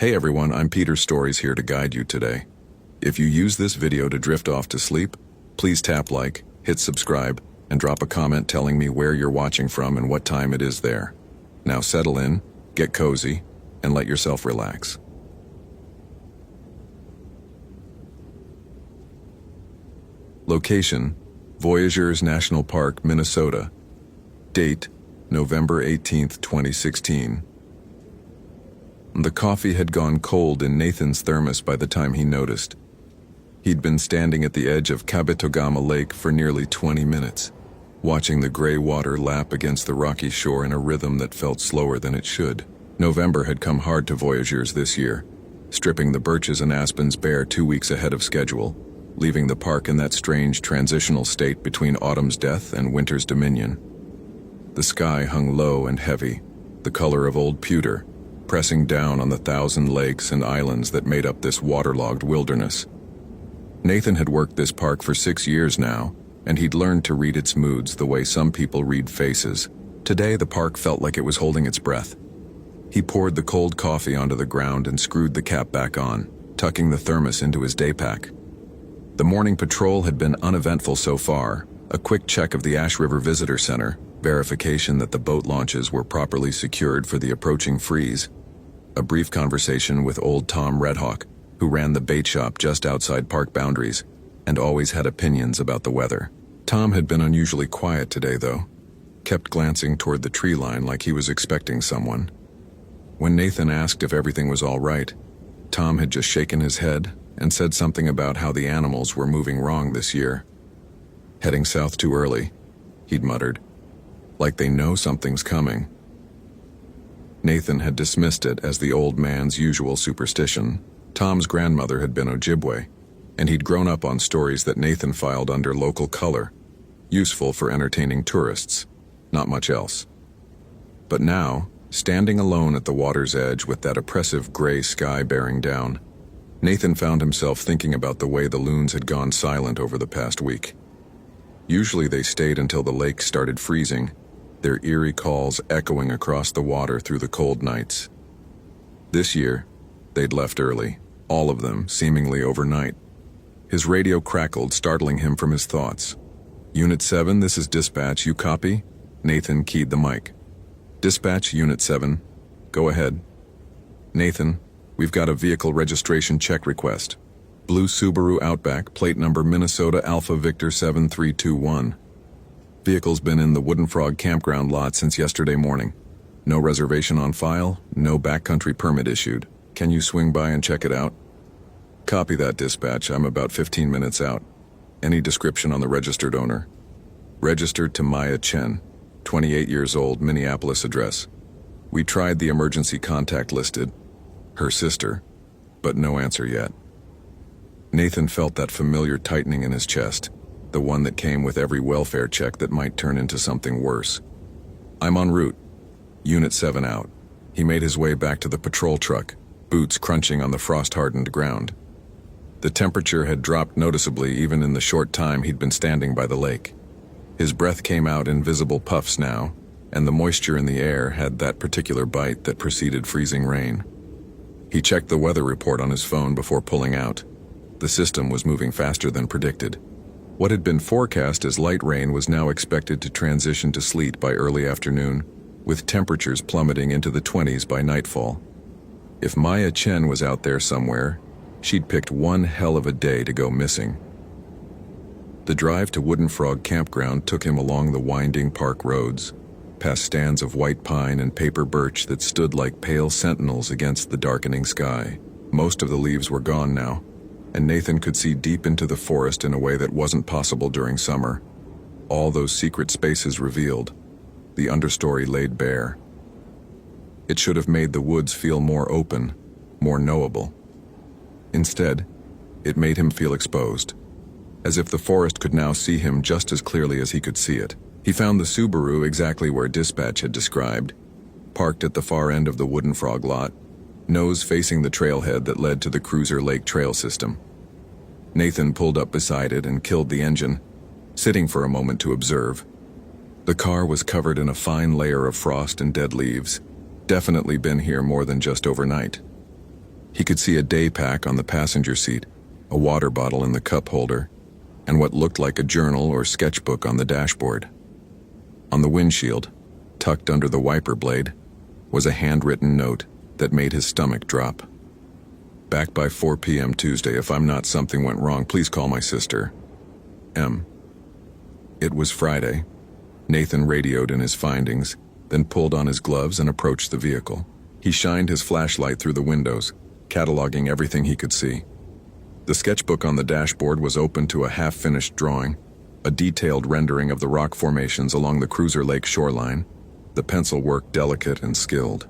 Hey everyone, I'm Peter Stories here to guide you today. If you use this video to drift off to sleep, please tap like, hit subscribe, and drop a comment telling me where you're watching from and what time it is there. Now settle in, get cozy, and let yourself relax. Location: Voyageurs National Park, Minnesota. Date: November 18, 2016. The coffee had gone cold in Nathan's thermos by the time he noticed. He'd been standing at the edge of Kabetogama Lake for nearly 20 minutes, watching the gray water lap against the rocky shore in a rhythm that felt slower than it should. November had come hard to Voyageurs this year, stripping the birches and aspens bare 2 weeks ahead of schedule, leaving the park in that strange transitional state between autumn's death and winter's dominion. The sky hung low and heavy, the color of old pewter, pressing down on the 1,000 lakes and islands that made up this waterlogged wilderness. Nathan had worked this park for 6 years now, and he'd learned to read its moods the way some people read faces. Today, the park felt like it was holding its breath. He poured the cold coffee onto the ground and screwed the cap back on, tucking the thermos into his day pack. The morning patrol had been uneventful so far. A quick check of the Ash River Visitor Center, verification that the boat launches were properly secured for the approaching freeze, a brief conversation with old Tom Redhawk, who ran the bait shop just outside park boundaries and always had opinions about the weather. Tom had been unusually quiet today, though, kept glancing toward the tree line like he was expecting someone. When Nathan asked if everything was all right, Tom had just shaken his head and said something about how the animals were moving wrong this year. Heading south too early, he'd muttered, like they know something's coming. Nathan had dismissed it as the old man's usual superstition. Tom's grandmother had been Ojibwe, and he'd grown up on stories that Nathan filed under local color, useful for entertaining tourists, not much else. But now, standing alone at the water's edge with that oppressive gray sky bearing down, Nathan found himself thinking about the way the loons had gone silent over the past week. Usually they stayed until the lake started freezing, their eerie calls echoing across the water through the cold nights. This year, they'd left early, all of them seemingly overnight. His radio crackled, startling him from his thoughts. "Unit 7, this is dispatch, you copy?" Nathan keyed the mic. "Dispatch, Unit 7. Go ahead." "Nathan, we've got a vehicle registration check request. Blue Subaru Outback, plate number Minnesota Alpha Victor 7321. Vehicle's been in the Wooden Frog campground lot since yesterday morning. No reservation on file, no backcountry permit issued. Can you swing by and check it out?" "Copy that, dispatch. I'm about 15 minutes out. Any description on the registered owner?" "Registered to Maya Chen, 28 years old, Minneapolis address. We tried the emergency contact listed, her sister, but no answer yet." Nathan felt that familiar tightening in his chest, the one that came with every welfare check that might turn into something worse. "I'm en route. Unit 7 out." He made his way back to the patrol truck, boots crunching on the frost-hardened ground. The temperature had dropped noticeably even in the short time he'd been standing by the lake. His breath came out in visible puffs now, and the moisture in the air had that particular bite that preceded freezing rain. He checked the weather report on his phone before pulling out. The system was moving faster than predicted. What had been forecast as light rain was now expected to transition to sleet by early afternoon, with temperatures plummeting into the 20s by nightfall. If Maya Chen was out there somewhere, she'd picked one hell of a day to go missing. The drive to Wooden Frog campground took him along the winding park roads, past stands of white pine and paper birch that stood like pale sentinels against the darkening sky. Most of the leaves were gone now, and Nathan could see deep into the forest in a way that wasn't possible during summer. All those secret spaces revealed, the understory laid bare. It should have made the woods feel more open, more knowable. Instead, it made him feel exposed, as if the forest could now see him just as clearly as he could see it. He found the Subaru exactly where dispatch had described, parked at the far end of the Wooden Frog lot, nose facing the trailhead that led to the Cruiser Lake Trail system. Nathan pulled up beside it and killed the engine, sitting for a moment to observe. The car was covered in a fine layer of frost and dead leaves, definitely been here more than just overnight. He could see a day pack on the passenger seat, a water bottle in the cup holder, and what looked like a journal or sketchbook on the dashboard. On the windshield, tucked under the wiper blade, was a handwritten note that made his stomach drop. Back by 4 p.m. Tuesday. If I'm not, something went wrong. Please call my sister. M. It was Friday. Nathan radioed in his findings, then pulled on his gloves and approached the vehicle. He shined his flashlight through the windows, cataloging everything he could see. The sketchbook on the dashboard was open to a half-finished drawing, a detailed rendering of the rock formations along the Cruiser Lake shoreline, the pencil work delicate and skilled.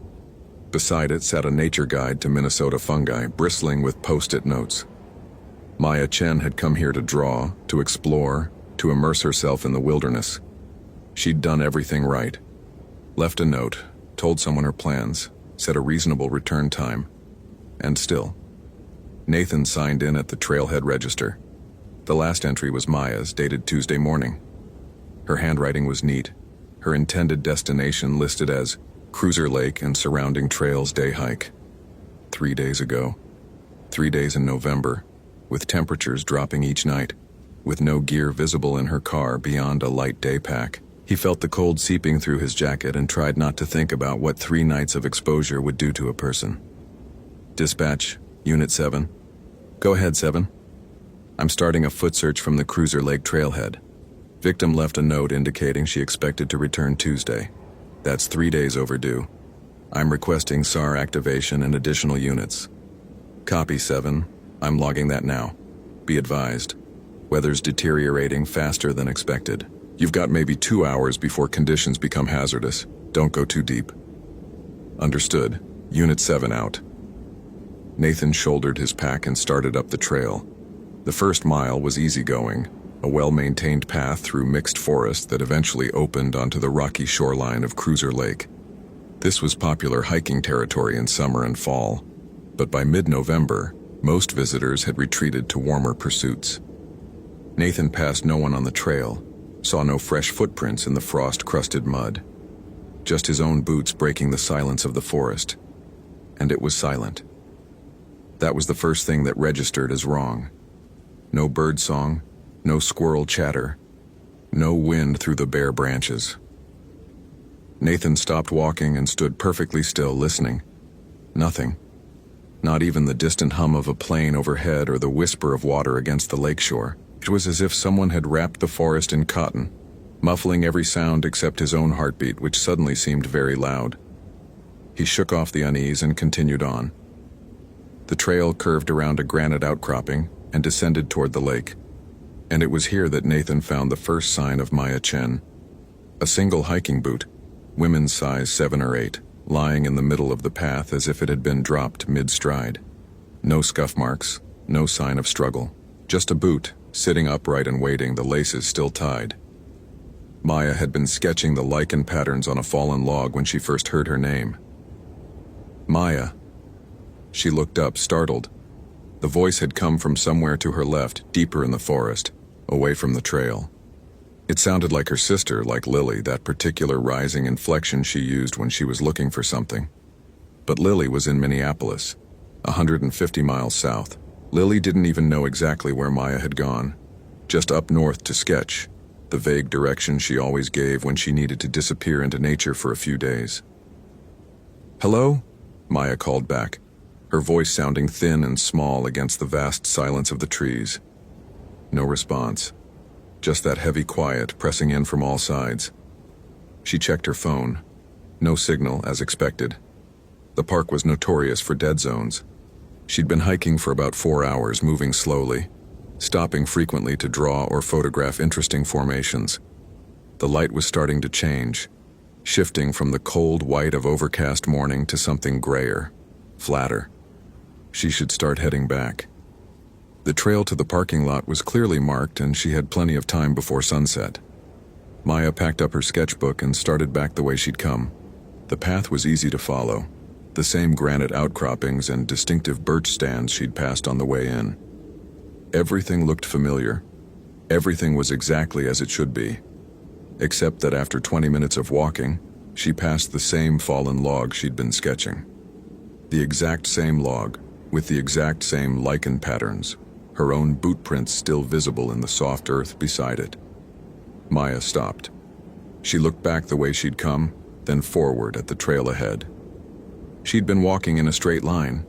Beside it sat a nature guide to Minnesota fungi, bristling with post-it notes. Maya Chen had come here to draw, to explore, to immerse herself in the wilderness. She'd done everything right. Left a note, told someone her plans, set a reasonable return time. And still. Nathan signed in at the trailhead register. The last entry was Maya's, dated Tuesday morning. Her handwriting was neat. Her intended destination listed as Cruiser Lake and surrounding trails day hike. 3 days ago. 3 days in November, with temperatures dropping each night, with no gear visible in her car beyond a light day pack. He felt the cold seeping through his jacket and tried not to think about what 3 nights of exposure would do to a person. Dispatch, Unit 7. Go ahead, 7. I'm starting a foot search from the Cruiser Lake trailhead. Victim left a note indicating she expected to return Tuesday. That's 3 days overdue. I'm requesting SAR activation and additional units. Copy, 7. I'm logging that now. Be advised. Weather's deteriorating faster than expected. You've got maybe 2 hours before conditions become hazardous. Don't go too deep. Understood. Unit 7 out. Nathan shouldered his pack and started up the trail. The first mile was easygoing, a well-maintained path through mixed forest that eventually opened onto the rocky shoreline of Cruiser Lake. This was popular hiking territory in summer and fall, but by mid-November, most visitors had retreated to warmer pursuits. Nathan passed no one on the trail, saw no fresh footprints in the frost-crusted mud, just his own boots breaking the silence of the forest. And it was silent. That was the first thing that registered as wrong. No bird song, no squirrel chatter, no wind through the bare branches. Nathan stopped walking and stood perfectly still, listening. Nothing. Not even the distant hum of a plane overhead or the whisper of water against the lakeshore. It was as if someone had wrapped the forest in cotton, muffling every sound except his own heartbeat, which suddenly seemed very loud. He shook off the unease and continued on. The trail curved around a granite outcropping and descended toward the lake. And it was here that Nathan found the first sign of Maya Chen. A single hiking boot, women's size 7 or 8, lying in the middle of the path as if it had been dropped mid-stride. No scuff marks, no sign of struggle. Just a boot, sitting upright and waiting, the laces still tied. Maya had been sketching the lichen patterns on a fallen log when she first heard her name. Maya. She looked up, startled. The voice had come from somewhere to her left, deeper in the forest, away from the trail. It sounded like her sister, like Lily, that particular rising inflection she used when she was looking for something. But Lily was in Minneapolis, 150 miles south. Lily didn't even know exactly where Maya had gone, just up north to sketch, the vague direction she always gave when she needed to disappear into nature for a few days. "Hello?" Maya called back, her voice sounding thin and small against the vast silence of the trees. No response, just that heavy quiet pressing in from all sides. She checked her phone. No signal, as expected. The park was notorious for dead zones. She'd been hiking for about 4 hours, moving slowly, stopping frequently to draw or photograph interesting formations. The light was starting to change, shifting from the cold white of overcast morning to something grayer, flatter. She should start heading back. The trail to the parking lot was clearly marked, and she had plenty of time before sunset. Maya packed up her sketchbook and started back the way she'd come. The path was easy to follow, the same granite outcroppings and distinctive birch stands she'd passed on the way in. Everything looked familiar. Everything was exactly as it should be, except that after 20 minutes of walking, she passed the same fallen log she'd been sketching. The exact same log, with the exact same lichen patterns, her own boot prints still visible in the soft earth beside it. Maya stopped. She looked back the way she'd come, then forward at the trail ahead. She'd been walking in a straight line.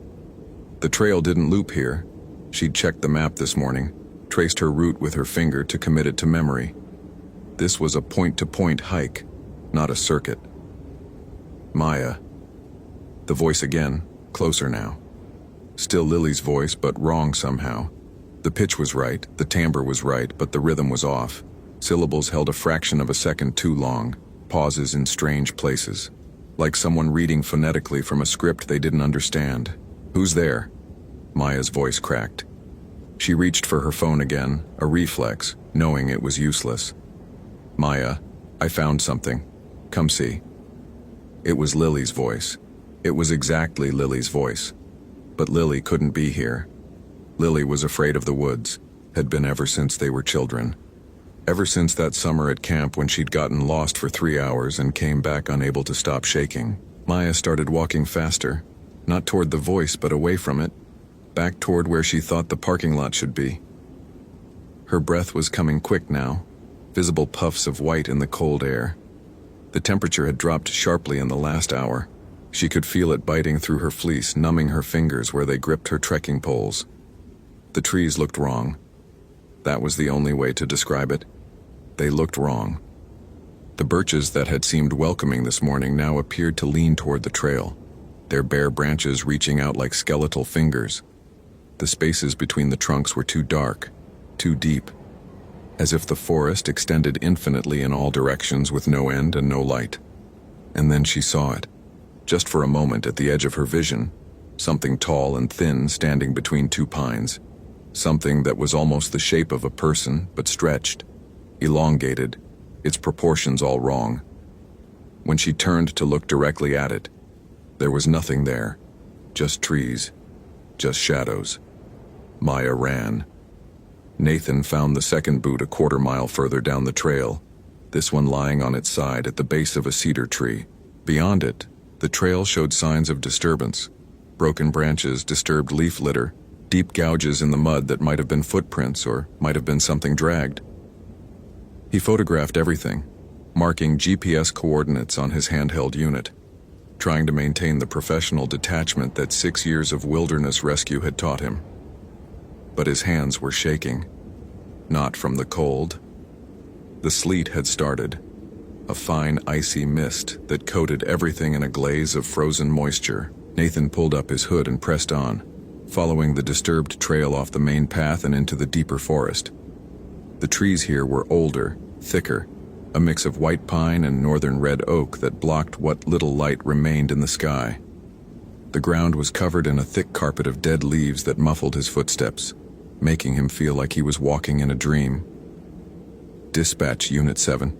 The trail didn't loop here. She'd checked the map this morning, traced her route with her finger to commit it to memory. This was a point-to-point hike, not a circuit. Maya. The voice again, closer now. Still Lily's voice, but wrong somehow. The pitch was right, the timbre was right, but the rhythm was off. Syllables held a fraction of a second too long, pauses in strange places. Like someone reading phonetically from a script they didn't understand. "Who's there?" Maya's voice cracked. She reached for her phone again, a reflex, knowing it was useless. "Maya, I found something. Come see." It was Lily's voice. It was exactly Lily's voice. But Lily couldn't be here. Lily was afraid of the woods, had been ever since they were children. Ever since that summer at camp when she'd gotten lost for 3 hours and came back unable to stop shaking. Maya started walking faster, not toward the voice but away from it, back toward where she thought the parking lot should be. Her breath was coming quick now, visible puffs of white in the cold air. The temperature had dropped sharply in the last hour. She could feel it biting through her fleece, numbing her fingers where they gripped her trekking poles. The trees looked wrong. That was the only way to describe it. They looked wrong. The birches that had seemed welcoming this morning now appeared to lean toward the trail, their bare branches reaching out like skeletal fingers. The spaces between the trunks were too dark, too deep, as if the forest extended infinitely in all directions with no end and no light. And then she saw it, just for a moment at the edge of her vision, something tall and thin standing between two pines, something that was almost the shape of a person but stretched, elongated, its proportions all wrong. When she turned to look directly at it, there was nothing there, just trees, just shadows. Maya ran. Nathan found the second boot a quarter-mile further down the trail, this one lying on its side at the base of a cedar tree. Beyond it, the trail showed signs of disturbance, broken branches, disturbed leaf litter, deep gouges in the mud that might have been footprints or might have been something dragged. He photographed everything, marking GPS coordinates on his handheld unit, trying to maintain the professional detachment that 6 years of wilderness rescue had taught him. But his hands were shaking, not from the cold. The sleet had started, a fine icy mist that coated everything in a glaze of frozen moisture. Nathan pulled up his hood and pressed on, following the disturbed trail off the main path and into the deeper forest. The trees here were older, thicker, a mix of white pine and northern red oak that blocked what little light remained in the sky. The ground was covered in a thick carpet of dead leaves that muffled his footsteps, making him feel like he was walking in a dream. Dispatch Unit 7.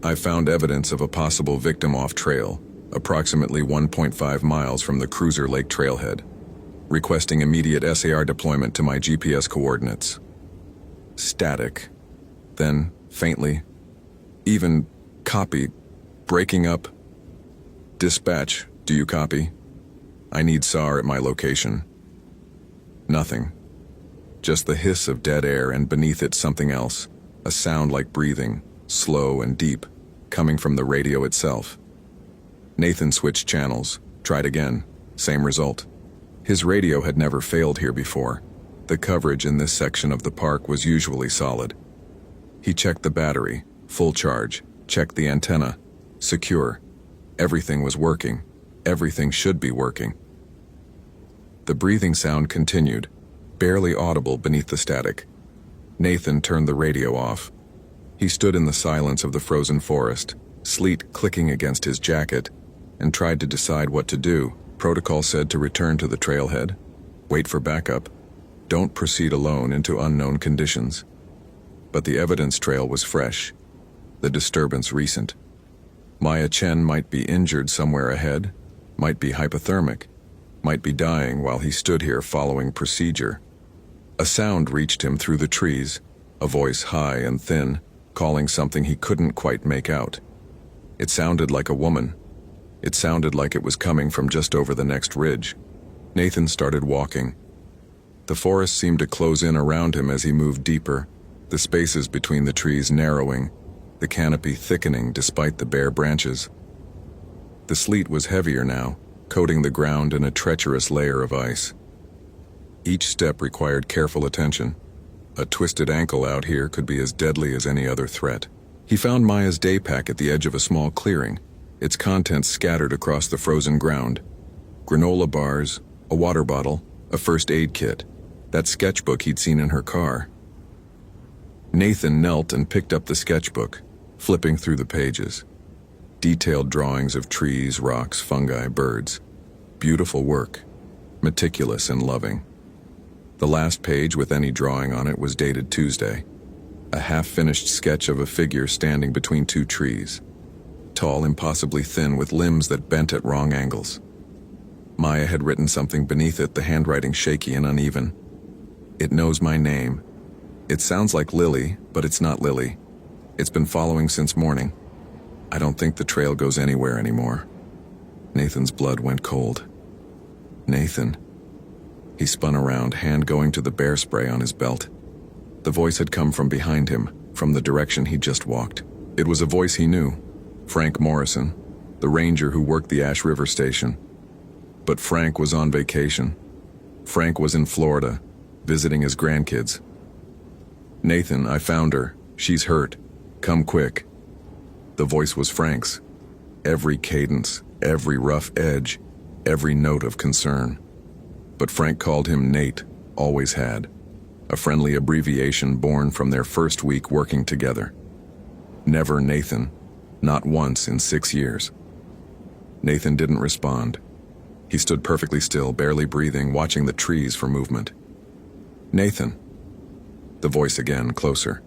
I found evidence of a possible victim off-trail, approximately 1.5 miles from the Cruiser Lake trailhead. Requesting immediate SAR deployment to my GPS coordinates. Static. Then, faintly, even copy, breaking up. Dispatch, do you copy? I need SAR at my location. Nothing. Just the hiss of dead air and beneath it something else, a sound like breathing, slow and deep, coming from the radio itself. Nathan switched channels, tried again, same result. His radio had never failed here before. The coverage in this section of the park was usually solid. He checked the battery, full charge, checked the antenna, secure. Everything was working. Everything should be working. The breathing sound continued, barely audible beneath the static. Nathan turned the radio off. He stood in the silence of the frozen forest, sleet clicking against his jacket, and tried to decide what to do. Protocol said to return to the trailhead, wait for backup, don't proceed alone into unknown conditions. But the evidence trail was fresh, the disturbance recent. Maya Chen might be injured somewhere ahead, might be hypothermic, might be dying while he stood here following procedure. A sound reached him through the trees, a voice high and thin, calling something he couldn't quite make out. It sounded like a woman. It sounded like it was coming from just over the next ridge. Nathan started walking. The forest seemed to close in around him as he moved deeper, the spaces between the trees narrowing, the canopy thickening despite the bare branches. The sleet was heavier now, coating the ground in a treacherous layer of ice. Each step required careful attention. A twisted ankle out here could be as deadly as any other threat. He found Maya's day pack at the edge of a small clearing, its contents scattered across the frozen ground. Granola bars, a water bottle, a first aid kit, that sketchbook he'd seen in her car. Nathan knelt and picked up the sketchbook, flipping through the pages. Detailed drawings of trees, rocks, fungi, birds. Beautiful work, meticulous and loving. The last page with any drawing on it was dated Tuesday. A half-finished sketch of a figure standing between two trees. Tall, impossibly thin, with limbs that bent at wrong angles. Maya had written something beneath it, the handwriting shaky and uneven. It knows my name. It sounds like Lily, but it's not Lily. It's been following since morning. I don't think the trail goes anywhere anymore. Nathan's blood went cold. Nathan. He spun around, hand going to the bear spray on his belt. The voice had come from behind him, from the direction he'd just walked. It was a voice he knew. Frank Morrison, the ranger who worked the Ash River station. But Frank was on vacation. Frank was in Florida, visiting his grandkids. Nathan, I found her. She's hurt. Come quick. The voice was Frank's. Every cadence, every rough edge, every note of concern. But Frank called him Nate, always had. A friendly abbreviation born from their first week working together. Never Nathan, not once in 6 years. Nathan didn't respond. He stood perfectly still, barely breathing, watching the trees for movement. Nathan. The voice again, closer.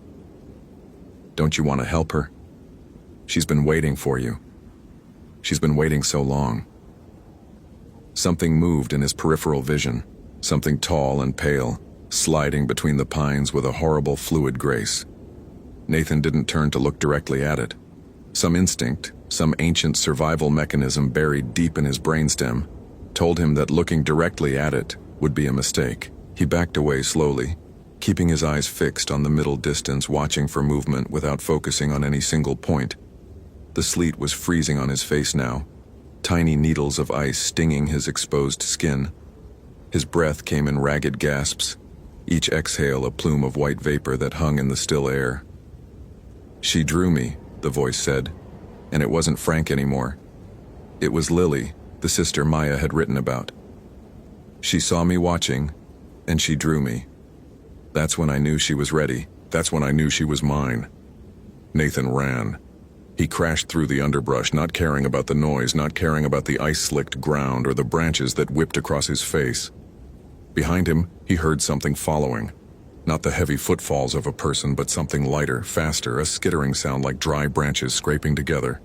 Don't you want to help her? She's been waiting for you. She's been waiting so long. Something moved in his peripheral vision, something tall and pale, sliding between the pines with a horrible fluid grace. Nathan didn't turn to look directly at it. Some instinct, some ancient survival mechanism buried deep in his brainstem, told him that looking directly at it would be a mistake. He backed away slowly, keeping his eyes fixed on the middle distance, watching for movement without focusing on any single point. The sleet was freezing on his face now, tiny needles of ice stinging his exposed skin. His breath came in ragged gasps, each exhale a plume of white vapor that hung in the still air. She drew me, the voice said, and it wasn't Frank anymore. It was Lily, the sister Maya had written about. She saw me watching, and she drew me. That's when I knew she was ready. That's when I knew she was mine. Nathan ran. He crashed through the underbrush, not caring about the noise, not caring about the ice-slicked ground or the branches that whipped across his face. Behind him, he heard something following. Not the heavy footfalls of a person, but something lighter, faster, a skittering sound like dry branches scraping together.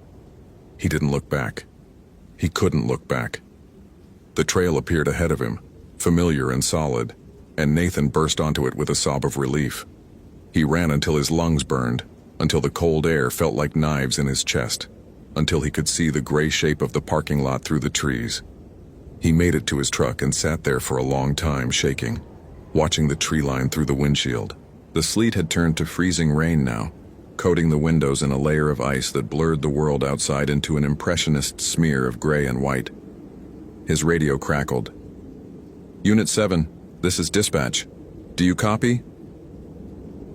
He didn't look back. He couldn't look back. The trail appeared ahead of him, familiar and solid, and Nathan burst onto it with a sob of relief. He ran until his lungs burned, until the cold air felt like knives in his chest, until he could see the gray shape of the parking lot through the trees. He made it to his truck and sat there for a long time, shaking, watching the tree line through the windshield. The sleet had turned to freezing rain now, coating the windows in a layer of ice that blurred the world outside into an impressionist smear of gray and white. His radio crackled. Unit 7, this is dispatch. Do you copy?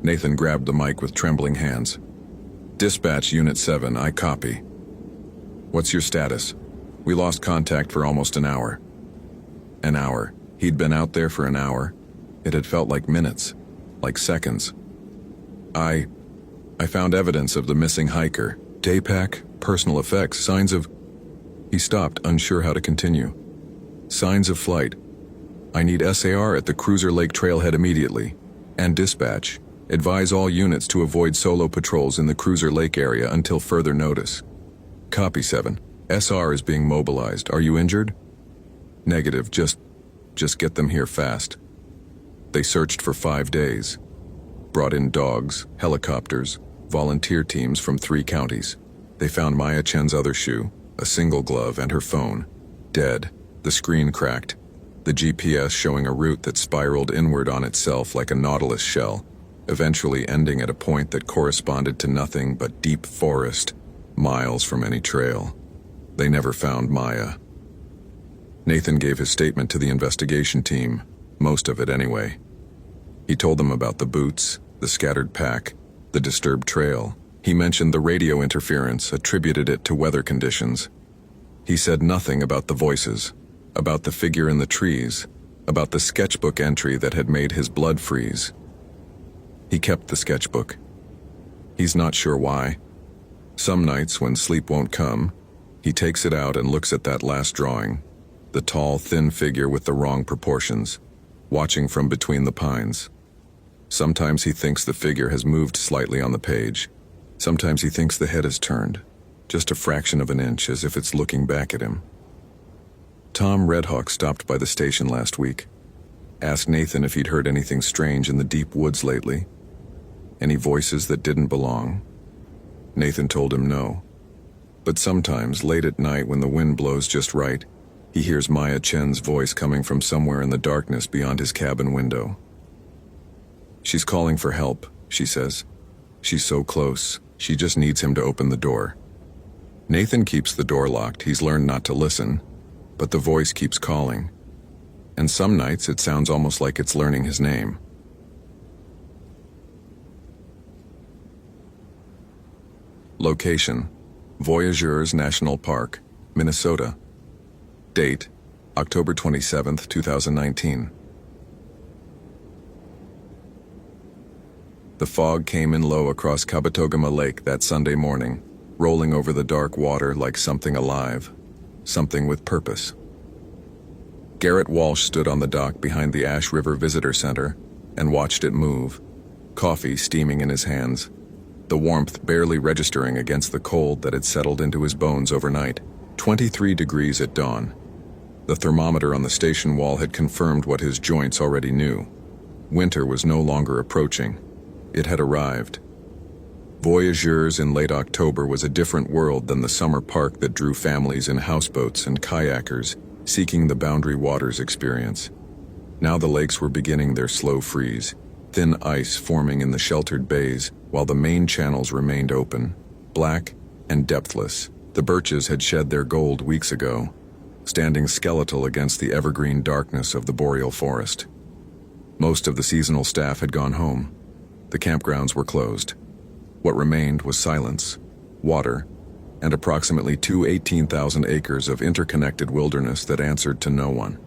Nathan grabbed the mic with trembling hands. Dispatch, Unit 7, I copy. What's your status? We lost contact for almost an hour. An hour. He'd been out there for an hour. It had felt like minutes, like seconds. I found evidence of the missing hiker. Daypack, personal effects, signs of... He stopped, unsure how to continue. Signs of flight. I need SAR at the Cruiser Lake trailhead immediately. And dispatch. Advise all units to avoid solo patrols in the Cruiser Lake area until further notice. Copy 7. SR is being mobilized. Are you injured? Negative. Just get them here fast. They searched for 5 days. Brought in dogs, helicopters, volunteer teams from 3 counties. They found Maya Chen's other shoe, a single glove, and her phone. Dead. The screen cracked. the GPS showing a route that spiraled inward on itself like a nautilus shell, eventually ending at a point that corresponded to nothing but deep forest, miles from any trail. They never found Maya. Nathan gave his statement to the investigation team, most of it anyway. He told them about the boots, the scattered pack, the disturbed trail. He mentioned the radio interference, attributed it to weather conditions. He said nothing about the voices, about the figure in the trees, about the sketchbook entry that had made his blood freeze. He kept the sketchbook. He's not sure why. Some nights when sleep won't come, he takes it out and looks at that last drawing, the tall, thin figure with the wrong proportions, watching from between the pines. Sometimes he thinks the figure has moved slightly on the page. Sometimes he thinks the head has turned, just a fraction of an inch, as if it's looking back at him. Tom Redhawk stopped by the station last week, asked Nathan if he'd heard anything strange in the deep woods lately. Any voices that didn't belong? Nathan told him no. But sometimes, late at night when the wind blows just right, he hears Maya Chen's voice coming from somewhere in the darkness beyond his cabin window. She's calling for help, she says. She's so close, she just needs him to open the door. Nathan keeps the door locked. He's learned not to listen, but the voice keeps calling. And some nights it sounds almost like it's learning his name. Location: Voyageurs National Park, Minnesota. Date: October 27, 2019. The fog came in low across Kabetogama Lake that Sunday morning, rolling over the dark water like something alive, something with purpose. Garrett Walsh stood on the dock behind the Ash River Visitor Center and watched it move, coffee steaming in his hands, the warmth barely registering against the cold that had settled into his bones overnight. 23 degrees at dawn. The thermometer on the station wall had confirmed what his joints already knew. Winter was no longer approaching. It had arrived. Voyageurs in late October was a different world than the summer park that drew families in houseboats and kayakers seeking the Boundary Waters experience. Now the lakes were beginning their slow freeze, thin ice forming in the sheltered bays while the main channels remained open, black and depthless. The birches had shed their gold weeks ago, standing skeletal against the evergreen darkness of the boreal forest. Most of the seasonal staff had gone home. The campgrounds were closed. What remained was silence, water, and approximately 18,000 acres of interconnected wilderness that answered to no one.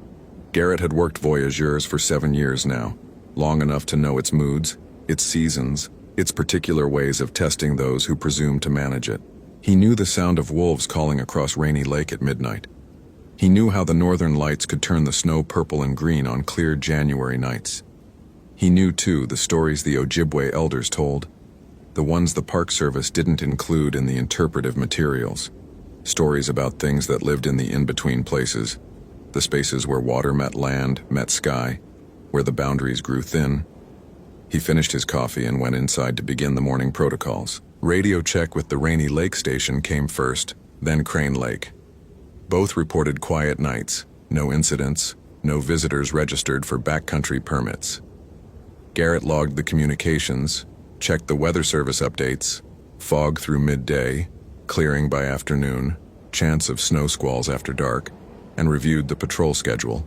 Garrett had worked Voyageurs for 7 years now, long enough to know its moods, its seasons, its particular ways of testing those who presumed to manage it. He knew the sound of wolves calling across Rainy Lake at midnight. He knew how the northern lights could turn the snow purple and green on clear January nights. He knew, too, the stories the Ojibwe elders told, the ones the Park Service didn't include in the interpretive materials. Stories about things that lived in the in-between places, the spaces where water met land, met sky, where the boundaries grew thin. He finished his coffee and went inside to begin the morning protocols. Radio check with the Rainy Lake station came first, then Crane Lake. Both reported quiet nights, no incidents, no visitors registered for backcountry permits. Garrett logged the communications, checked the weather service updates, fog through midday, clearing by afternoon, chance of snow squalls after dark, and reviewed the patrol schedule.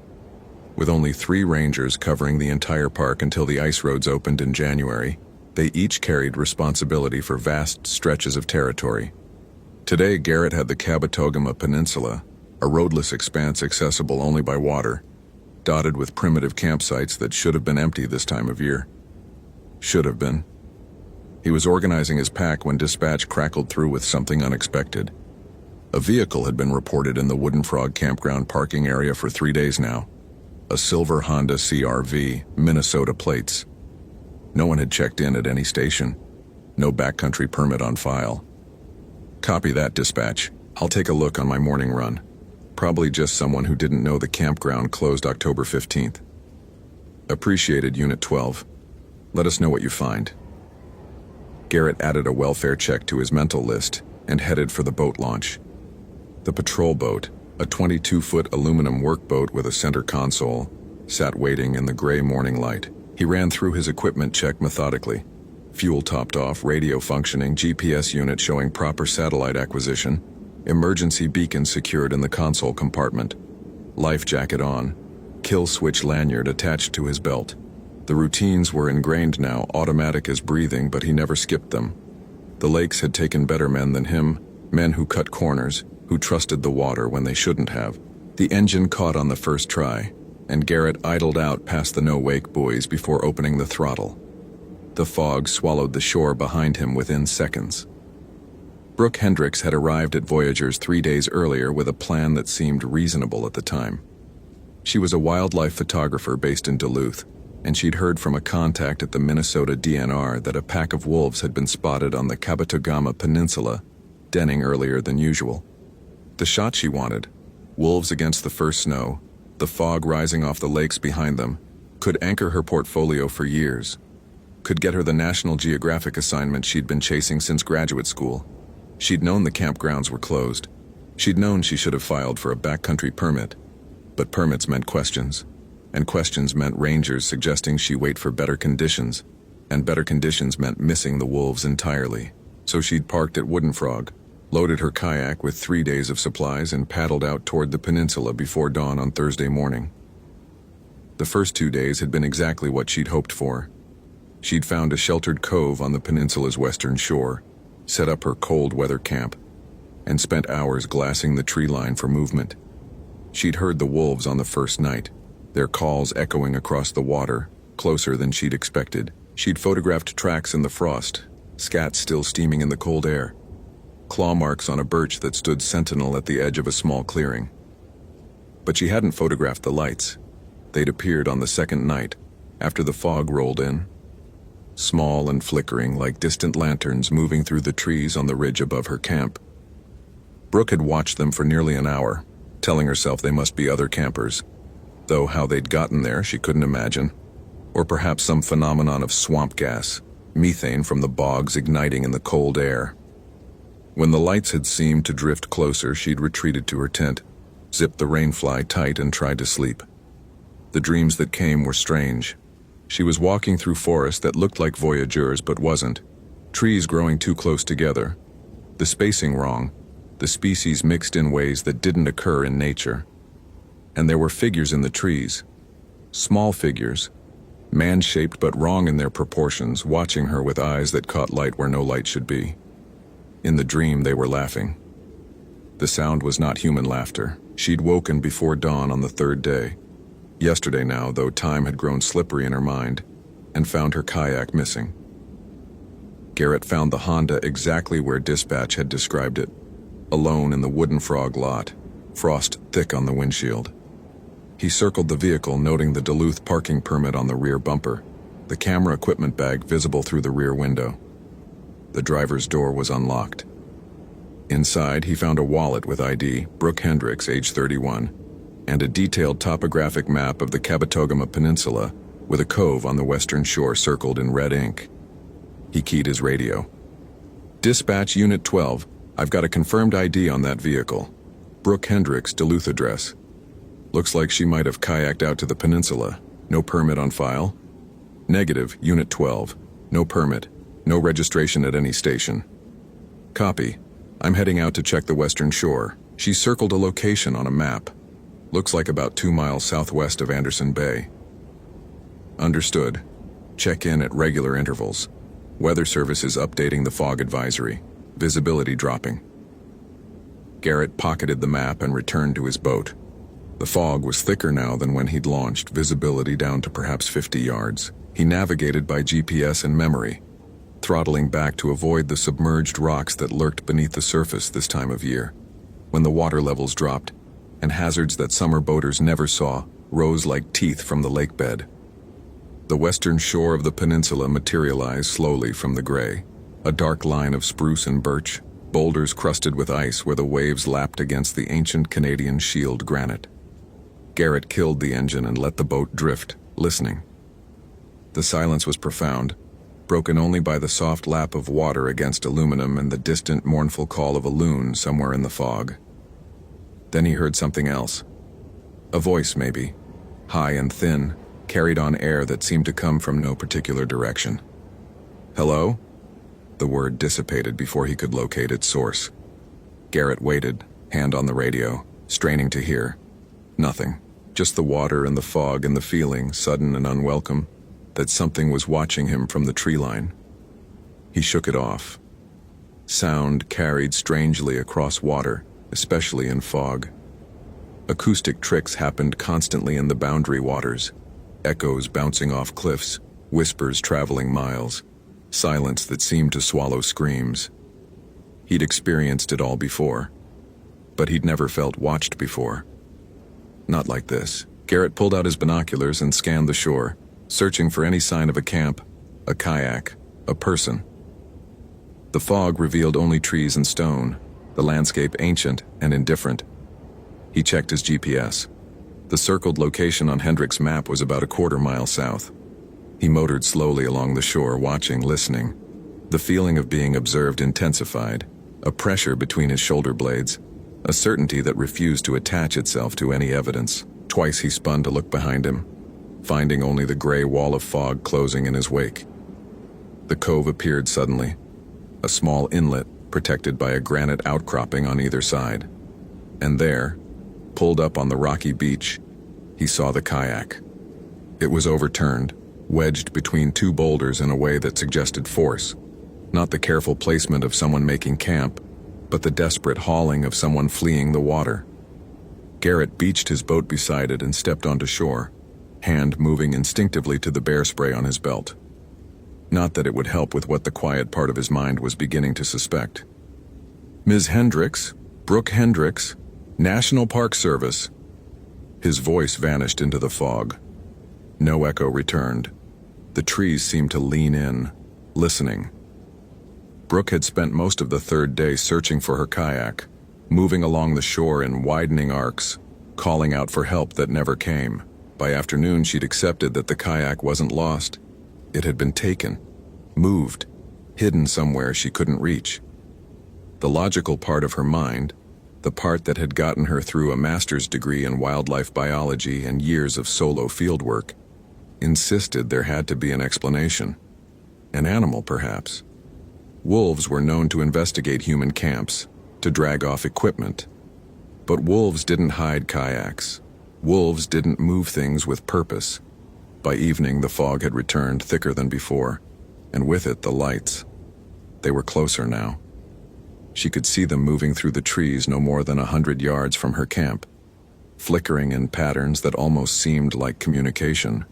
With only 3 rangers covering the entire park until the ice roads opened in January, they each carried responsibility for vast stretches of territory. Today, Garrett had the Kabetogama Peninsula, a roadless expanse accessible only by water, dotted with primitive campsites that should have been empty this time of year. Should have been. He was organizing his pack when dispatch crackled through with something unexpected. A vehicle had been reported in the Wooden Frog campground parking area for 3 days now. A silver Honda CR-V, Minnesota plates. No one had checked in at any station. No backcountry permit on file. Copy that, dispatch. I'll take a look on my morning run. Probably just someone who didn't know the campground closed October 15th. Appreciated, Unit 12. Let us know what you find. Garrett added a welfare check to his mental list and headed for the boat launch. The patrol boat, A 22-foot aluminum workboat with a center console sat waiting in the gray morning light. He ran through his equipment check methodically. Fuel topped off, radio functioning, GPS unit showing proper satellite acquisition, emergency beacon secured in the console compartment, life jacket on, kill switch lanyard attached to his belt. The routines were ingrained now, automatic as breathing, but he never skipped them. The lakes had taken better men than him, men who cut corners, who trusted the water when they shouldn't have. The engine caught on the first try, and Garrett idled out past the no-wake buoys before opening the throttle. The fog swallowed the shore behind him within seconds. Brooke Hendricks had arrived at Voyagers 3 days earlier with a plan that seemed reasonable at the time. She was a wildlife photographer based in Duluth, and she'd heard from a contact at the Minnesota DNR that a pack of wolves had been spotted on the Kabetogama Peninsula, denning earlier than usual. The shot she wanted, wolves against the first snow, the fog rising off the lakes behind them, could anchor her portfolio for years, could get her the National Geographic assignment she'd been chasing since graduate school. She'd known the campgrounds were closed. She'd known she should have filed for a backcountry permit, but permits meant questions, and questions meant rangers suggesting she wait for better conditions, and better conditions meant missing the wolves entirely. So she'd parked at Wooden Frog, loaded her kayak with 3 days of supplies, and paddled out toward the peninsula before dawn on Thursday morning. The first 2 days had been exactly what she'd hoped for. She'd found a sheltered cove on the peninsula's western shore, set up her cold weather camp, and spent hours glassing the tree line for movement. She'd heard the wolves on the first night, their calls echoing across the water, closer than she'd expected. She'd photographed tracks in the frost, scat still steaming in the cold air, claw marks on a birch that stood sentinel at the edge of a small clearing. But she hadn't photographed the lights. They'd appeared on the second night, after the fog rolled in, small and flickering like distant lanterns moving through the trees on the ridge above her camp. Brooke had watched them for nearly an hour, telling herself they must be other campers, though how they'd gotten there she couldn't imagine. Or perhaps some phenomenon of swamp gas, methane from the bogs igniting in the cold air. When the lights had seemed to drift closer, she'd retreated to her tent, zipped the rainfly tight, and tried to sleep. The dreams that came were strange. She was walking through forest that looked like Voyageurs but wasn't, trees growing too close together, the spacing wrong, the species mixed in ways that didn't occur in nature. And there were figures in the trees, small figures, man-shaped but wrong in their proportions, watching her with eyes that caught light where no light should be. In the dream, they were laughing. The sound was not human laughter. She'd woken before dawn on the third day. Yesterday now, though time had grown slippery in her mind, and found her kayak missing. Garrett found the Honda exactly where dispatch had described it, alone in the Wooden Frog lot, frost thick on the windshield. He circled the vehicle, noting the Duluth parking permit on the rear bumper, the camera equipment bag visible through the rear window. The driver's door was unlocked. Inside, he found a wallet with ID, Brooke Hendricks, age 31, and a detailed topographic map of the Kabetogama Peninsula with a cove on the western shore circled in red ink. He keyed his radio. "Dispatch Unit 12, I've got a confirmed ID on that vehicle. Brooke Hendricks, Duluth address. Looks like she might have kayaked out to the peninsula. No permit on file?" "Negative, Unit 12. No permit. No registration at any station." "Copy. I'm heading out to check the western shore." She circled a location on a map. "Looks like about 2 miles southwest of Anderson Bay." "Understood. Check in at regular intervals. Weather Service is updating the fog advisory. Visibility dropping." Garrett pocketed the map and returned to his boat. The fog was thicker now than when he'd launched, visibility down to perhaps 50 yards. He navigated by GPS and memory, throttling back to avoid the submerged rocks that lurked beneath the surface this time of year, when the water levels dropped, and hazards that summer boaters never saw rose like teeth from the lake bed. The western shore of the peninsula materialized slowly from the gray, a dark line of spruce and birch, boulders crusted with ice where the waves lapped against the ancient Canadian shield granite. Garrett killed the engine and let the boat drift, listening. The silence was profound, broken only by the soft lap of water against aluminum and the distant mournful call of a loon somewhere in the fog. Then he heard something else. A voice, maybe, high and thin, carried on air that seemed to come from no particular direction. "Hello?" The word dissipated before he could locate its source. Garrett waited, hand on the radio, straining to hear. Nothing. Just the water and the fog and the feeling, sudden and unwelcome, that something was watching him from the tree line. He shook it off. Sound carried strangely across water, especially in fog. Acoustic tricks happened constantly in the boundary waters, echoes bouncing off cliffs, whispers traveling miles, silence that seemed to swallow screams. He'd experienced it all before, but he'd never felt watched before. Not like this. Garrett pulled out his binoculars and scanned the shore, searching for any sign of a camp, a kayak, a person. The fog revealed only trees and stone, the landscape ancient and indifferent. He checked his GPS. The circled location on Hendrick's map was about a quarter-mile south. He motored slowly along the shore, watching, listening. The feeling of being observed intensified, a pressure between his shoulder blades, a certainty that refused to attach itself to any evidence. Twice he spun to look behind him, finding only the gray wall of fog closing in his wake. The cove appeared suddenly, a small inlet protected by a granite outcropping on either side. And there, pulled up on the rocky beach, he saw the kayak. It was overturned, wedged between two boulders in a way that suggested force. Not the careful placement of someone making camp, but the desperate hauling of someone fleeing the water. Garrett beached his boat beside it and stepped onto shore, hand moving instinctively to the bear spray on his belt. Not that it would help with what the quiet part of his mind was beginning to suspect. "Ms. Hendricks, Brooke Hendricks, National Park Service." His voice vanished into the fog. No echo returned. The trees seemed to lean in, listening. Brooke had spent most of the third day searching for her kayak, moving along the shore in widening arcs, calling out for help that never came. By afternoon, she'd accepted that the kayak wasn't lost. It had been taken, moved, hidden somewhere she couldn't reach. The logical part of her mind, the part that had gotten her through a master's degree in wildlife biology and years of solo fieldwork, insisted there had to be an explanation. An animal, perhaps. Wolves were known to investigate human camps, to drag off equipment. But wolves didn't hide kayaks. Wolves didn't move things with purpose. By evening, the fog had returned, thicker than before, and with it the lights. They were closer now. She could see them moving through the trees no more than 100 yards from her camp, flickering in patterns that almost seemed like communication.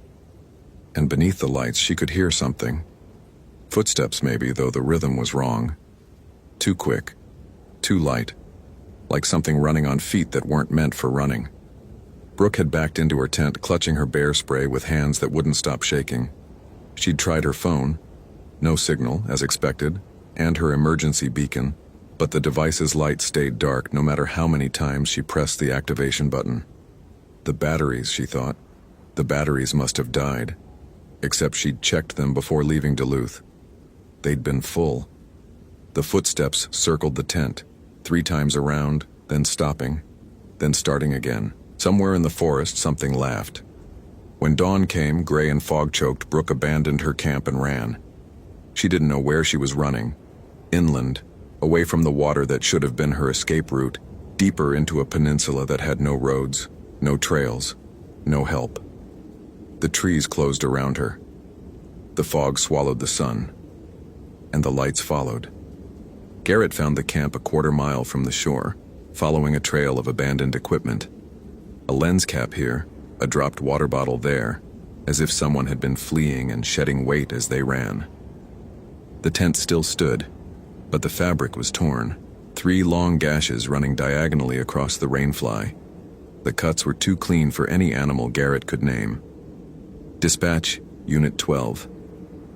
And beneath the lights, she could hear something. Footsteps maybe, though the rhythm was wrong. Too quick, too light, like something running on feet that weren't meant for running. Brooke had backed into her tent, clutching her bear spray with hands that wouldn't stop shaking. She'd tried her phone, no signal, as expected, and her emergency beacon, but the device's light stayed dark no matter how many times she pressed the activation button. The batteries, she thought. The batteries must have died, except she'd checked them before leaving Duluth. They'd been full. The footsteps circled the tent, 3 times around, then stopping, then starting again. Somewhere in the forest, something laughed. When dawn came, gray and fog-choked, Brooke abandoned her camp and ran. She didn't know where she was running. Inland, away from the water that should have been her escape route, deeper into a peninsula that had no roads, no trails, no help. The trees closed around her. The fog swallowed the sun, and the lights followed. Garrett found the camp a quarter-mile from the shore, following a trail of abandoned equipment. A lens cap here, a dropped water bottle there, as if someone had been fleeing and shedding weight as they ran. The tent still stood, but the fabric was torn, 3 long gashes running diagonally across the rainfly. The cuts were too clean for any animal Garrett could name. "Dispatch, Unit 12.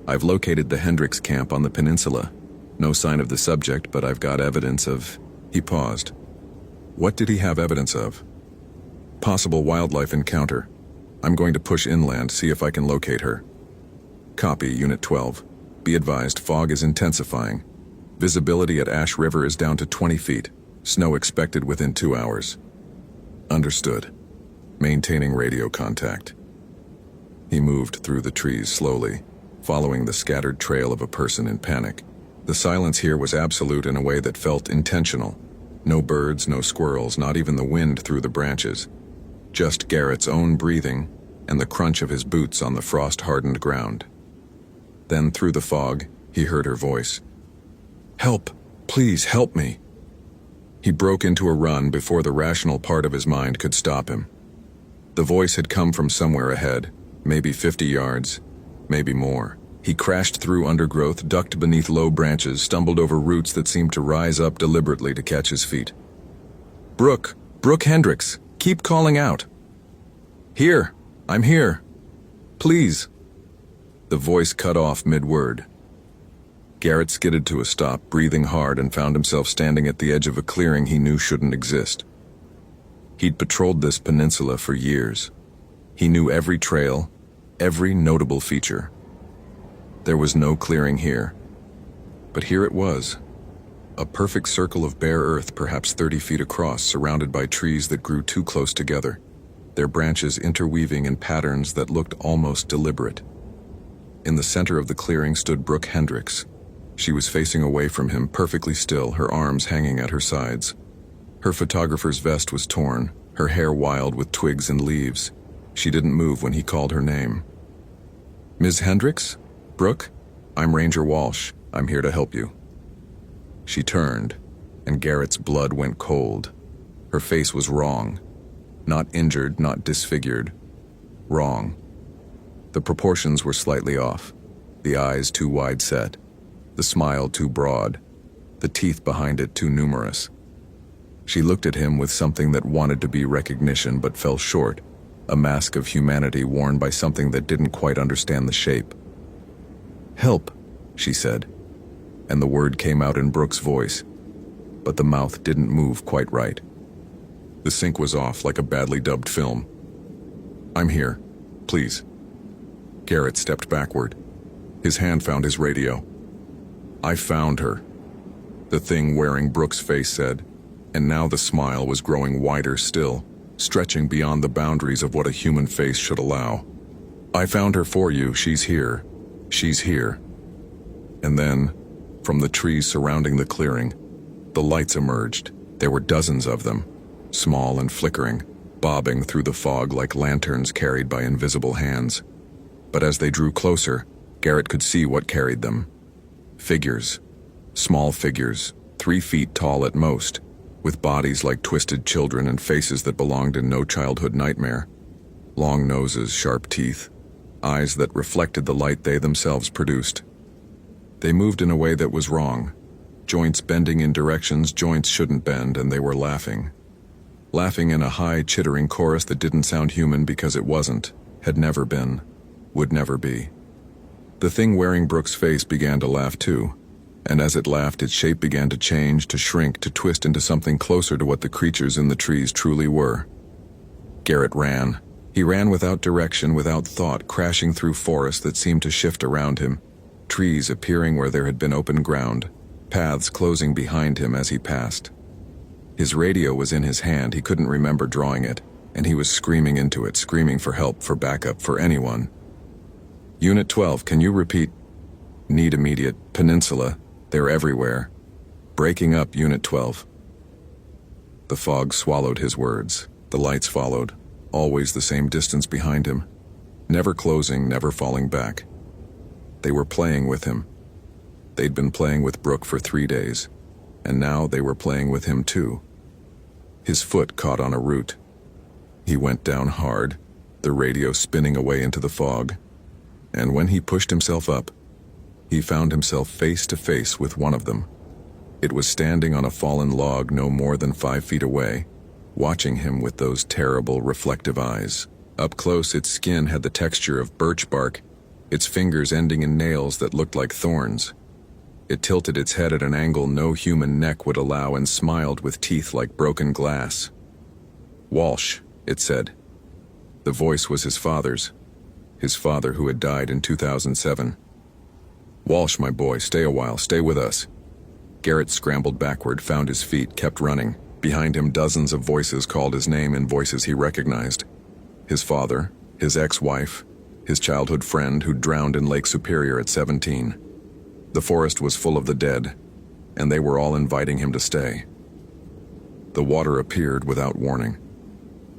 I've located the Hendricks camp on the peninsula. No sign of the subject, but I've got evidence of..." He paused. What did he have evidence of? "Possible wildlife encounter. I'm going to push inland, see if I can locate her." "Copy, Unit 12. Be advised, fog is intensifying. Visibility at Ash River is down to 20 feet. Snow expected within 2 hours. Understood. Maintaining radio contact. He moved through the trees slowly, following the scattered trail of a person in panic. The silence here was absolute in a way that felt intentional. No birds, no squirrels, not even the wind through the branches. Just Garrett's own breathing and the crunch of his boots on the frost-hardened ground. Then through the fog, he heard her voice. "Help! Please help me!" He broke into a run before the rational part of his mind could stop him. The voice had come from somewhere ahead, maybe 50 yards, maybe more. He crashed through undergrowth, ducked beneath low branches, stumbled over roots that seemed to rise up deliberately to catch his feet. "Brooke! Brooke Hendricks! Keep calling out!" "Here! I'm here! Please!" The voice cut off mid-word. Garrett skidded to a stop, breathing hard, and found himself standing at the edge of a clearing he knew shouldn't exist. He'd patrolled this peninsula for years. He knew every trail, every notable feature. There was no clearing here. But here it was. A perfect circle of bare earth, perhaps 30 feet across, surrounded by trees that grew too close together, their branches interweaving in patterns that looked almost deliberate. In the center of the clearing stood Brooke Hendricks. She was facing away from him, perfectly still, her arms hanging at her sides. Her photographer's vest was torn, her hair wild with twigs and leaves. She didn't move when he called her name. "Ms. Hendricks? Brooke? I'm Ranger Walsh. I'm here to help you." She turned, and Garrett's blood went cold. Her face was wrong. Not injured, not disfigured. Wrong. The proportions were slightly off. The eyes too wide set. The smile too broad. The teeth behind it too numerous. She looked at him with something that wanted to be recognition but fell short, a mask of humanity worn by something that didn't quite understand the shape. "Help," she said, and the word came out in Brooke's voice, but the mouth didn't move quite right. The sync was off like a badly dubbed film. "I'm here. Please." Garrett stepped backward. His hand found his radio. "I found her," the thing wearing Brooke's face said, and now the smile was growing wider still, stretching beyond the boundaries of what a human face should allow. "I found her for you. She's here. She's here." And then, from the trees surrounding the clearing, the lights emerged. There were dozens of them, small and flickering, bobbing through the fog like lanterns carried by invisible hands. But as they drew closer, Garrett could see what carried them. Figures. Small figures, 3 feet tall at most, with bodies like twisted children and faces that belonged in no childhood nightmare. Long noses, sharp teeth, eyes that reflected the light they themselves produced. They moved in a way that was wrong, joints bending in directions joints shouldn't bend, and they were laughing. Laughing in a high, chittering chorus that didn't sound human because it wasn't, had never been, would never be. The thing wearing Brooke's face began to laugh too, and as it laughed, its shape began to change, to shrink, to twist into something closer to what the creatures in the trees truly were. Garrett ran. He ran without direction, without thought, crashing through forests that seemed to shift around him, trees appearing where there had been open ground, paths closing behind him as he passed. His radio was in his hand. He couldn't remember drawing it, and he was screaming into it, screaming for help, for backup, for anyone. "Unit 12, can you repeat? Need immediate. Peninsula. They're everywhere. Breaking up, Unit 12. The fog swallowed his words. The lights followed, always the same distance behind him, never closing, never falling back. They were playing with him. They'd been playing with Brooke for 3 days, and now they were playing with him too. His foot caught on a root. He went down hard, the radio spinning away into the fog, and when he pushed himself up, he found himself face to face with one of them. It was standing on a fallen log no more than 5 feet away, watching him with those terrible, reflective eyes. Up close, its skin had the texture of birch bark, its fingers ending in nails that looked like thorns. It tilted its head at an angle no human neck would allow and smiled with teeth like broken glass. "Walsh," it said. The voice was his father who had died in 2007. "Walsh, my boy, stay a while, stay with us." Garrett scrambled backward, found his feet, kept running. Behind him, dozens of voices called his name in voices he recognized. His father, his ex-wife, his childhood friend who'd drowned in Lake Superior at 17. The forest was full of the dead, and they were all inviting him to stay. The water appeared without warning.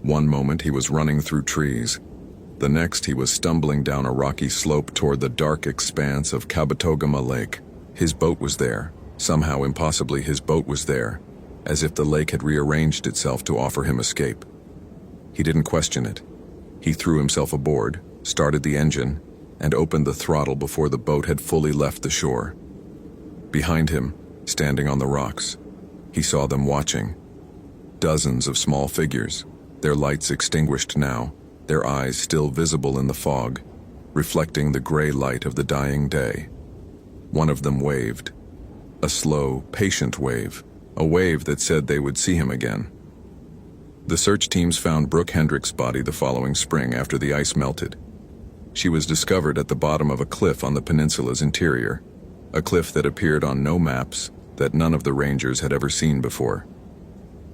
One moment he was running through trees. The next he was stumbling down a rocky slope toward the dark expanse of Kabetogama Lake. His boat was there. Somehow, impossibly, his boat was there, as if the lake had rearranged itself to offer him escape. He didn't question it. He threw himself aboard, started the engine, and opened the throttle before the boat had fully left the shore. Behind him, standing on the rocks, he saw them watching. Dozens of small figures, their lights extinguished now, their eyes still visible in the fog, reflecting the gray light of the dying day. One of them waved. A slow, patient wave, a wave that said they would see him again. The search teams found Brooke Hendrick's body the following spring after the ice melted. She was discovered at the bottom of a cliff on the peninsula's interior, a cliff that appeared on no maps, that none of the rangers had ever seen before.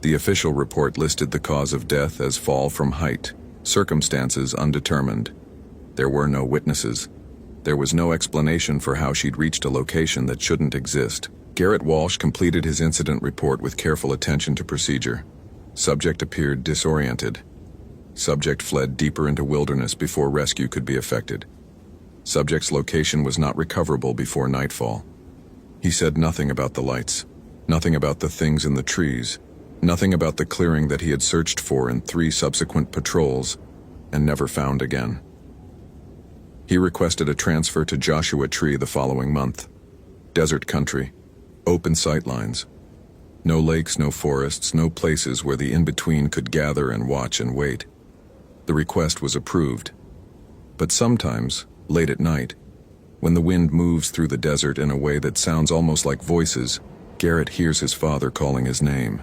The official report listed the cause of death as fall from height, circumstances undetermined. There were no witnesses. There was no explanation for how she'd reached a location that shouldn't exist. Garrett Walsh completed his incident report with careful attention to procedure. Subject appeared disoriented. Subject fled deeper into wilderness before rescue could be effected. Subject's location was not recoverable before nightfall. He said nothing about the lights, nothing about the things in the trees, nothing about the clearing that he had searched for in 3 subsequent patrols and never found again. He requested a transfer to Joshua Tree the following month. Desert country, open sightlines. No lakes, no forests, no places where the in-between could gather and watch and wait. The request was approved. But sometimes, late at night, when the wind moves through the desert in a way that sounds almost like voices, Garrett hears his father calling his name.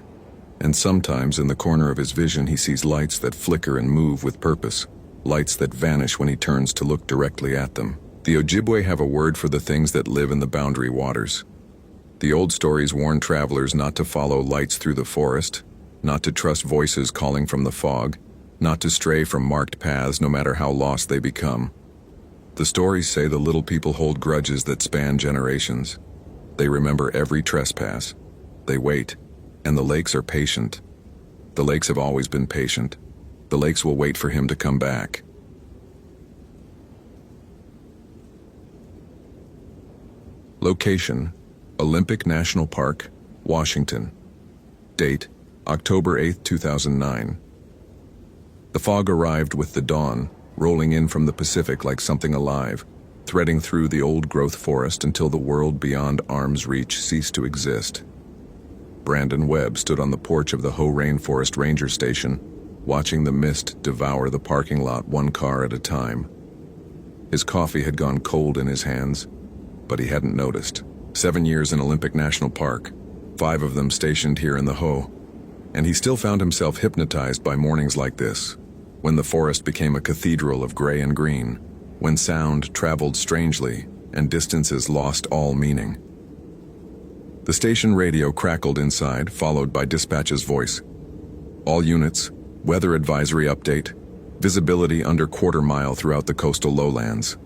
And sometimes in the corner of his vision he sees lights that flicker and move with purpose, lights that vanish when he turns to look directly at them. The Ojibwe have a word for the things that live in the boundary waters. The old stories warn travelers not to follow lights through the forest, not to trust voices calling from the fog, not to stray from marked paths no matter how lost they become. The stories say the little people hold grudges that span generations. They remember every trespass. They wait, and the lakes are patient. The lakes have always been patient. The lakes will wait for him to come back. Location: Olympic National Park, Washington. Date: October 8, 2009. The fog arrived with the dawn, rolling in from the Pacific like something alive, threading through the old-growth forest until the world beyond arm's reach ceased to exist. Brandon Webb stood on the porch of the Hoh Rainforest Ranger Station, watching the mist devour the parking lot one car at a time. His coffee had gone cold in his hands, but he hadn't noticed. 7 years in Olympic National Park, 5 of them stationed here in the Hoh, and he still found himself hypnotized by mornings like this, when the forest became a cathedral of gray and green, when sound traveled strangely and distances lost all meaning. The station radio crackled inside, followed by dispatch's voice. All units, weather advisory update, visibility under quarter-mile throughout the coastal lowlands.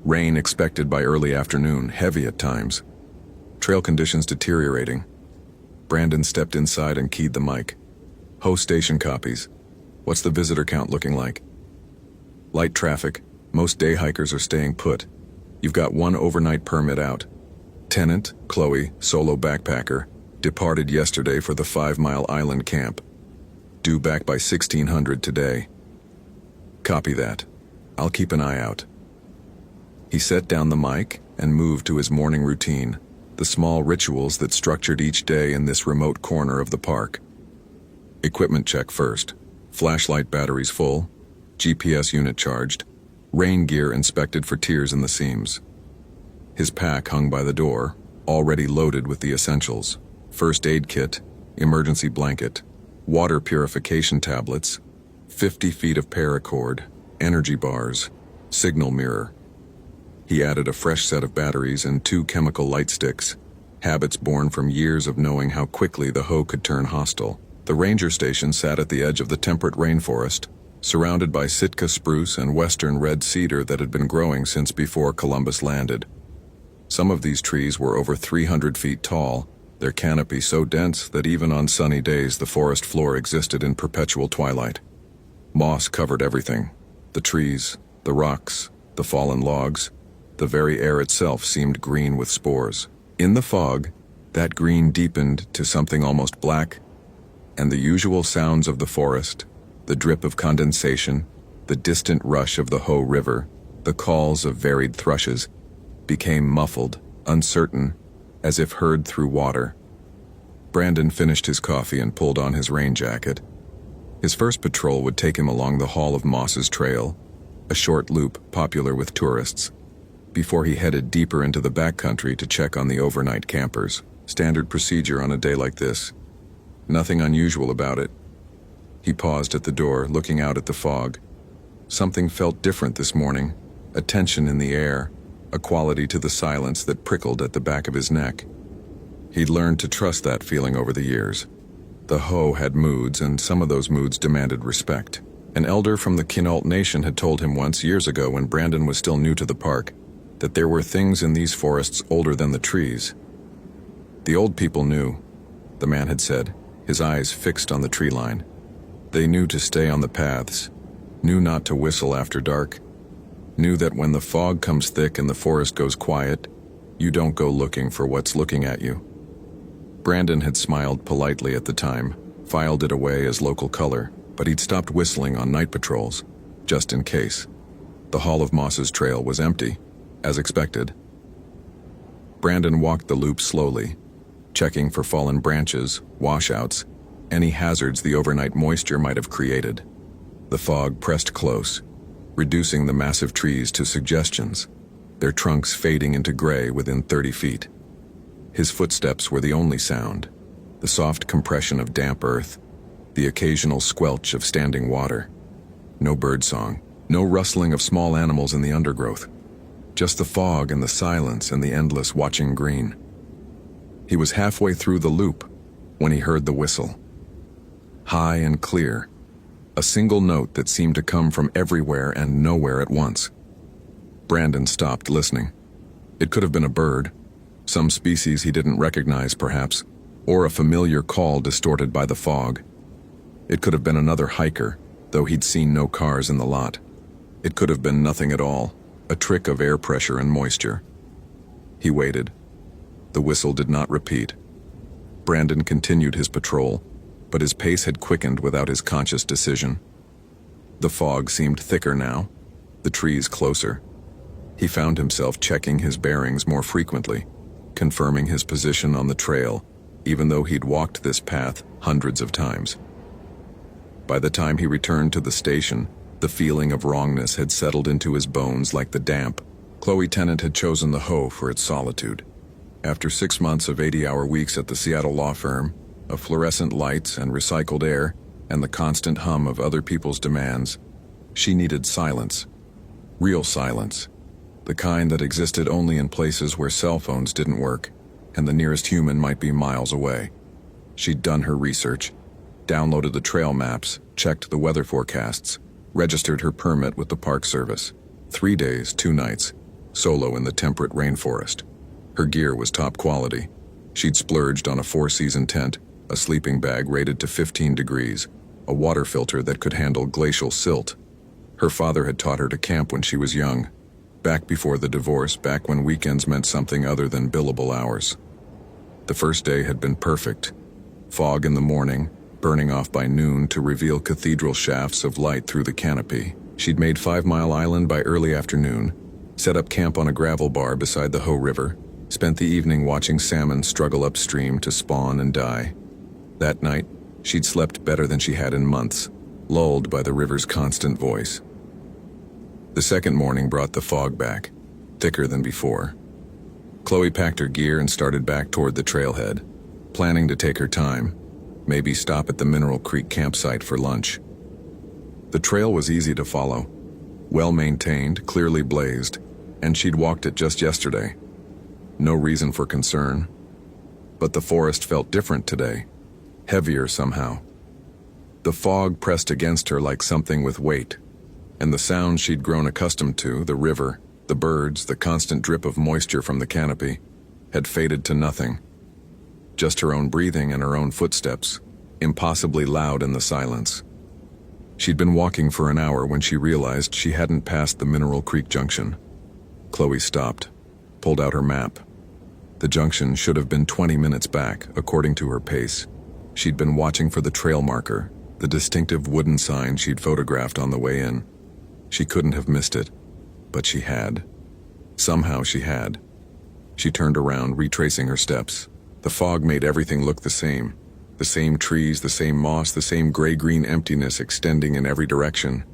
Rain expected by early afternoon, heavy at times. Trail conditions deteriorating. Brandon stepped inside and keyed the mic. Hoh station copies. What's the visitor count looking like? Light traffic. Most day hikers are staying put. You've got 1 overnight permit out. Tenant, Chloe, solo backpacker, departed yesterday for the 5-mile island camp. Due back by 1600 today. Copy that. I'll keep an eye out. He set down the mic and moved to his morning routine, the small rituals that structured each day in this remote corner of the park. Equipment check first. Flashlight batteries full, GPS unit charged, rain gear inspected for tears in the seams. His pack hung by the door, already loaded with the essentials: first aid kit, emergency blanket, water purification tablets, 50 feet of paracord, energy bars, signal mirror. He added a fresh set of batteries and 2 chemical light sticks, habits born from years of knowing how quickly the Hoh could turn hostile. The ranger station sat at the edge of the temperate rainforest, surrounded by Sitka spruce and western red cedar that had been growing since before Columbus landed. Some of these trees were over 300 feet tall, their canopy so dense that even on sunny days the forest floor existed in perpetual twilight. Moss covered everything: the trees, the rocks, the fallen logs. The very air itself seemed green with spores. In the fog, that green deepened to something almost black, and the usual sounds of the forest, the drip of condensation, the distant rush of the Hoh River, the calls of varied thrushes, became muffled, uncertain, as if heard through water. Brandon finished his coffee and pulled on his rain jacket. His first patrol would take him along the Hall of Mosses Trail, a short loop popular with tourists, before he headed deeper into the backcountry to check on the overnight campers. Standard procedure on a day like this. Nothing unusual about it. He paused at the door, looking out at the fog. Something felt different this morning, a tension in the air, a quality to the silence that prickled at the back of his neck. He'd learned to trust that feeling over the years. The Hoh had moods, and some of those moods demanded respect. An elder from the Quinault Nation had told him once, years ago when Brandon was still new to the park, that there were things in these forests older than the trees. The old people knew, the man had said, his eyes fixed on the tree line. They knew to stay on the paths, knew not to whistle after dark, knew that when the fog comes thick and the forest goes quiet, you don't go looking for what's looking at you. Brandon had smiled politely at the time, filed it away as local color, but he'd stopped whistling on night patrols, just in case. The Hall of Mosses Trail was empty, as expected. Brandon walked the loop slowly, checking for fallen branches, washouts, any hazards the overnight moisture might have created. The fog pressed close, reducing the massive trees to suggestions, their trunks fading into gray within 30 feet. His footsteps were the only sound, the soft compression of damp earth, the occasional squelch of standing water. No birdsong, no rustling of small animals in the undergrowth. Just the fog and the silence and the endless watching green. He was halfway through the loop when he heard the whistle. High and clear, a single note that seemed to come from everywhere and nowhere at once. Brandon stopped listening. It could have been a bird, some species he didn't recognize perhaps, or a familiar call distorted by the fog. It could have been another hiker, though he'd seen no cars in the lot. It could have been nothing at all, a trick of air pressure and moisture. He waited. The whistle did not repeat. Brandon continued his patrol, but his pace had quickened without his conscious decision. The fog seemed thicker now, the trees closer. He found himself checking his bearings more frequently, confirming his position on the trail, even though he'd walked this path hundreds of times. By the time he returned to the station, the feeling of wrongness had settled into his bones like the damp. Chloe Tennant had chosen the Hoh for its solitude. After 6 months of 80-hour weeks at the Seattle law firm, of fluorescent lights and recycled air, and the constant hum of other people's demands, she needed silence. Real silence. The kind that existed only in places where cell phones didn't work, and the nearest human might be miles away. She'd done her research, downloaded the trail maps, checked the weather forecasts, registered her permit with the Park Service. 3 days, 2 nights, solo in the temperate rainforest. Her gear was top quality. She'd splurged on a 4-season tent, a sleeping bag rated to 15 degrees, a water filter that could handle glacial silt. Her father had taught her to camp when she was young, back before the divorce, back when weekends meant something other than billable hours. The first day had been perfect. Fog in the morning, burning off by noon to reveal cathedral shafts of light through the canopy. She'd made 5 Mile Island by early afternoon, set up camp on a gravel bar beside the Hoh River, spent the evening watching salmon struggle upstream to spawn and die. That night, she'd slept better than she had in months, lulled by the river's constant voice. The second morning brought the fog back, thicker than before. Chloe packed her gear and started back toward the trailhead, planning to take her time, maybe stop at the Mineral Creek campsite for lunch. The trail was easy to follow, well-maintained, clearly blazed, and she'd walked it just yesterday. No reason for concern. But the forest felt different today, heavier somehow, The fog pressed against her like something with weight, and the sounds she'd grown accustomed to, the river, the birds, the constant drip of moisture from the canopy, had faded to nothing. Just her own breathing and her own footsteps, impossibly loud in the silence. She'd been walking for an hour when she realized she hadn't passed the Mineral Creek Junction. Chloe stopped, pulled out her map. The junction should have been 20 minutes back, according to her pace. She'd been watching for the trail marker, the distinctive wooden sign she'd photographed on the way in. She couldn't have missed it, but she had. Somehow she had. She turned around, retracing her steps. The fog made everything look the same. The same trees, the same moss, the same gray-green emptiness extending in every direction.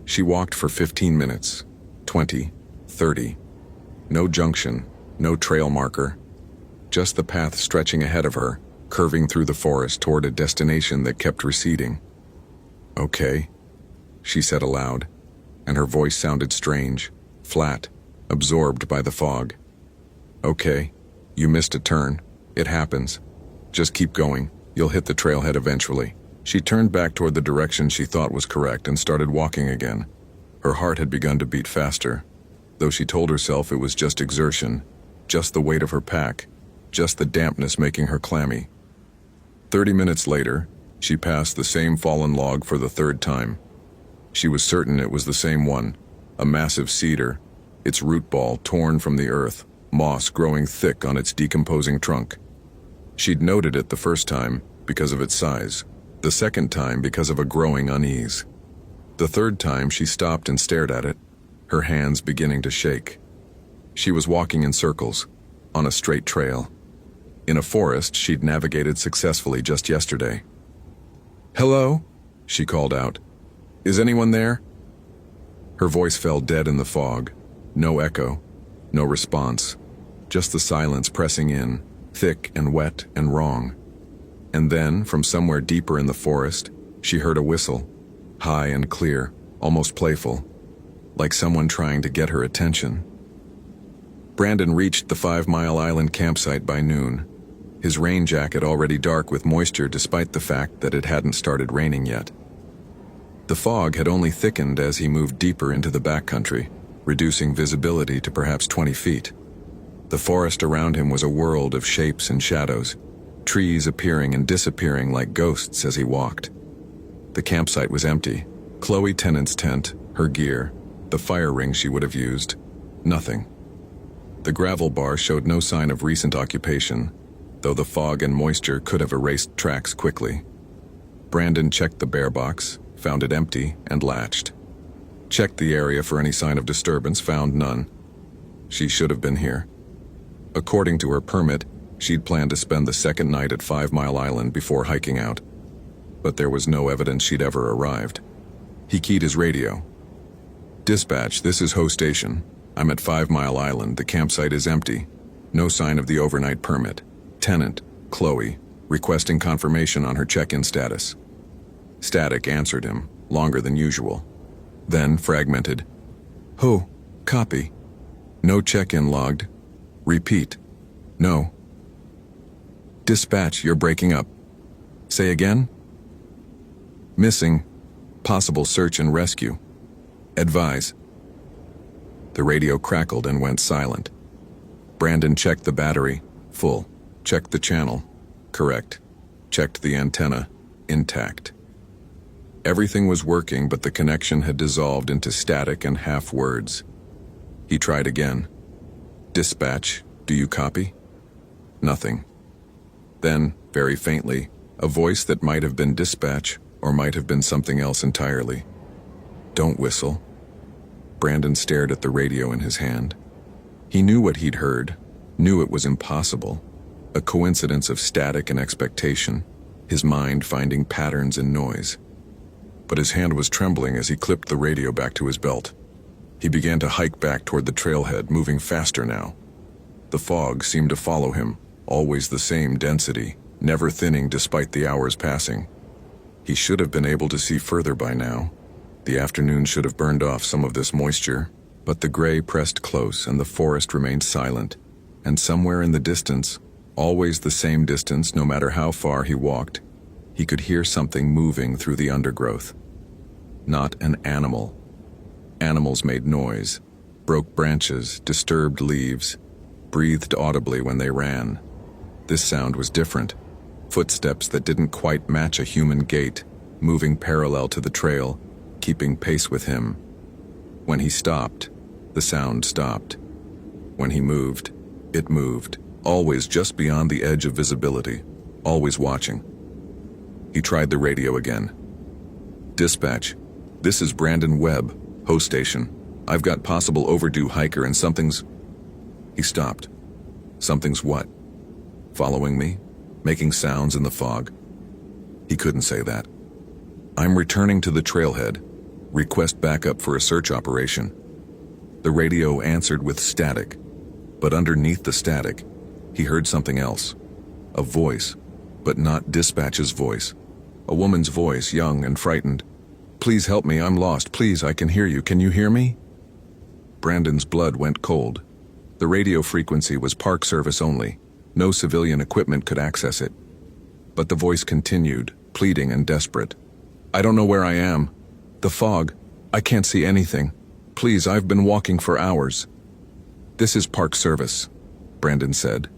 She walked for 15 minutes, 20, 30. No junction, no trail marker. Just the path stretching ahead of her, curving through the forest toward a destination that kept receding. "Okay," she said aloud, and her voice sounded strange, flat, absorbed by the fog. "Okay, you missed a turn. It happens. Just keep going. You'll hit the trailhead eventually." She turned back toward the direction she thought was correct and started walking again. Her heart had begun to beat faster, though she told herself it was just exertion, just the weight of her pack, just the dampness making her clammy. 30 minutes later, she passed the same fallen log for the third time. She was certain it was the same one, a massive cedar, its root ball torn from the earth, moss growing thick on its decomposing trunk. She'd noted it the first time because of its size, the second time because of a growing unease. The third time she stopped and stared at it, her hands beginning to shake. She was walking in circles, on a straight trail, in a forest she'd navigated successfully just yesterday. "Hello?" she called out. "Is anyone there?" Her voice fell dead in the fog. No echo, no response, just the silence pressing in, thick and wet and wrong. And then, from somewhere deeper in the forest, she heard a whistle, high and clear, almost playful, like someone trying to get her attention. Brandon reached the 5 Mile Island campsite by noon, his rain jacket already dark with moisture despite the fact that it hadn't started raining yet. The fog had only thickened as he moved deeper into the backcountry, reducing visibility to perhaps 20 feet. The forest around him was a world of shapes and shadows, trees appearing and disappearing like ghosts as he walked. The campsite was empty. Chloe Tennant's tent, her gear, the fire ring she would have used, nothing. The gravel bar showed no sign of recent occupation, though the fog and moisture could have erased tracks quickly. Brandon checked the bear box, found it empty, and latched. Checked the area for any sign of disturbance, found none. She should have been here. According to her permit, she'd planned to spend the second night at 5 Mile Island before hiking out. But there was no evidence she'd ever arrived. He keyed his radio. "Dispatch, this is Ho Station. I'm at 5 Mile Island. The campsite is empty. No sign of the overnight permit. Tenant, Chloe, requesting confirmation on her check-in status." Static answered him, longer than usual. Then fragmented. "Ho, copy. No check-in logged. Repeat. No. Dispatch, you're breaking up. Say again? Missing. Possible search and rescue. Advise." The radio crackled and went silent. Brandon checked the battery. Full. Checked the channel. Correct. Checked the antenna. Intact. Everything was working, but the connection had dissolved into static and half words. He tried again. "Dispatch, do you copy?" Nothing. Then, very faintly, a voice that might have been dispatch or might have been something else entirely. "Don't whistle." Brandon stared at the radio in his hand. He knew what he'd heard, knew it was impossible, a coincidence of static and expectation, his mind finding patterns in noise. But his hand was trembling as he clipped the radio back to his belt. He began to hike back toward the trailhead, moving faster now. The fog seemed to follow him, always the same density, never thinning despite the hours passing. He should have been able to see further by now. The afternoon should have burned off some of this moisture, but the gray pressed close and the forest remained silent, and somewhere in the distance, always the same distance no matter how far he walked, He could hear something moving through the undergrowth. Not an animal. Animals made noise, broke branches, disturbed leaves, breathed audibly when they ran. This sound was different. Footsteps that didn't quite match a human gait, moving parallel to the trail, keeping pace with him. When he stopped, the sound stopped. When he moved, it moved, always just beyond the edge of visibility, always watching. He tried the radio again. "Dispatch, this is Brandon Webb, host station. I've got possible overdue hiker and something's..." He stopped. Something's what? Following me? Making sounds in the fog? He couldn't say that. "I'm returning to the trailhead. Request backup for a search operation." The radio answered with static, but underneath the static, he heard something else. A voice, but not dispatch's voice. A woman's voice, young and frightened. "Please help me, I'm lost. Please, I can hear you. Can you hear me?" Brandon's blood went cold. The radio frequency was Park Service only. No civilian equipment could access it. But the voice continued, pleading and desperate. "I don't know where I am. The fog. I can't see anything. Please, I've been walking for hours." "This is Park Service," Brandon said,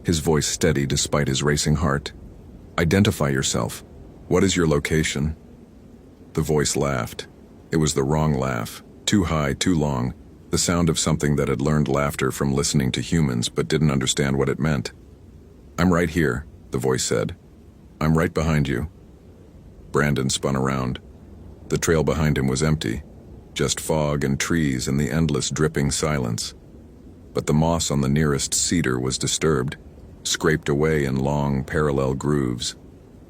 his voice steady despite his racing heart. "Identify yourself. What is your location?" The voice laughed. It was the wrong laugh. Too high, too long. The sound of something that had learned laughter from listening to humans but didn't understand what it meant. "I'm right here," the voice said. "I'm right behind you." Brandon spun around. The trail behind him was empty, just fog and trees and the endless dripping silence. But the moss on the nearest cedar was disturbed, scraped away in long, parallel grooves,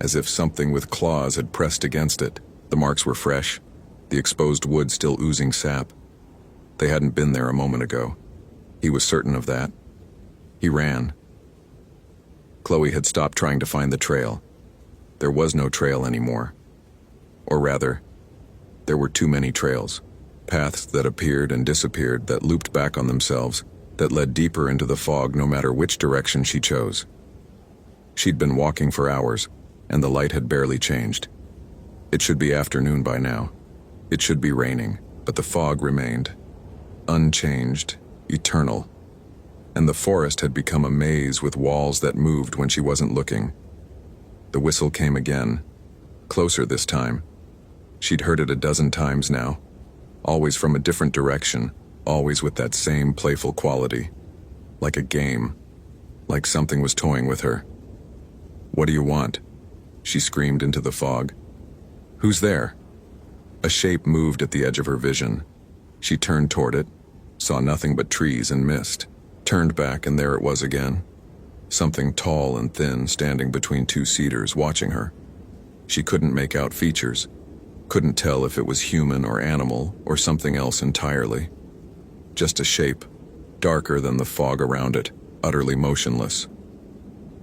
as if something with claws had pressed against it. The marks were fresh, the exposed wood still oozing sap. They hadn't been there a moment ago. He was certain of that. He ran. Chloe had stopped trying to find the trail. There was no trail anymore. Or rather, there were too many trails. Paths that appeared and disappeared, that looped back on themselves, that led deeper into the fog no matter which direction she chose. She'd been walking for hours, and the light had barely changed. It should be afternoon by now. It should be raining, but the fog remained. Unchanged, eternal. And the forest had become a maze with walls that moved when she wasn't looking. The whistle came again, closer this time. She'd heard it a dozen times now, always from a different direction, always with that same playful quality. Like a game, like something was toying with her. "What do you want?" she screamed into the fog. "Who's there?" A shape moved at the edge of her vision. She turned toward it, saw nothing but trees and mist, turned back, and there it was again. Something tall and thin standing between two cedars, watching her. She couldn't make out features, couldn't tell if it was human or animal or something else entirely. Just a shape, darker than the fog around it, utterly motionless.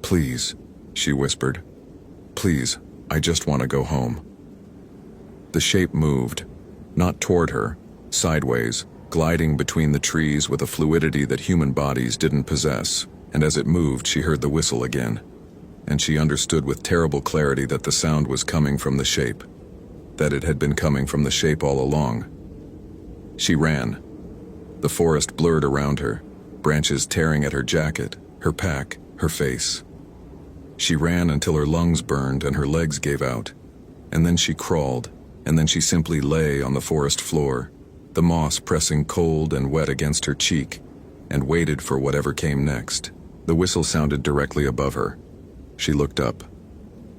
"Please," she whispered. "Please, I just want to go home." The shape moved, not toward her, sideways, gliding between the trees with a fluidity that human bodies didn't possess, and as it moved she heard the whistle again, and she understood with terrible clarity that the sound was coming from the shape, that it had been coming from the shape all along. She ran. The forest blurred around her, branches tearing at her jacket, her pack, her face. She ran until her lungs burned and her legs gave out, and then she crawled, and then she simply lay on the forest floor, the moss pressing cold and wet against her cheek, and waited for whatever came next. The whistle sounded directly above her. She looked up.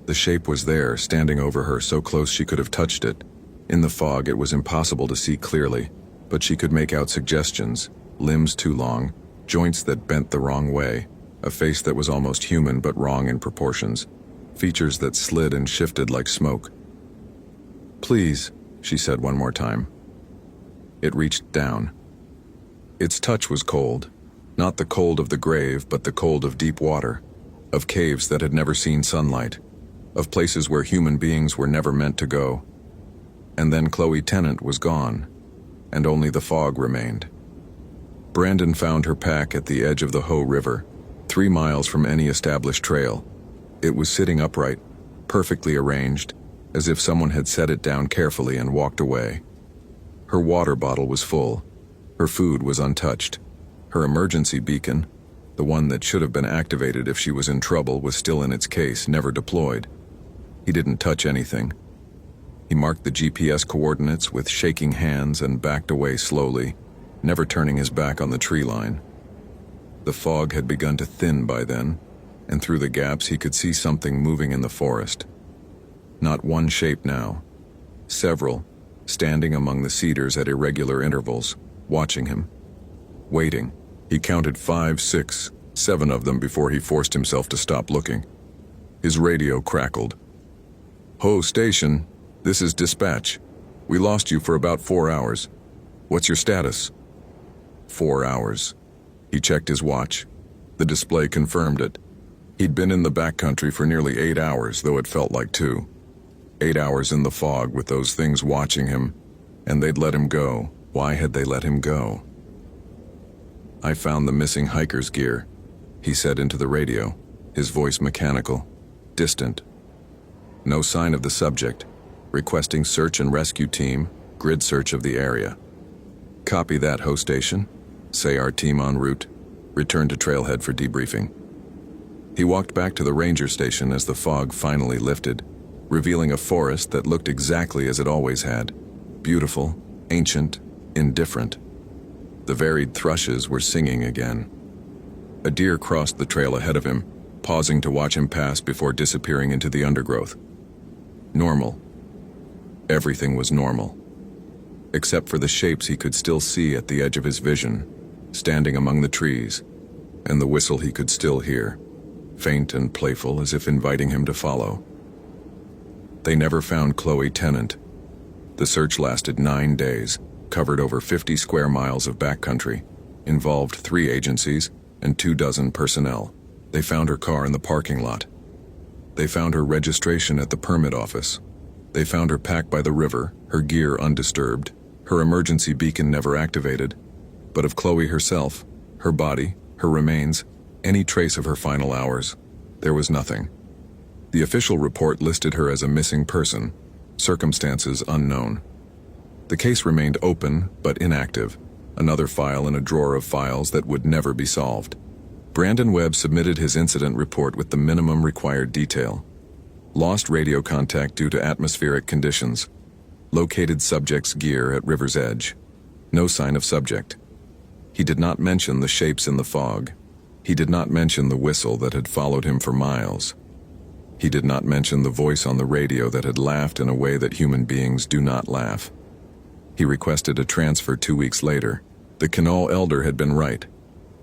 The shape was there, standing over her, so close she could have touched it. In the fog it was impossible to see clearly, but she could make out suggestions, limbs too long, joints that bent the wrong way, a face that was almost human but wrong in proportions, features that slid and shifted like smoke. "Please," she said one more time. It reached down. Its touch was cold, not the cold of the grave, but the cold of deep water, of caves that had never seen sunlight, of places where human beings were never meant to go. And then Chloe Tennant was gone, and only the fog remained. Brandon found her pack at the edge of the Hoh River, 3 miles from any established trail. It was sitting upright, perfectly arranged, as if someone had set it down carefully and walked away. Her water bottle was full. Her food was untouched. Her emergency beacon, the one that should have been activated if she was in trouble, was still in its case, never deployed. He didn't touch anything. He marked the GPS coordinates with shaking hands and backed away slowly, never turning his back on the tree line. The fog had begun to thin by then, and through the gaps he could see something moving in the forest. Not one shape now. Several, standing among the cedars at irregular intervals, watching him. Waiting. He counted 5, 6, 7 of them before he forced himself to stop looking. His radio crackled. "Ho, station. This is dispatch. We lost you for about 4 hours. What's your status?" 4 hours. He checked his watch. The display confirmed it. He'd been in the backcountry for nearly 8 hours, though it felt like 2. 8 hours in the fog with those things watching him, and they'd let him go. Why had they let him go? "I found the missing hiker's gear," he said into the radio, his voice mechanical, distant. No sign of the subject. Requesting search and rescue team, grid search of the area. "Copy that, Ho station. Say our team en route. Return to trailhead for debriefing." He walked back to the ranger station as the fog finally lifted, revealing a forest that looked exactly as it always had. Beautiful, ancient, indifferent. The varied thrushes were singing again. A deer crossed the trail ahead of him, pausing to watch him pass before disappearing into the undergrowth. Normal. Everything was normal. Except for the shapes he could still see at the edge of his vision, standing among the trees, and the whistle he could still hear, faint and playful as if inviting him to follow. They never found Chloe Tennant. The search lasted 9 days, covered over 50 square miles of backcountry, involved 3 agencies and 24 personnel. They found her car in the parking lot. They found her registration at the permit office. They found her packed by the river, her gear undisturbed, her emergency beacon never activated. But of Chloe herself, her body, her remains, any trace of her final hours, there was nothing. The official report listed her as a missing person, circumstances unknown. The case remained open but inactive, another file in a drawer of files that would never be solved. Brandon Webb submitted his incident report with the minimum required detail. Lost radio contact due to atmospheric conditions. Located subject's gear at river's edge. No sign of subject. He did not mention the shapes in the fog. He did not mention the whistle that had followed him for miles. He did not mention the voice on the radio that had laughed in a way that human beings do not laugh. He requested a transfer 2 weeks later. The Knoll elder had been right.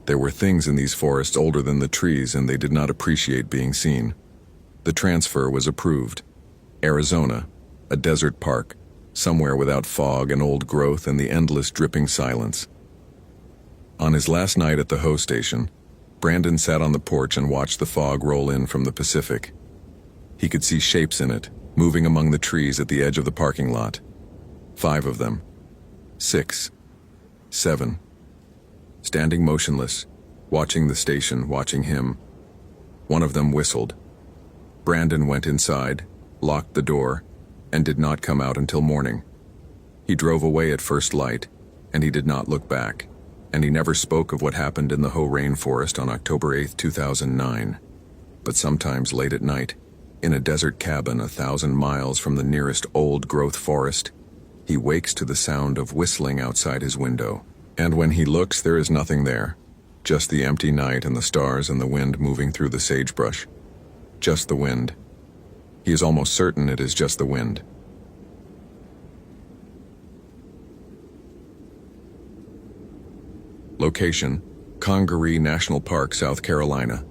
There were things in these forests older than the trees, and they did not appreciate being seen. The transfer was approved. Arizona, a desert park, somewhere without fog and old growth and the endless dripping silence. On his last night at the Ho station, Brandon sat on the porch and watched the fog roll in from the Pacific. He could see shapes in it, moving among the trees at the edge of the parking lot. 5 of them. 6. 7. Standing motionless, watching the station, watching him. One of them whistled. Brandon went inside, locked the door, and did not come out until morning. He drove away at first light, and he did not look back, and he never spoke of what happened in the Ho rainforest on October 8, 2009. But sometimes late at night, in a desert cabin 1,000 miles from the nearest old-growth forest, he wakes to the sound of whistling outside his window. And when he looks, there is nothing there. Just the empty night and the stars and the wind moving through the sagebrush. Just the wind. He is almost certain it is just the wind. Location: Congaree National Park, South Carolina.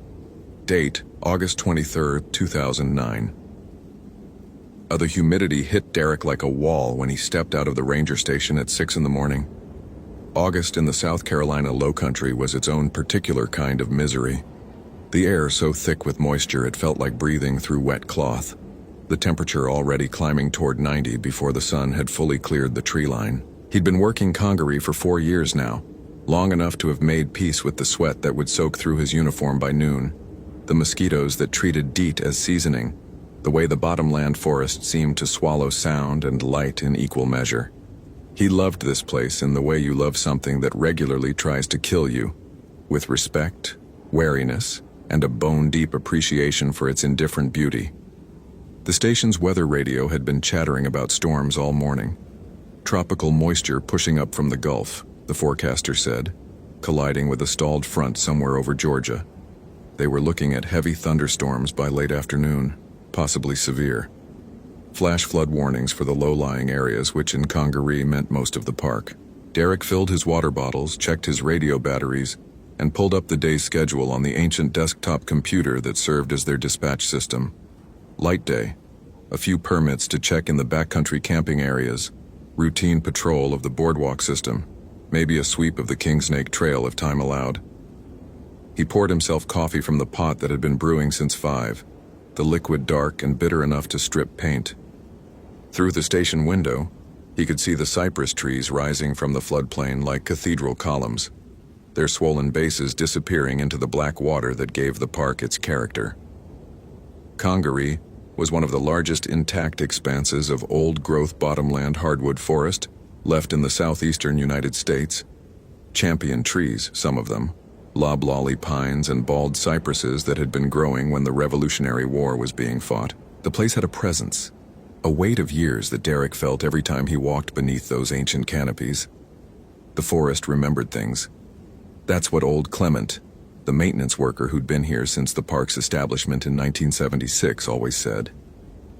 Date: August 23, 2009. The humidity hit Derek like a wall when he stepped out of the ranger station at 6 in the morning. August in the South Carolina Lowcountry was its own particular kind of misery. The air so thick with moisture it felt like breathing through wet cloth. The temperature already climbing toward 90 before the sun had fully cleared the tree line. He'd been working Congaree for 4 years now, long enough to have made peace with the sweat that would soak through his uniform by noon, the mosquitoes that treated DEET as seasoning, the way the bottomland forest seemed to swallow sound and light in equal measure. He loved this place in the way you love something that regularly tries to kill you, with respect, wariness, and a bone-deep appreciation for its indifferent beauty. The station's weather radio had been chattering about storms all morning. Tropical moisture pushing up from the Gulf, the forecaster said, colliding with a stalled front somewhere over Georgia. They were looking at heavy thunderstorms by late afternoon, possibly severe. Flash flood warnings for the low-lying areas, which in Congaree meant most of the park. Derek filled his water bottles, checked his radio batteries, and pulled up the day's schedule on the ancient desktop computer that served as their dispatch system. Light day, a few permits to check in the backcountry camping areas, routine patrol of the boardwalk system, maybe a sweep of the Kingsnake Trail if time allowed. He poured himself coffee from the pot that had been brewing since 5, the liquid dark and bitter enough to strip paint. Through the station window, he could see the cypress trees rising from the floodplain like cathedral columns, their swollen bases disappearing into the black water that gave the park its character. Congaree was one of the largest intact expanses of old-growth bottomland hardwood forest left in the southeastern United States. Champion trees, some of them, loblolly pines and bald cypresses that had been growing when the Revolutionary War was being fought. The place had a presence, a weight of years that Derek felt every time he walked beneath those ancient canopies. The forest remembered things. That's what old Clement, the maintenance worker who'd been here since the park's establishment in 1976, always said.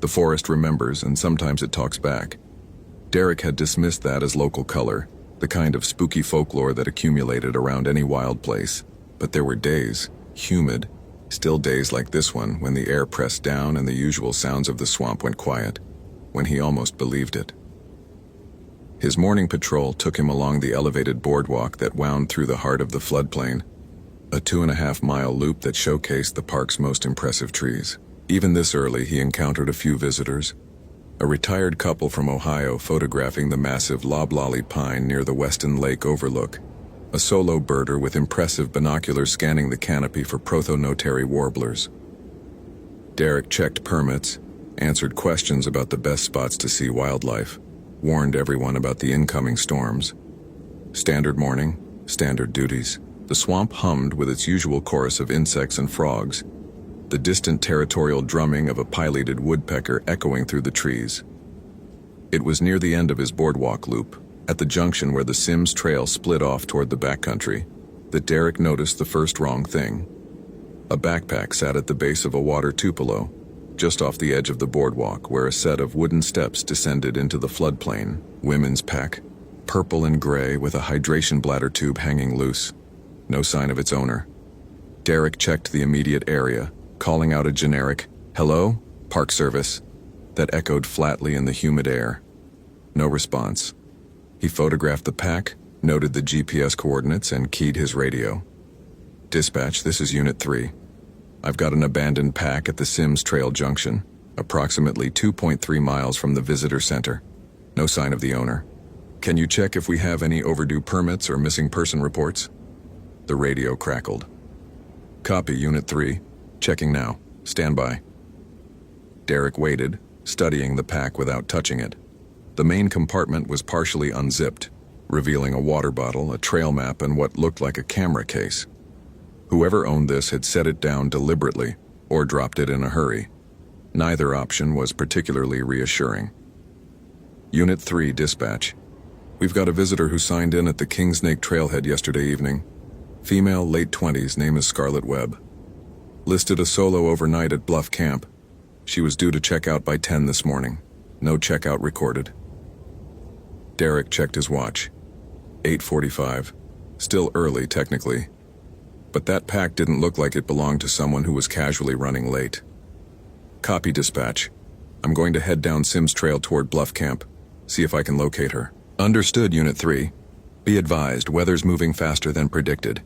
The forest remembers, and sometimes it talks back. Derek had dismissed that as local color, the kind of spooky folklore that accumulated around any wild place. But there were days, humid, still days like this one, when the air pressed down and the usual sounds of the swamp went quiet, when he almost believed it. His morning patrol took him along the elevated boardwalk that wound through the heart of the floodplain, a 2.5-mile loop that showcased the park's most impressive trees. Even this early, he encountered a few visitors. A retired couple from Ohio photographing the massive loblolly pine near the Weston Lake overlook, a solo birder with impressive binoculars scanning the canopy for prothonotary warblers. Derek checked permits, answered questions about the best spots to see wildlife, warned everyone about the incoming storms. Standard morning, standard duties. The swamp hummed with its usual chorus of insects and frogs, the distant territorial drumming of a pileated woodpecker echoing through the trees. It was near the end of his boardwalk loop, at the junction where the Sims Trail split off toward the backcountry, that Derek noticed the first wrong thing. A backpack sat at the base of a water tupelo, just off the edge of the boardwalk where a set of wooden steps descended into the floodplain. Women's pack, purple and gray with a hydration bladder tube hanging loose. No sign of its owner. Derek checked the immediate area, calling out a generic, "Hello, Park Service," that echoed flatly in the humid air. No response. He photographed the pack, noted the GPS coordinates, and keyed his radio. "Dispatch, this is Unit 3. I've got an abandoned pack at the Sims Trail Junction, approximately 2.3 miles from the visitor center. No sign of the owner. Can you check if we have any overdue permits or missing person reports?" The radio crackled. "Copy, Unit 3. Checking now. Stand by." Derek waited, studying the pack without touching it. The main compartment was partially unzipped, revealing a water bottle, a trail map, and what looked like a camera case. Whoever owned this had set it down deliberately, or dropped it in a hurry. Neither option was particularly reassuring. Unit 3, dispatch. We've got a visitor who signed in at the Kingsnake Trailhead yesterday evening. Female, late 20s, name is Scarlett Webb. Listed a solo overnight at Bluff Camp. She was due to check out by 10 this morning. No checkout recorded. Derek checked his watch. 8:45. Still early, technically. But that pack didn't look like it belonged to someone who was casually running late. Copy, dispatch. I'm going to head down Sims Trail toward Bluff Camp. See if I can locate her. Understood, Unit 3. Be advised, weather's moving faster than predicted.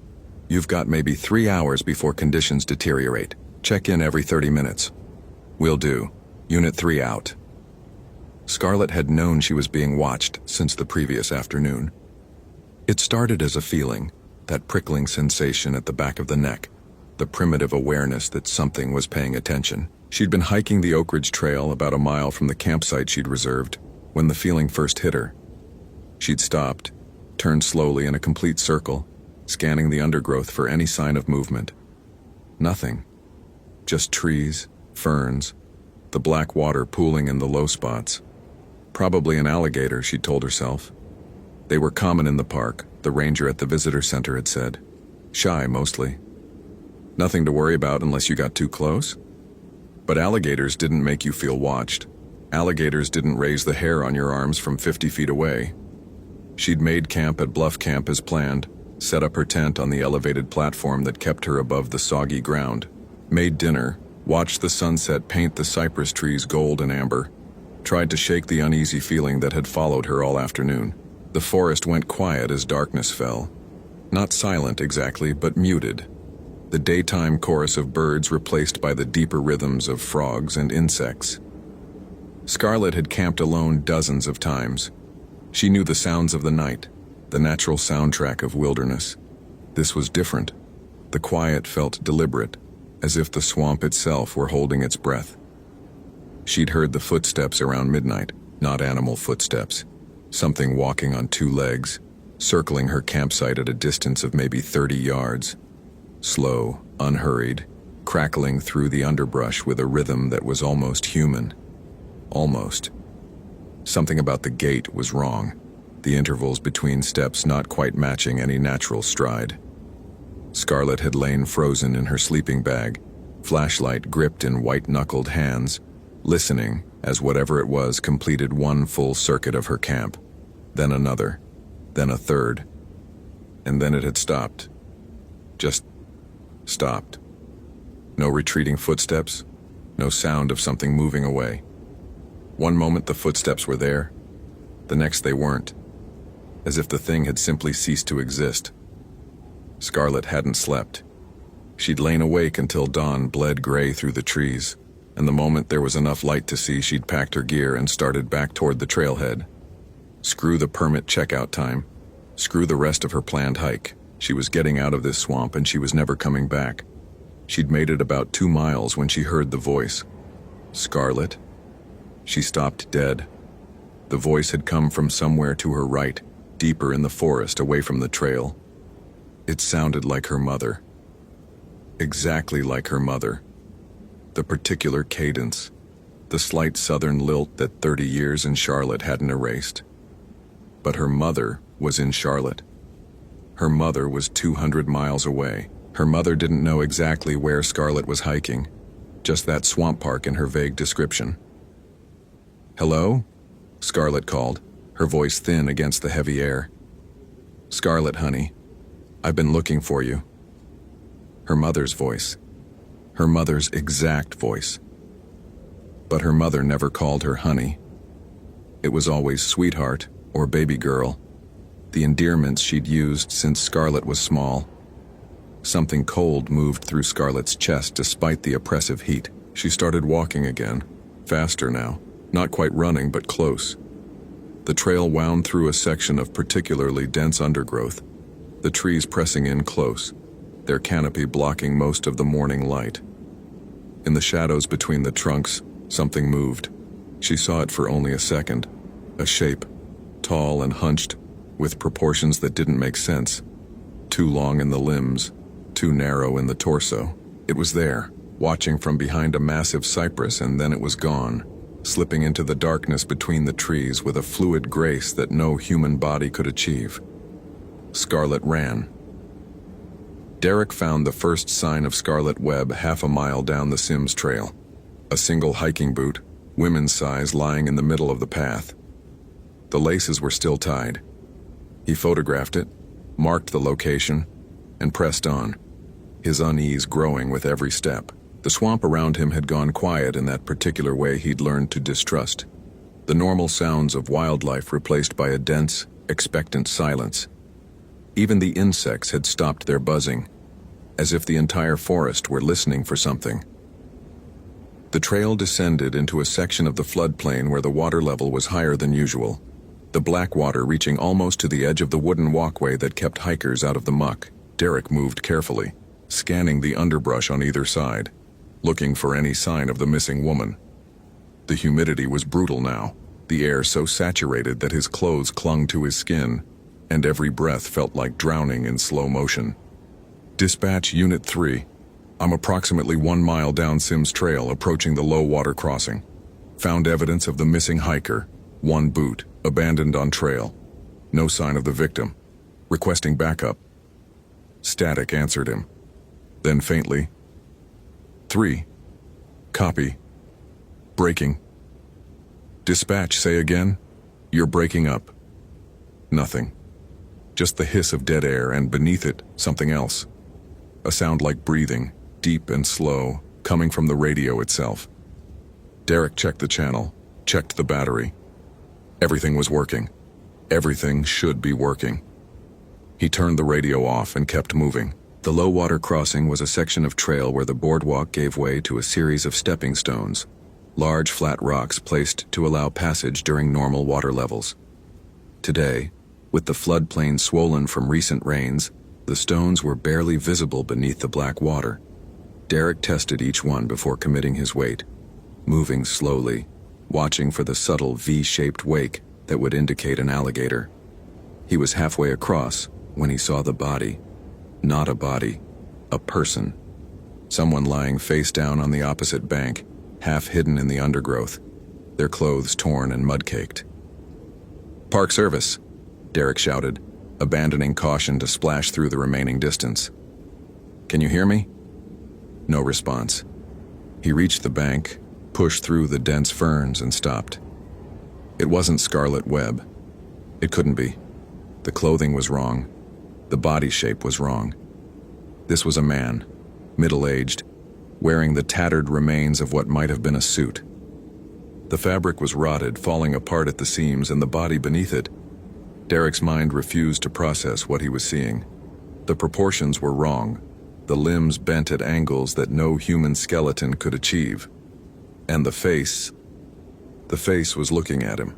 You've got maybe 3 hours before conditions deteriorate. Check in every 30 minutes. Will do. Unit 3 out. Scarlett had known she was being watched since the previous afternoon. It started as a feeling, that prickling sensation at the back of the neck, the primitive awareness that something was paying attention. She'd been hiking the Oak Ridge Trail about a mile from the campsite she'd reserved when the feeling first hit her. She'd stopped, turned slowly in a complete circle, scanning the undergrowth for any sign of movement. Nothing. Just trees, ferns, the black water pooling in the low spots. Probably an alligator, she'd told herself. They were common in the park, the ranger at the visitor center had said. Shy, mostly. Nothing to worry about unless you got too close. But alligators didn't make you feel watched. Alligators didn't raise the hair on your arms from 50 feet away. She'd made camp at Bluff Camp as planned, set up her tent on the elevated platform that kept her above the soggy ground, made dinner, watched the sunset paint the cypress trees gold and amber, tried to shake the uneasy feeling that had followed her all afternoon. The forest went quiet as darkness fell. Not silent exactly, but muted. The daytime chorus of birds replaced by the deeper rhythms of frogs and insects. Scarlett had camped alone dozens of times. She knew the sounds of the night, the natural soundtrack of wilderness. This was different. The quiet felt deliberate, as if the swamp itself were holding its breath. She'd heard the footsteps around midnight, not animal footsteps. Something walking on two legs, circling her campsite at a distance of maybe 30 yards. Slow, unhurried, crackling through the underbrush with a rhythm that was almost human. Almost. Something about the gait was wrong, the intervals between steps not quite matching any natural stride. Scarlett had lain frozen in her sleeping bag, flashlight gripped in white-knuckled hands, listening as whatever it was completed one full circuit of her camp, then another, then a third, and then it had stopped. Just stopped. No retreating footsteps, no sound of something moving away. One moment the footsteps were there, the next they weren't, as if the thing had simply ceased to exist. Scarlett hadn't slept. She'd lain awake until dawn bled gray through the trees, and the moment there was enough light to see, she'd packed her gear and started back toward the trailhead. Screw the permit checkout time. Screw the rest of her planned hike. She was getting out of this swamp and she was never coming back. She'd made it about 2 miles when she heard the voice. Scarlett? She stopped dead. The voice had come from somewhere to her right, deeper in the forest away from the trail. It sounded like her mother. Exactly like her mother. The particular cadence, the slight southern lilt that 30 years in Charlotte hadn't erased. But her mother was in Charlotte. Her mother was 200 miles away. Her mother didn't know exactly where Scarlett was hiking, just that swamp park in her vague description. "Hello?" Scarlett called, her voice thin against the heavy air. "Scarlett, honey, I've been looking for you." Her mother's voice. Her mother's exact voice. But her mother never called her honey. It was always sweetheart or baby girl, the endearments she'd used since Scarlett was small. Something cold moved through Scarlett's chest despite the oppressive heat. She started walking again, faster now, not quite running but close. The trail wound through a section of particularly dense undergrowth, the trees pressing in close, their canopy blocking most of the morning light. In the shadows between the trunks, something moved. She saw it for only a second. A shape, tall and hunched, with proportions that didn't make sense. Too long in the limbs, too narrow in the torso. It was there, watching from behind a massive cypress, and then it was gone, slipping into the darkness between the trees with a fluid grace that no human body could achieve. Scarlett ran. Derek found the first sign of Scarlett Webb half a mile down the Sims Trail. A single hiking boot, women's size, lying in the middle of the path. The laces were still tied. He photographed it, marked the location, and pressed on, his unease growing with every step. The swamp around him had gone quiet in that particular way he'd learned to distrust. The normal sounds of wildlife replaced by a dense, expectant silence. Even the insects had stopped their buzzing, as if the entire forest were listening for something. The trail descended into a section of the floodplain where the water level was higher than usual, the black water reaching almost to the edge of the wooden walkway that kept hikers out of the muck. Derek moved carefully, scanning the underbrush on either side, looking for any sign of the missing woman. The humidity was brutal now, the air so saturated that his clothes clung to his skin, and every breath felt like drowning in slow motion. Dispatch Unit 3. I'm approximately 1 mile down Sims Trail, approaching the low water crossing. Found evidence of the missing hiker, 1 boot, abandoned on trail. No sign of the victim. Requesting backup. Static answered him. Then faintly, 3. Copy. Breaking. Dispatch, say again? You're breaking up. Nothing. Just the hiss of dead air, and beneath it, something else. A sound like breathing, deep and slow, coming from the radio itself. Derek checked the channel, checked the battery. Everything was working. Everything should be working. He turned the radio off and kept moving. The low water crossing was a section of trail where the boardwalk gave way to a series of stepping stones, large flat rocks placed to allow passage during normal water levels. Today, with the floodplain swollen from recent rains, the stones were barely visible beneath the black water. Derek tested each one before committing his weight, moving slowly, watching for the subtle V-shaped wake that would indicate an alligator. He was halfway across when he saw the body. Not a body, a person. Someone lying face down on the opposite bank, half hidden in the undergrowth, their clothes torn and mud-caked. "Park Service," Derek shouted, abandoning caution to splash through the remaining distance. "Can you hear me?" No response. He reached the bank, pushed through the dense ferns, and stopped. It wasn't Scarlet Webb. It couldn't be. The clothing was wrong. The body shape was wrong. This was a man, middle-aged, wearing the tattered remains of what might have been a suit. The fabric was rotted, falling apart at the seams, and the body beneath it. Derek's mind refused to process what he was seeing. The proportions were wrong, the limbs bent at angles that no human skeleton could achieve. And the face was looking at him,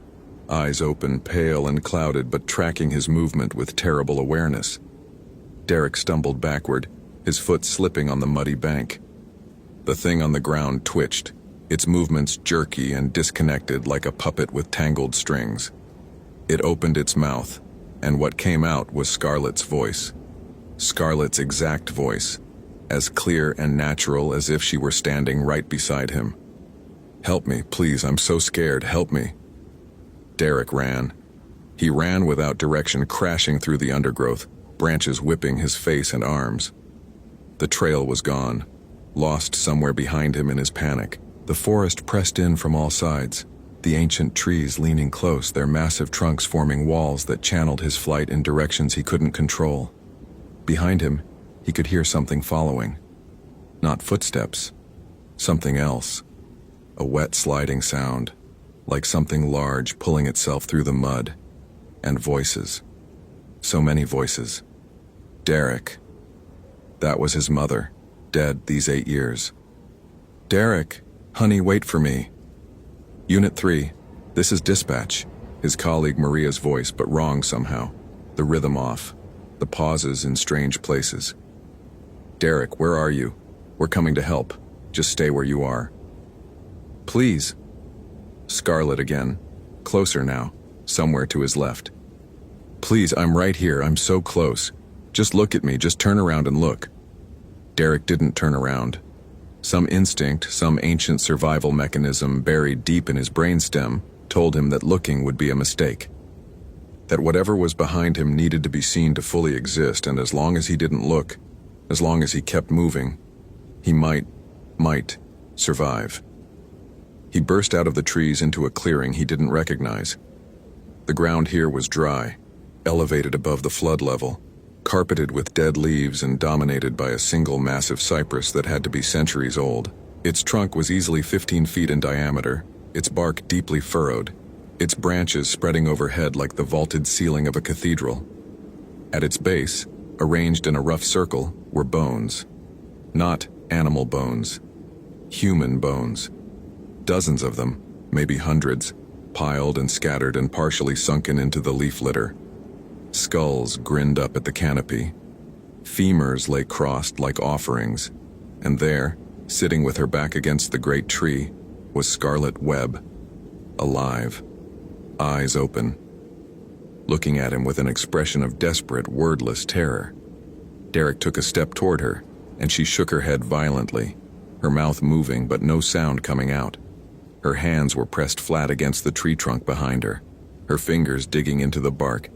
eyes open, pale and clouded, but tracking his movement with terrible awareness. Derek stumbled backward, his foot slipping on the muddy bank. The thing on the ground twitched, its movements jerky and disconnected like a puppet with tangled strings. It opened its mouth, and what came out was Scarlett's voice. Scarlett's exact voice, as clear and natural as if she were standing right beside him. "Help me, please, I'm so scared, help me." Derek ran. He ran without direction, crashing through the undergrowth, branches whipping his face and arms. The trail was gone, lost somewhere behind him in his panic. The forest pressed in from all sides, the ancient trees leaning close, their massive trunks forming walls that channeled his flight in directions he couldn't control. Behind him, he could hear something following. Not footsteps, something else. A wet sliding sound, like something large pulling itself through the mud. And voices. So many voices. Derek. That was his mother, dead these 8 years. "Derek, honey, wait for me." "Unit 3, this is dispatch." His colleague Maria's voice, but wrong somehow. The rhythm off, the pauses in strange places. "Derek, where are you? We're coming to help. Just stay where you are." "Please." Scarlet again, closer now, somewhere to his left. "Please, I'm right here, I'm so close. Just look at me, just turn around and look." Derek didn't turn around. Some instinct, some ancient survival mechanism buried deep in his brainstem told him that looking would be a mistake. That whatever was behind him needed to be seen to fully exist, and as long as he didn't look, as long as he kept moving, he might survive. He burst out of the trees into a clearing he didn't recognize. The ground here was dry, elevated above the flood level, carpeted with dead leaves and dominated by a single massive cypress that had to be centuries old. Its trunk was easily 15 feet in diameter, its bark deeply furrowed, its branches spreading overhead like the vaulted ceiling of a cathedral. At its base, arranged in a rough circle, were bones. Not animal bones. Human bones. Dozens of them, maybe hundreds, piled and scattered and partially sunken into the leaf litter. Skulls grinned up at the canopy. Femurs lay crossed like offerings, and there, sitting with her back against the great tree, was Scarlet Webb, alive, eyes open, looking at him with an expression of desperate, wordless terror. Derek took a step toward her, and she shook her head violently, her mouth moving but no sound coming out. Her hands were pressed flat against the tree trunk behind her, her fingers digging into the bark,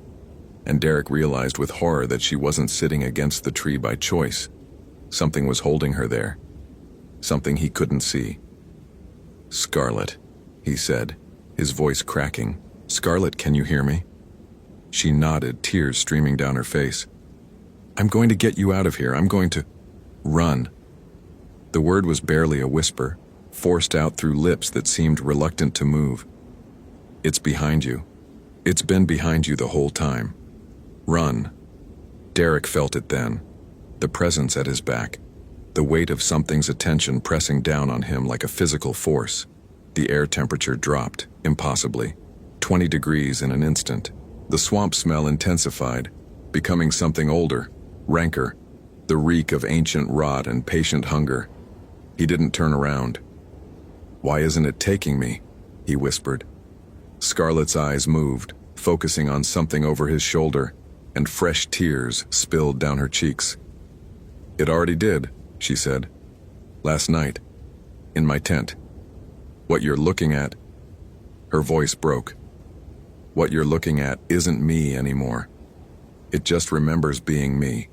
and Derek realized with horror that she wasn't sitting against the tree by choice. Something was holding her there, something he couldn't see. "Scarlet," he said, his voice cracking. "Scarlet, can you hear me?" She nodded, tears streaming down her face. "I'm going to get you out of here. I'm going to run." The word was barely a whisper, forced out through lips that seemed reluctant to move. "It's behind you. It's been behind you the whole time. Run." Derek felt it then, the presence at his back, the weight of something's attention pressing down on him like a physical force. The air temperature dropped, impossibly, 20 degrees in an instant. The swamp smell intensified, becoming something older, ranker, the reek of ancient rot and patient hunger. He didn't turn around. "Why isn't it taking me?" he whispered. Scarlet's eyes moved, focusing on something over his shoulder, and fresh tears spilled down her cheeks. "It already did," she said. "Last night, in my tent. What you're looking at..." Her voice broke. "What you're looking at isn't me anymore. It just remembers being me.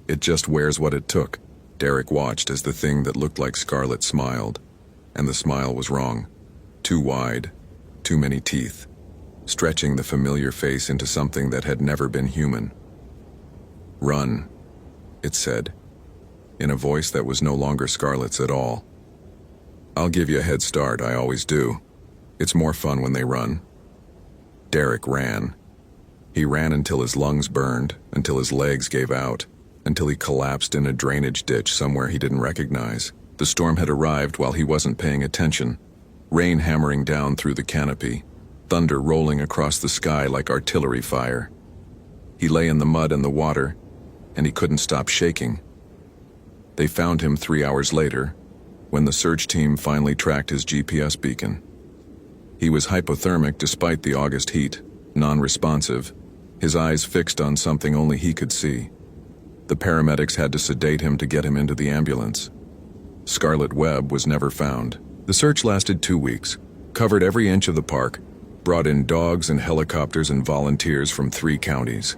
It just wears what it took." Derek watched as the thing that looked like Scarlet smiled, and the smile was wrong. Too wide, too many teeth, stretching the familiar face into something that had never been human. "Run," it said, in a voice that was no longer Scarlet's at all. "I'll give you a head start, I always do. It's more fun when they run." Derek ran. He ran until his lungs burned, until his legs gave out, until he collapsed in a drainage ditch somewhere he didn't recognize. The storm had arrived while he wasn't paying attention, rain hammering down through the canopy, thunder rolling across the sky like artillery fire. He lay in the mud and the water, and he couldn't stop shaking. They found him 3 hours later, when the search team finally tracked his GPS beacon. He was hypothermic despite the August heat, non-responsive, his eyes fixed on something only he could see. The paramedics had to sedate him to get him into the ambulance. Scarlet Webb was never found. The search lasted 2 weeks, covered every inch of the park, brought in dogs and helicopters and volunteers from 3 counties.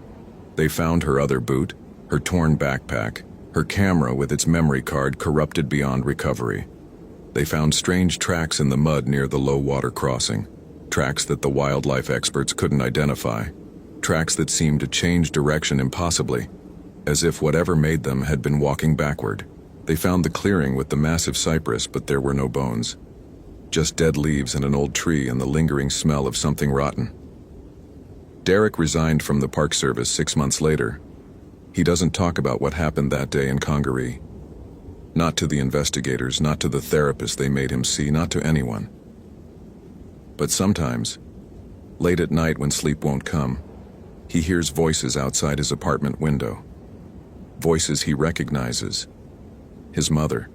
They found her other boot, her torn backpack, her camera with its memory card corrupted beyond recovery. They found strange tracks in the mud near the low-water crossing, tracks that the wildlife experts couldn't identify, tracks that seemed to change direction impossibly, as if whatever made them had been walking backward. They found the clearing with the massive cypress, but there were no bones. Just dead leaves and an old tree and the lingering smell of something rotten. Derek resigned from the Park Service 6 months later. He doesn't talk about what happened that day in Congaree. Not to the investigators, not to the therapist they made him see, not to anyone. But sometimes, late at night when sleep won't come, he hears voices outside his apartment window. Voices he recognizes. His mother,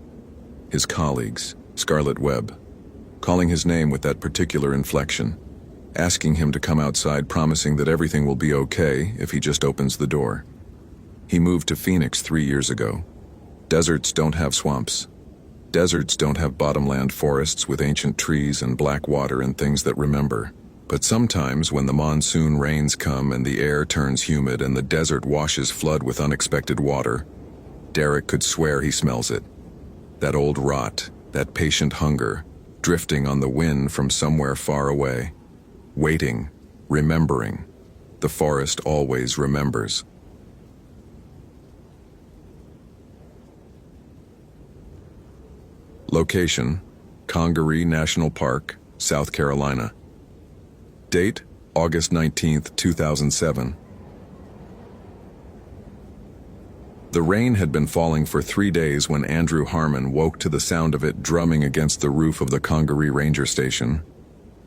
his colleagues, Scarlet Webb, calling his name with that particular inflection, asking him to come outside, promising that everything will be okay if he just opens the door. He moved to Phoenix 3 years ago. Deserts don't have swamps. Deserts don't have bottomland forests with ancient trees and black water and things that remember. But sometimes when the monsoon rains come and the air turns humid and the desert washes flood with unexpected water, Derek could swear he smells it. That old rot, that patient hunger, drifting on the wind from somewhere far away. Waiting, remembering. The forest always remembers. Location: Congaree National Park, South Carolina. Date: August 19, 2007. The rain had been falling for 3 days when Andrew Harmon woke to the sound of it drumming against the roof of the Congaree Ranger Station.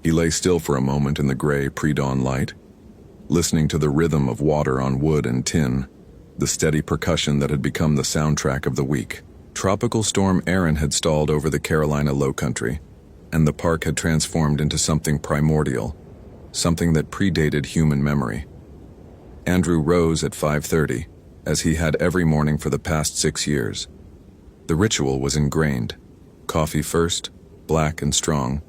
He lay still for a moment in the gray pre-dawn light, listening to the rhythm of water on wood and tin, the steady percussion that had become the soundtrack of the week. Tropical storm Erin had stalled over the Carolina Lowcountry, and the park had transformed into something primordial, something that predated human memory. Andrew rose at 5:30, as he had every morning for the past 6 years. The ritual was ingrained. Coffee first, black and strong,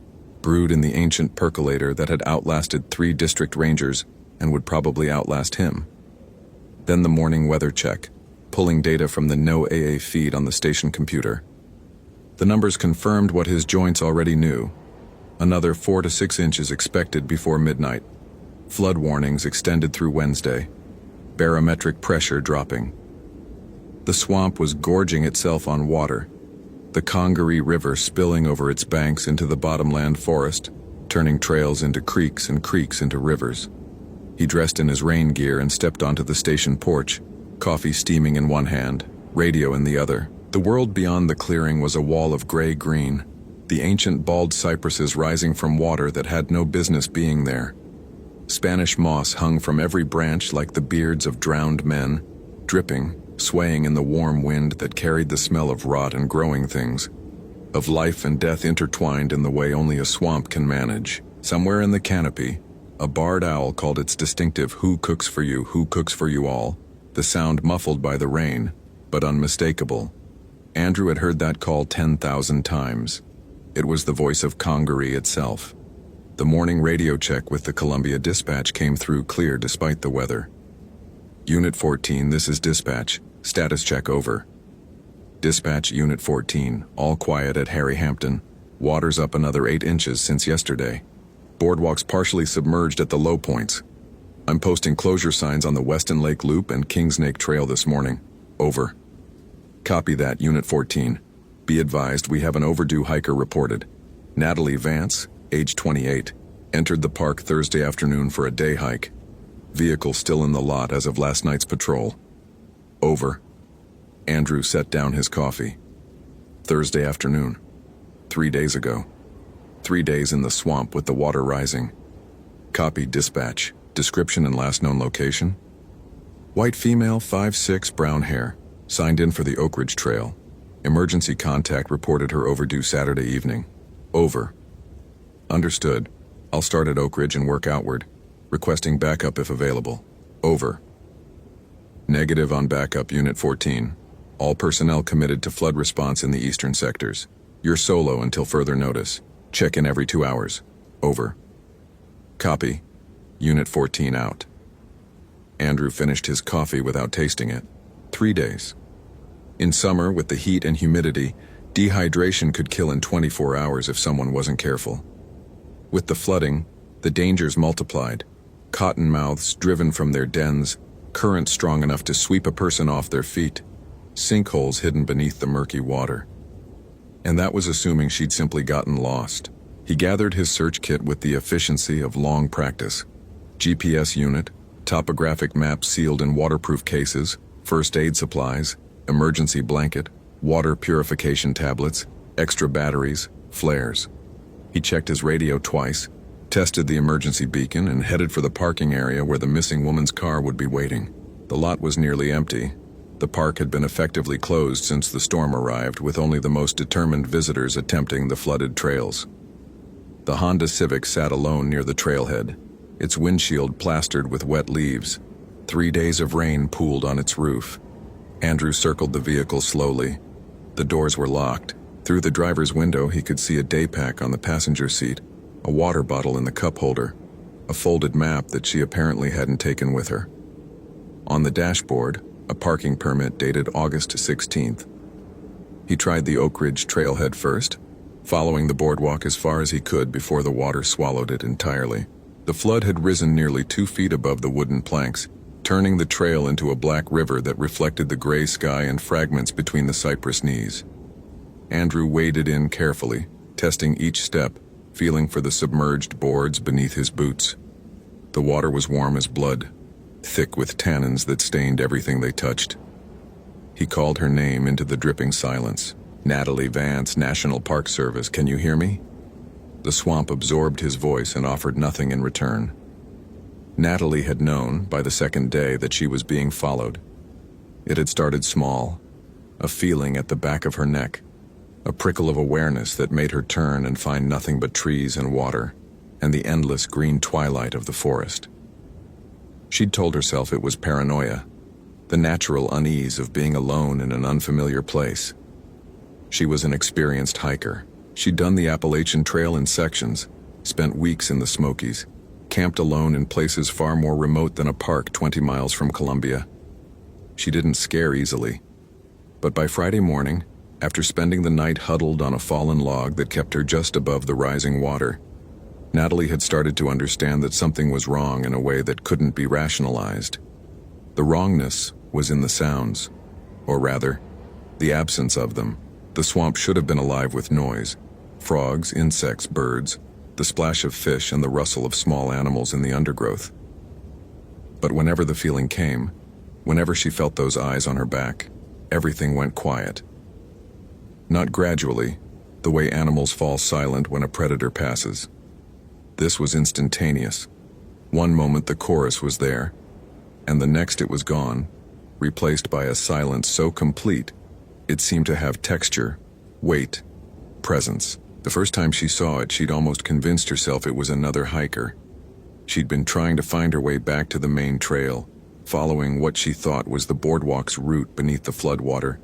brewed in the ancient percolator that had outlasted 3 district rangers and would probably outlast him. Then the morning weather check, pulling data from the No AA feed on the station computer. The numbers confirmed what his joints already knew. Another 4 to 6 inches expected before midnight. Flood warnings extended through Wednesday. Barometric pressure dropping. The swamp was gorging itself on water, the Congaree River spilling over its banks into the bottomland forest, turning trails into creeks and creeks into rivers. He dressed in his rain gear and stepped onto the station porch, coffee steaming in one hand, radio in the other. The world beyond the clearing was a wall of gray-green, the ancient bald cypresses rising from water that had no business being there. Spanish moss hung from every branch like the beards of drowned men, dripping, swaying in the warm wind that carried the smell of rot and growing things, of life and death intertwined in the way only a swamp can manage. Somewhere in the canopy, a barred owl called its distinctive "Who cooks for you all," the sound muffled by the rain, but unmistakable. Andrew had heard that call 10,000 times. It was the voice of Congaree itself. The morning radio check with the Columbia Dispatch came through clear despite the weather. Unit 14, this is dispatch. Status check over. Dispatch, Unit 14, all quiet at Harry Hampton. Water's up another 8 inches since yesterday. Boardwalks partially submerged at the low points. I'm posting closure signs on the Weston Lake Loop and Kingsnake Trail this morning. Over. Copy that, Unit 14. Be advised we have an overdue hiker reported. Natalie Vance, age 28, entered the park Thursday afternoon for a day hike. Vehicle still in the lot as of last night's patrol. Over. Andrew set down his coffee. Thursday afternoon. 3 days ago. 3 days in the swamp with the water rising. Copy dispatch. Description and last known location? White female, 5'6", brown hair. Signed in for the Oak Ridge Trail. Emergency contact reported her overdue Saturday evening. Over. Understood. I'll start at Oak Ridge and work outward. Requesting backup if available. Over. Negative on backup, Unit 14. All personnel committed to flood response in the eastern sectors. You're solo until further notice. Check in every 2 hours. Over. Copy. Unit 14 out. Andrew finished his coffee without tasting it. 3 days. In summer, with the heat and humidity, dehydration could kill in 24 hours if someone wasn't careful. With the flooding, the dangers multiplied. Cottonmouths driven from their dens, currents strong enough to sweep a person off their feet, sinkholes hidden beneath the murky water. And that was assuming she'd simply gotten lost. He gathered his search kit with the efficiency of long practice. GPS unit, topographic maps sealed in waterproof cases, first aid supplies, emergency blanket, water purification tablets, extra batteries, flares. He checked his radio twice, tested the emergency beacon, and headed for the parking area where the missing woman's car would be waiting. The lot was nearly empty. The park had been effectively closed since the storm arrived, with only the most determined visitors attempting the flooded trails. The Honda Civic sat alone near the trailhead, its windshield plastered with wet leaves. 3 days of rain pooled on its roof. Andrew circled the vehicle slowly. The doors were locked. Through the driver's window, he could see a day pack on the passenger seat, a water bottle in the cup holder, a folded map that she apparently hadn't taken with her. On the dashboard, a parking permit dated August 16th. He tried the Oak Ridge trailhead first, following the boardwalk as far as he could before the water swallowed it entirely. The flood had risen nearly 2 feet above the wooden planks, turning the trail into a black river that reflected the gray sky and fragments between the cypress knees. Andrew waded in carefully, testing each step, feeling for the submerged boards beneath his boots. The water was warm as blood, thick with tannins that stained everything they touched. He called her name into the dripping silence. "Natalie Vance, National Park Service, can you hear me?" The swamp absorbed his voice and offered nothing in return. Natalie had known, by the second day, that she was being followed. It had started small, a feeling at the back of her neck, a prickle of awareness that made her turn and find nothing but trees and water, and the endless green twilight of the forest. She'd told herself it was paranoia, the natural unease of being alone in an unfamiliar place. She was an experienced hiker. She'd done the Appalachian Trail in sections, spent weeks in the Smokies, camped alone in places far more remote than a park 20 miles from Columbia. She didn't scare easily. But by Friday morning, after spending the night huddled on a fallen log that kept her just above the rising water, Natalie had started to understand that something was wrong in a way that couldn't be rationalized. The wrongness was in the sounds, or rather, the absence of them. The swamp should have been alive with noise: frogs, insects, birds, the splash of fish and the rustle of small animals in the undergrowth. But whenever the feeling came, whenever she felt those eyes on her back, everything went quiet. Not gradually, the way animals fall silent when a predator passes. This was instantaneous. One moment the chorus was there, and the next it was gone, replaced by a silence so complete it seemed to have texture, weight, presence. The first time she saw it, she'd almost convinced herself it was another hiker. She'd been trying to find her way back to the main trail, following what she thought was the boardwalk's route beneath the floodwater,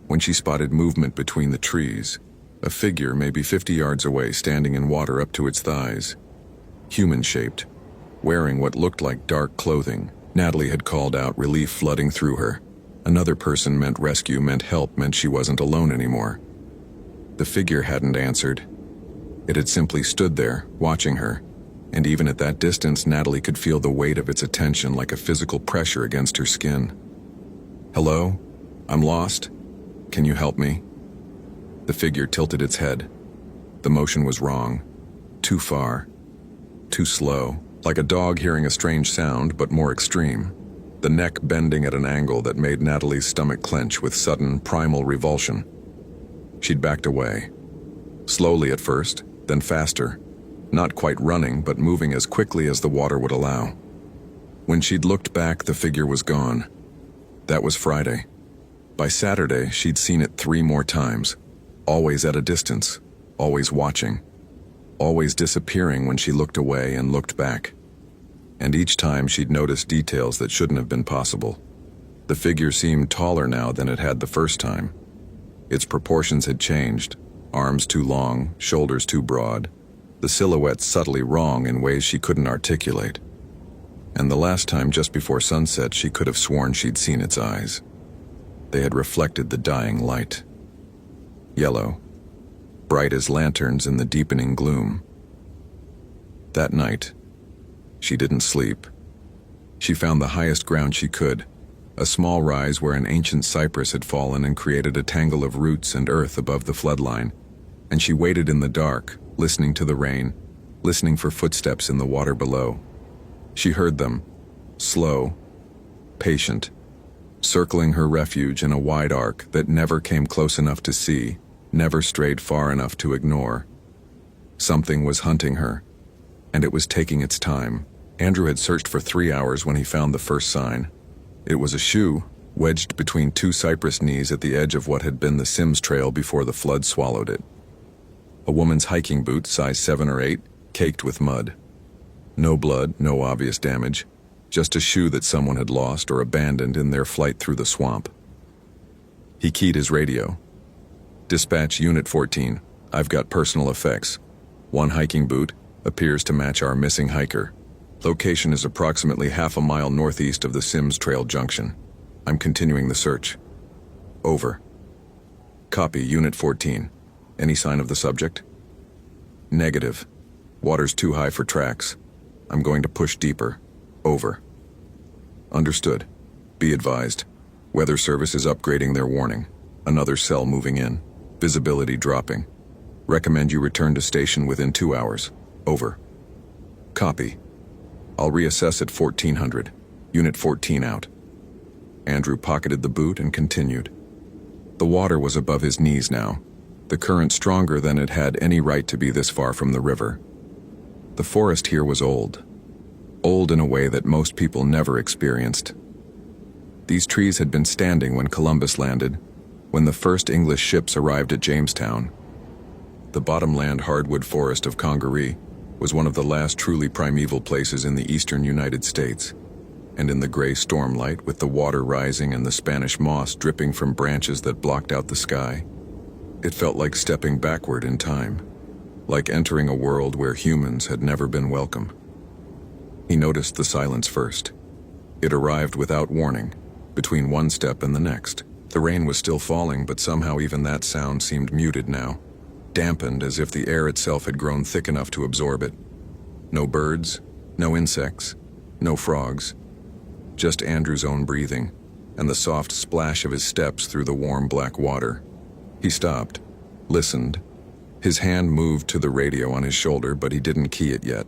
when she spotted movement between the trees, a figure maybe 50 yards away standing in water up to its thighs. Human-shaped, wearing what looked like dark clothing. Natalie had called out, relief flooding through her. Another person meant rescue, meant help, meant she wasn't alone anymore. The figure hadn't answered. It had simply stood there, watching her, and even at that distance, Natalie could feel the weight of its attention like a physical pressure against her skin. "Hello? I'm lost. Can you help me?" The figure tilted its head. The motion was wrong. Too far. Too slow. Like a dog hearing a strange sound, but more extreme. The neck bending at an angle that made Natalie's stomach clench with sudden, primal revulsion. She'd backed away. Slowly at first, then faster. Not quite running, but moving as quickly as the water would allow. When she'd looked back, the figure was gone. That was Friday. By Saturday, she'd seen it 3 more times. Always at a distance. Always watching. Always disappearing when she looked away and looked back. And each time she'd noticed details that shouldn't have been possible. The figure seemed taller now than it had the first time. Its proportions had changed. Arms too long, shoulders too broad. The silhouette subtly wrong in ways she couldn't articulate. And the last time, just before sunset, she could have sworn she'd seen its eyes. They had reflected the dying light. Yellow, bright as lanterns in the deepening gloom. That night, she didn't sleep. She found the highest ground she could, a small rise where an ancient cypress had fallen and created a tangle of roots and earth above the floodline, and she waited in the dark, listening to the rain, listening for footsteps in the water below. She heard them, slow, patient, circling her refuge in a wide arc that never came close enough to see, never strayed far enough to ignore. Something was hunting her, and it was taking its time. Andrew had searched for 3 hours when he found the first sign. It was a shoe, wedged between 2 cypress knees at the edge of what had been the Sims Trail before the flood swallowed it. A woman's hiking boot, size 7 or 8, caked with mud. No blood, no obvious damage, just a shoe that someone had lost or abandoned in their flight through the swamp. He keyed his radio. "Dispatch Unit 14, I've got personal effects. One hiking boot, appears to match our missing hiker. Location is approximately half a mile northeast of the Sims Trail junction. I'm continuing the search. Over." "Copy, Unit 14. Any sign of the subject?" "Negative. Water's too high for tracks. I'm going to push deeper. Over." "Understood. Be advised. Weather Service is upgrading their warning. Another cell moving in. Visibility dropping. Recommend you return to station within 2 hours. Over." "Copy. I'll reassess at 1400. Unit 14 out." Andrew pocketed the boot and continued. The water was above his knees now, the current stronger than it had any right to be this far from the river. The forest here was old in a way that most people never experienced. These trees had been standing when Columbus landed, when the first English ships arrived at Jamestown. The bottomland hardwood forest of Congaree was one of the last truly primeval places in the eastern United States, and in the gray stormlight, with the water rising and the Spanish moss dripping from branches that blocked out the sky, it felt like stepping backward in time, like entering a world where humans had never been welcome. He noticed the silence first. It arrived without warning, between one step and the next. The rain was still falling, but somehow even that sound seemed muted now, dampened as if the air itself had grown thick enough to absorb it. No birds, no insects, no frogs, just Andrew's own breathing and the soft splash of his steps through the warm black water. He stopped, listened. His hand moved to the radio on his shoulder, but he didn't key it yet.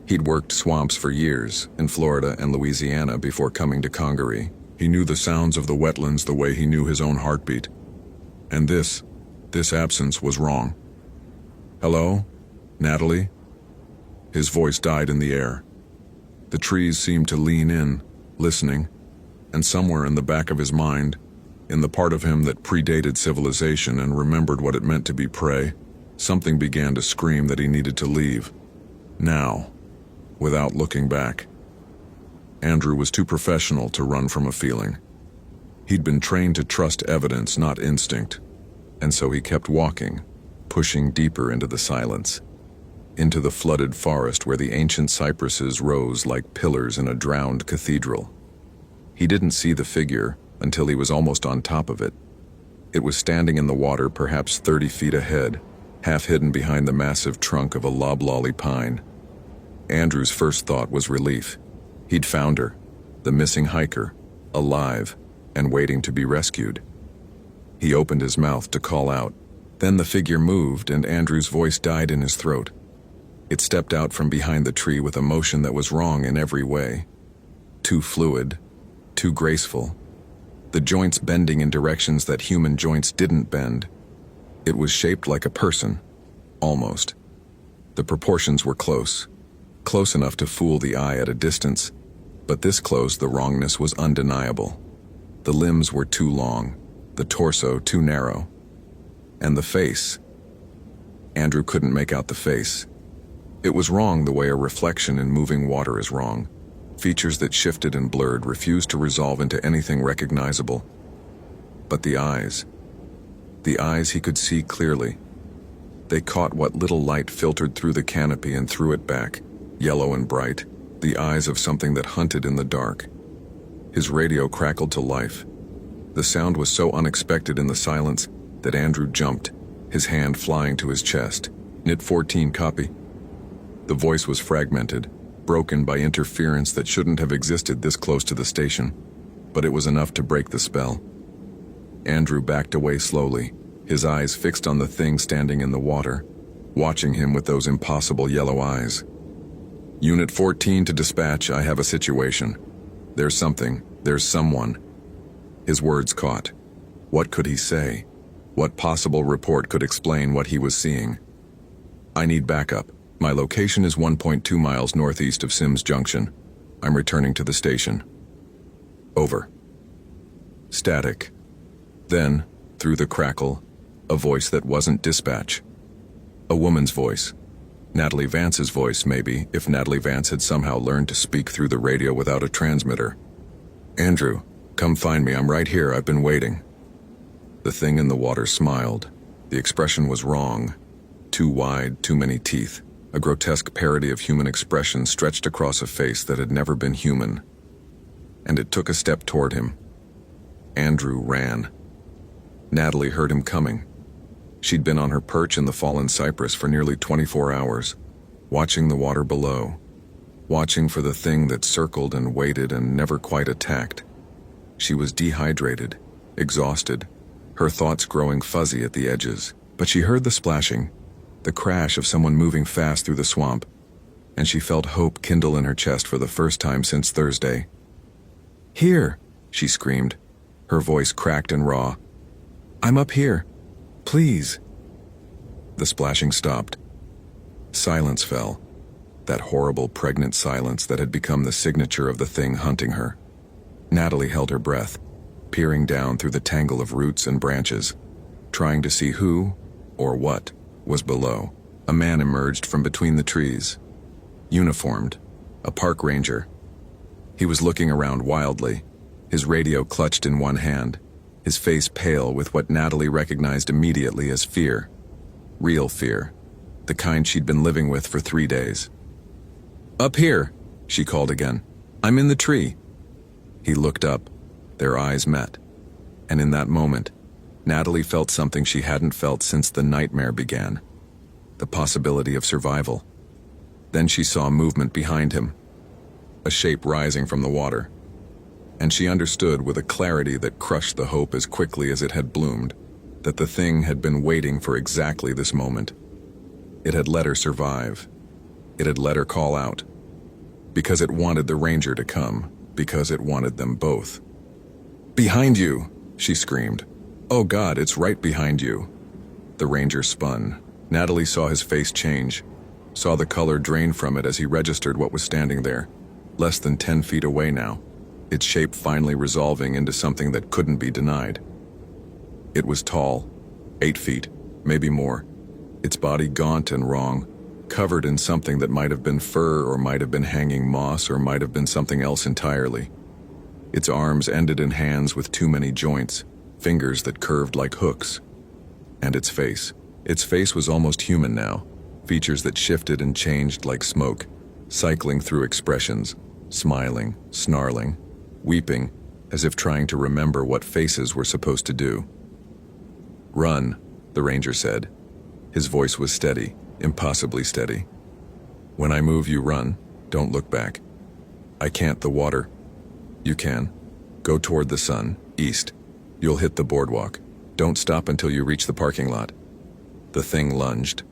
He'd worked swamps for years, in Florida and Louisiana, before coming to Congaree. He knew the sounds of the wetlands the way he knew his own heartbeat. And this absence was wrong. "Hello? Natalie?" His voice died in the air. The trees seemed to lean in, listening, and somewhere in the back of his mind, in the part of him that predated civilization and remembered what it meant to be prey, something began to scream that he needed to leave. Now, without looking back. Andrew was too professional to run from a feeling. He'd been trained to trust evidence, not instinct, and so he kept walking, pushing deeper into the silence, into the flooded forest where the ancient cypresses rose like pillars in a drowned cathedral. He didn't see the figure until he was almost on top of it. It was standing in the water perhaps 30 feet ahead, half hidden behind the massive trunk of a loblolly pine. Andrew's first thought was relief. He'd found her, the missing hiker, alive and waiting to be rescued. He opened his mouth to call out. Then the figure moved and Andrew's voice died in his throat. It stepped out from behind the tree with a motion that was wrong in every way. Too fluid, too graceful. The joints bending in directions that human joints didn't bend. It was shaped like a person, almost. The proportions were close enough to fool the eye at a distance, but this close the wrongness was undeniable. The limbs were too long, the torso too narrow. And the face. Andrew couldn't make out the face. It was wrong the way a reflection in moving water is wrong. Features that shifted and blurred refused to resolve into anything recognizable. But the eyes he could see clearly. They caught what little light filtered through the canopy and threw it back, yellow and bright, the eyes of something that hunted in the dark. His radio crackled to life. The sound was so unexpected in the silence that Andrew jumped, his hand flying to his chest. "NIT 14 copy." The voice was fragmented, broken by interference that shouldn't have existed this close to the station, but it was enough to break the spell. Andrew backed away slowly, his eyes fixed on the thing standing in the water, watching him with those impossible yellow eyes. "Unit 14 to dispatch, I have a situation. There's someone." His words caught. What could he say? What possible report could explain what he was seeing? "I need backup. My location is 1.2 miles northeast of Sims Junction. I'm returning to the station." Over. Static. Then, through the crackle, a voice that wasn't dispatch. A woman's voice. Natalie Vance's voice, maybe, if Natalie Vance had somehow learned to speak through the radio without a transmitter. "Andrew, come find me. I'm right here. I've been waiting." The thing in the water smiled. The expression was wrong. Too wide, too many teeth. A grotesque parody of human expression stretched across a face that had never been human. And it took a step toward him. Andrew ran. Natalie heard him coming. She'd been on her perch in the fallen cypress for nearly 24 hours, watching the water below, watching for the thing that circled and waited and never quite attacked. She was dehydrated, exhausted, her thoughts growing fuzzy at the edges, but she heard the splashing, the crash of someone moving fast through the swamp, and she felt hope kindle in her chest for the first time since Thursday. "Here!" she screamed, her voice cracked and raw. "I'm up here. Please." The splashing stopped. Silence fell, that horrible pregnant silence that had become the signature of the thing hunting her. Natalie held her breath, peering down through the tangle of roots and branches, trying to see who, or what, was below. A man emerged from between the trees, uniformed, a park ranger. He was looking around wildly, his radio clutched in one hand, his face pale with what Natalie recognized immediately as fear. Real fear, the kind she'd been living with for 3 days. "Up here," she called again. "I'm in the tree." He looked up, their eyes met, and in that moment, Natalie felt something she hadn't felt since the nightmare began. The possibility of survival. Then she saw movement behind him, a shape rising from the water, and she understood with a clarity that crushed the hope as quickly as it had bloomed, that the thing had been waiting for exactly this moment. It had let her survive. It had let her call out. Because it wanted the ranger to come, because it wanted them both. "Behind you!" she screamed. "Oh God, it's right behind you." The ranger spun. Natalie saw his face change, saw the color drain from it as he registered what was standing there, less than 10 feet away now, its shape finally resolving into something that couldn't be denied. It was tall, 8 feet, maybe more, its body gaunt and wrong, covered in something that might have been fur or might have been hanging moss or might have been something else entirely. Its arms ended in hands with too many joints, fingers that curved like hooks. And its face. Its face was almost human now, features that shifted and changed like smoke, cycling through expressions, smiling, snarling, weeping, as if trying to remember what faces were supposed to do. "Run," the ranger said. His voice was steady, impossibly steady. "When I move, you run. Don't look back. I can't the water. You can. Go toward the sun, east. You'll hit the boardwalk. Don't stop until you reach the parking lot." The thing lunged.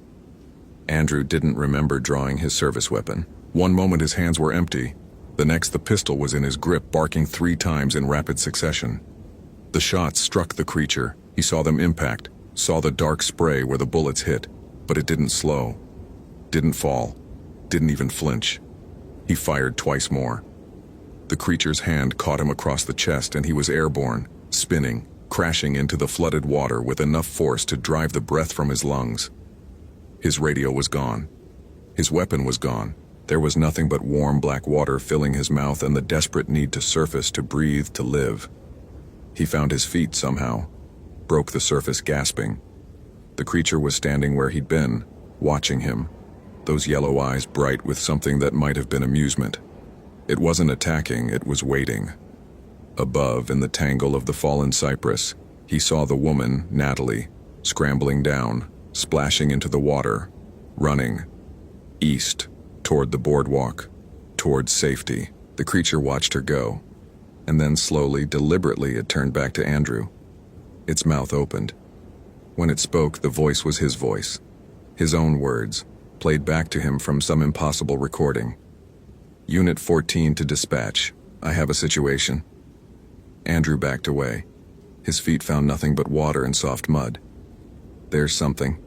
Andrew didn't remember drawing his service weapon. One moment his hands were empty. The next the pistol was in his grip, barking 3 times in rapid succession. The shots struck the creature. He saw them impact, saw the dark spray where the bullets hit, but it didn't slow, didn't fall, didn't even flinch. He fired twice more. The creature's hand caught him across the chest and he was airborne, spinning, crashing into the flooded water with enough force to drive the breath from his lungs. His radio was gone. His weapon was gone. There was nothing but warm black water filling his mouth and the desperate need to surface, to breathe, to live. He found his feet somehow, broke the surface gasping. The creature was standing where he'd been, watching him, those yellow eyes bright with something that might have been amusement. It wasn't attacking, it was waiting. Above, in the tangle of the fallen cypress, he saw the woman, Natalie, scrambling down, splashing into the water, running, east, toward the boardwalk, toward safety. The creature watched her go, and then slowly, deliberately, it turned back to Andrew. Its mouth opened. When it spoke, the voice was his voice, his own words, played back to him from some impossible recording. "Unit 14 to dispatch. I have a situation." Andrew backed away. His feet found nothing but water and soft mud. "There's something."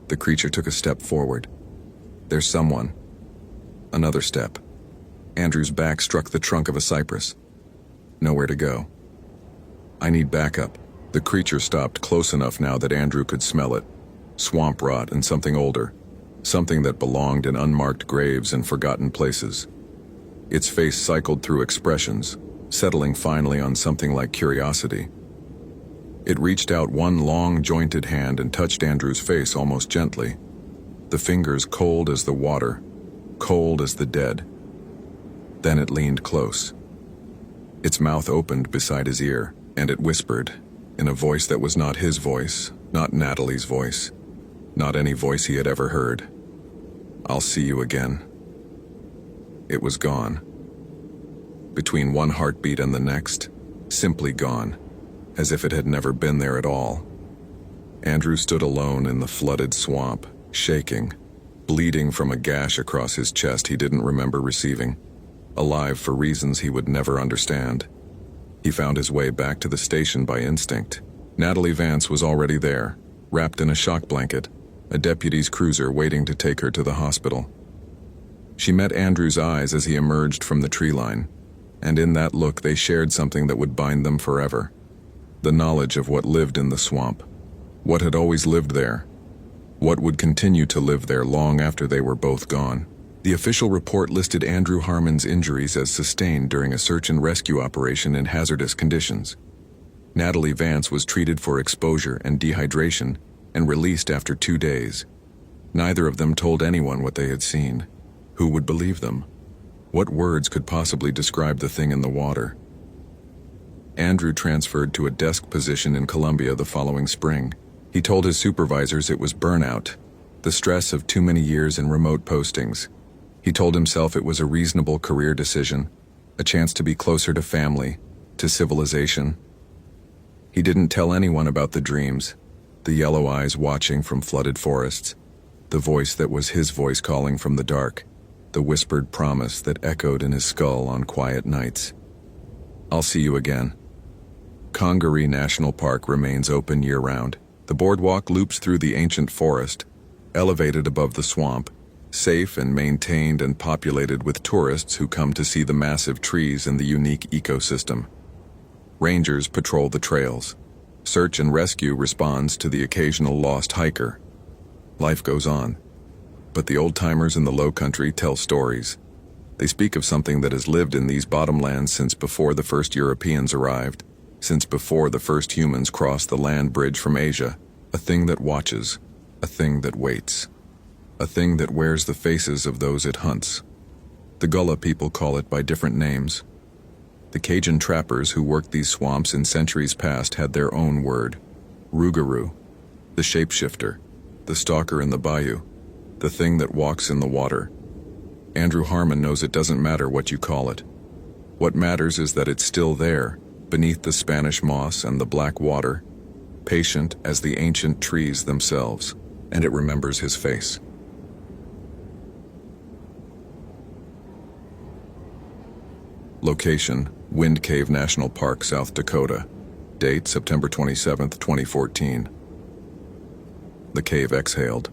The creature took a step forward. "There's someone." Another step. Andrew's back struck the trunk of a cypress. Nowhere to go. "I need backup." The creature stopped close enough now that Andrew could smell it. Swamp rot and something older. Something that belonged in unmarked graves and forgotten places. Its face cycled through expressions, settling finally on something like curiosity. It reached out one long, jointed hand and touched Andrew's face almost gently. The fingers cold as the water, cold as the dead. Then it leaned close. Its mouth opened beside his ear, and it whispered, in a voice that was not his voice, not Natalie's voice, not any voice he had ever heard. "I'll see you again." It was gone. Between one heartbeat and the next, simply gone, as if it had never been there at all. Andrew stood alone in the flooded swamp, shaking, bleeding from a gash across his chest he didn't remember receiving, alive for reasons he would never understand. He found his way back to the station by instinct. Natalie Vance was already there, wrapped in a shock blanket, a deputy's cruiser waiting to take her to the hospital. She met Andrew's eyes as he emerged from the tree line. And in that look they shared something that would bind them forever. The knowledge of what lived in the swamp. What had always lived there. What would continue to live there long after they were both gone. The official report listed Andrew Harmon's injuries as sustained during a search and rescue operation in hazardous conditions. Natalie Vance was treated for exposure and dehydration and released after 2 days. Neither of them told anyone what they had seen. Who would believe them? What words could possibly describe the thing in the water? Andrew transferred to a desk position in Columbia the following spring. He told his supervisors it was burnout, the stress of too many years in remote postings. He told himself it was a reasonable career decision, a chance to be closer to family, to civilization. He didn't tell anyone about the dreams, the yellow eyes watching from flooded forests, the voice that was his voice calling from the dark, the whispered promise that echoed in his skull on quiet nights. I'll see you again. Congaree National Park remains open year-round. The boardwalk loops through the ancient forest, elevated above the swamp, safe and maintained and populated with tourists who come to see the massive trees and the unique ecosystem. Rangers patrol the trails. Search and rescue responds to the occasional lost hiker. Life goes on. But the old-timers in the low country tell stories. They speak of something that has lived in these bottomlands since before the first Europeans arrived, since before the first humans crossed the land bridge from Asia, a thing that watches, a thing that waits, a thing that wears the faces of those it hunts. The Gullah people call it by different names. The Cajun trappers who worked these swamps in centuries past had their own word. Rougarou, the shapeshifter, the stalker in the bayou, the thing that walks in the water. Andrew Harmon knows it doesn't matter what you call it. What matters is that it's still there, beneath the Spanish moss and the black water, patient as the ancient trees themselves, and it remembers his face. Location: Wind Cave National Park, South Dakota. Date: September 27, 2014. The cave exhaled.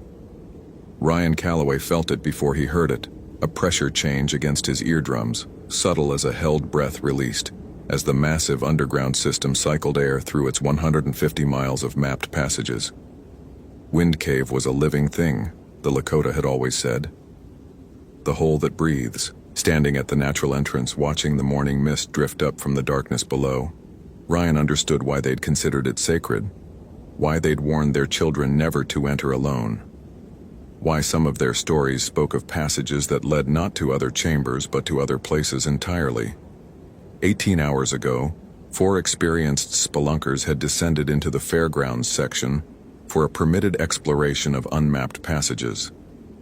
Ryan Calloway felt it before he heard it, a pressure change against his eardrums, subtle as a held breath released, as the massive underground system cycled air through its 150 miles of mapped passages. Wind Cave was a living thing, the Lakota had always said. The hole that breathes, standing at the natural entrance watching the morning mist drift up from the darkness below. Ryan understood why they'd considered it sacred, why they'd warned their children never to enter alone, why some of their stories spoke of passages that led not to other chambers but to other places entirely. 18 hours ago, 4 experienced spelunkers had descended into the fairgrounds section for a permitted exploration of unmapped passages.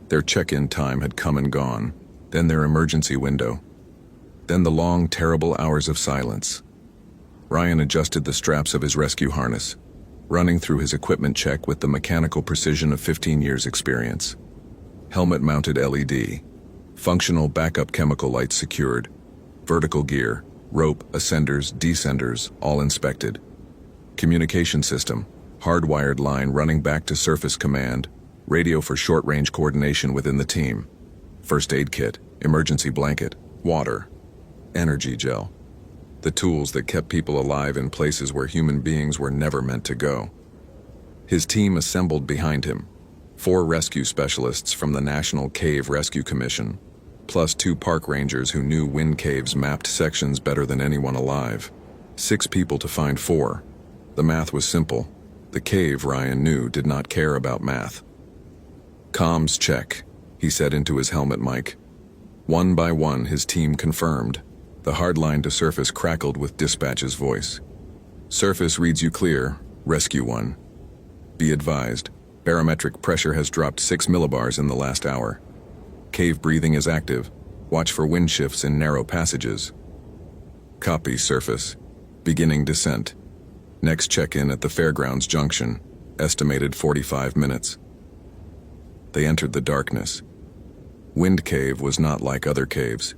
Their check-in time had come and gone, then their emergency window, then the long, terrible hours of silence. Ryan adjusted the straps of his rescue harness, running through his equipment check with the mechanical precision of 15 years' experience. Helmet-mounted LED, functional backup chemical lights secured, vertical gear, rope, ascenders, descenders, all inspected. Communication system, hardwired line running back to surface command, radio for short-range coordination within the team. First aid kit, emergency blanket, water, energy gel. The tools that kept people alive in places where human beings were never meant to go. His team assembled behind him. 4 rescue specialists from the National Cave Rescue Commission, plus 2 park rangers who knew Wind Cave's mapped sections better than anyone alive. 6 people to find 4. The math was simple. The cave, Ryan knew, did not care about math. Comms check, he said into his helmet mic. One by one, his team confirmed. The hardline to surface crackled with dispatch's voice. Surface reads you clear, Rescue 1. Be advised, barometric pressure has dropped 6 millibars in the last hour. Cave breathing is active. Watch for wind shifts in narrow passages. Copy, Surface. Beginning descent. Next check-in at the Fairgrounds Junction. Estimated 45 minutes. They entered the darkness. Wind Cave was not like other caves.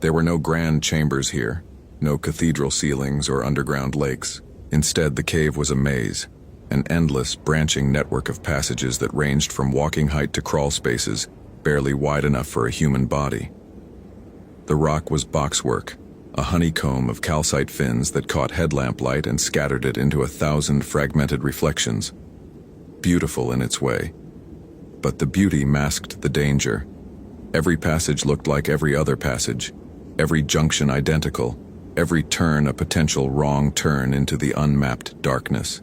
There were no grand chambers here, no cathedral ceilings or underground lakes. Instead, the cave was a maze, an endless, branching network of passages that ranged from walking height to crawl spaces, barely wide enough for a human body. The rock was boxwork, a honeycomb of calcite fins that caught headlamp light and scattered it into 1,000 fragmented reflections. Beautiful in its way. But the beauty masked the danger. Every passage looked like every other passage, every junction identical, every turn a potential wrong turn into the unmapped darkness.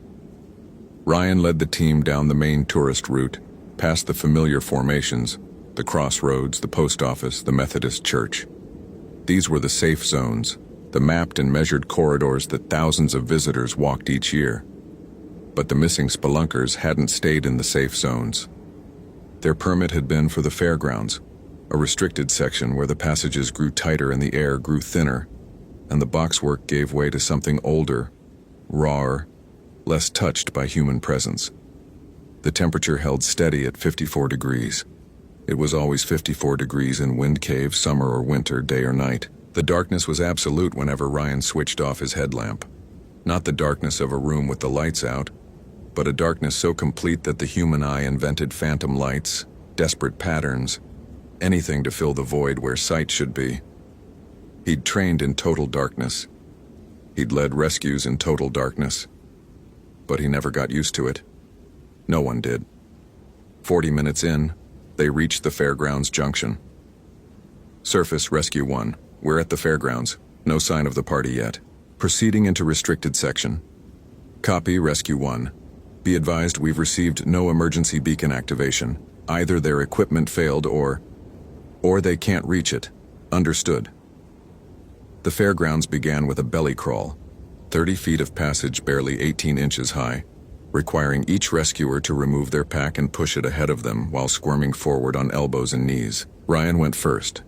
Ryan led the team down the main tourist route, past the familiar formations, the crossroads, the post office, the Methodist church. These were the safe zones, the mapped and measured corridors that thousands of visitors walked each year. But the missing spelunkers hadn't stayed in the safe zones. Their permit had been for the fairgrounds, a restricted section where the passages grew tighter and the air grew thinner, and the boxwork gave way to something older, rawer, less touched by human presence. The temperature held steady at 54 degrees. It was always 54 degrees in Wind Cave, summer or winter, day or night. The darkness was absolute whenever Ryan switched off his headlamp. Not the darkness of a room with the lights out, but a darkness so complete that the human eye invented phantom lights, desperate patterns, anything to fill the void where sight should be. He'd trained in total darkness. He'd led rescues in total darkness. But he never got used to it. No one did. 40 minutes in, they reached the fairgrounds junction. Surface Rescue 1. We're at the fairgrounds. No sign of the party yet. Proceeding into restricted section. Copy Rescue 1. Be advised we've received no emergency beacon activation. Either their equipment failed or they can't reach it. Understood. The fairgrounds began with a belly crawl, 30 feet of passage barely 18 inches high, requiring each rescuer to remove their pack and push it ahead of them while squirming forward on elbows and knees. Ryan went first,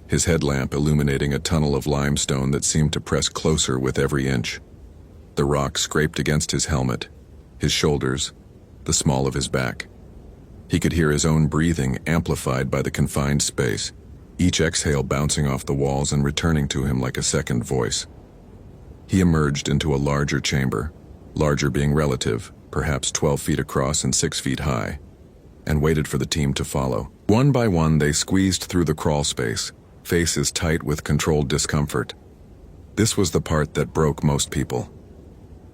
his headlamp illuminating a tunnel of limestone that seemed to press closer with every inch. The rock scraped against his helmet, his shoulders, the small of his back. He could hear his own breathing amplified by the confined space, each exhale bouncing off the walls and returning to him like a second voice. He emerged into a larger chamber, larger being relative, perhaps 12 feet across and 6 feet high, and waited for the team to follow. One by one, they squeezed through the crawl space, faces tight with controlled discomfort. This was the part that broke most people.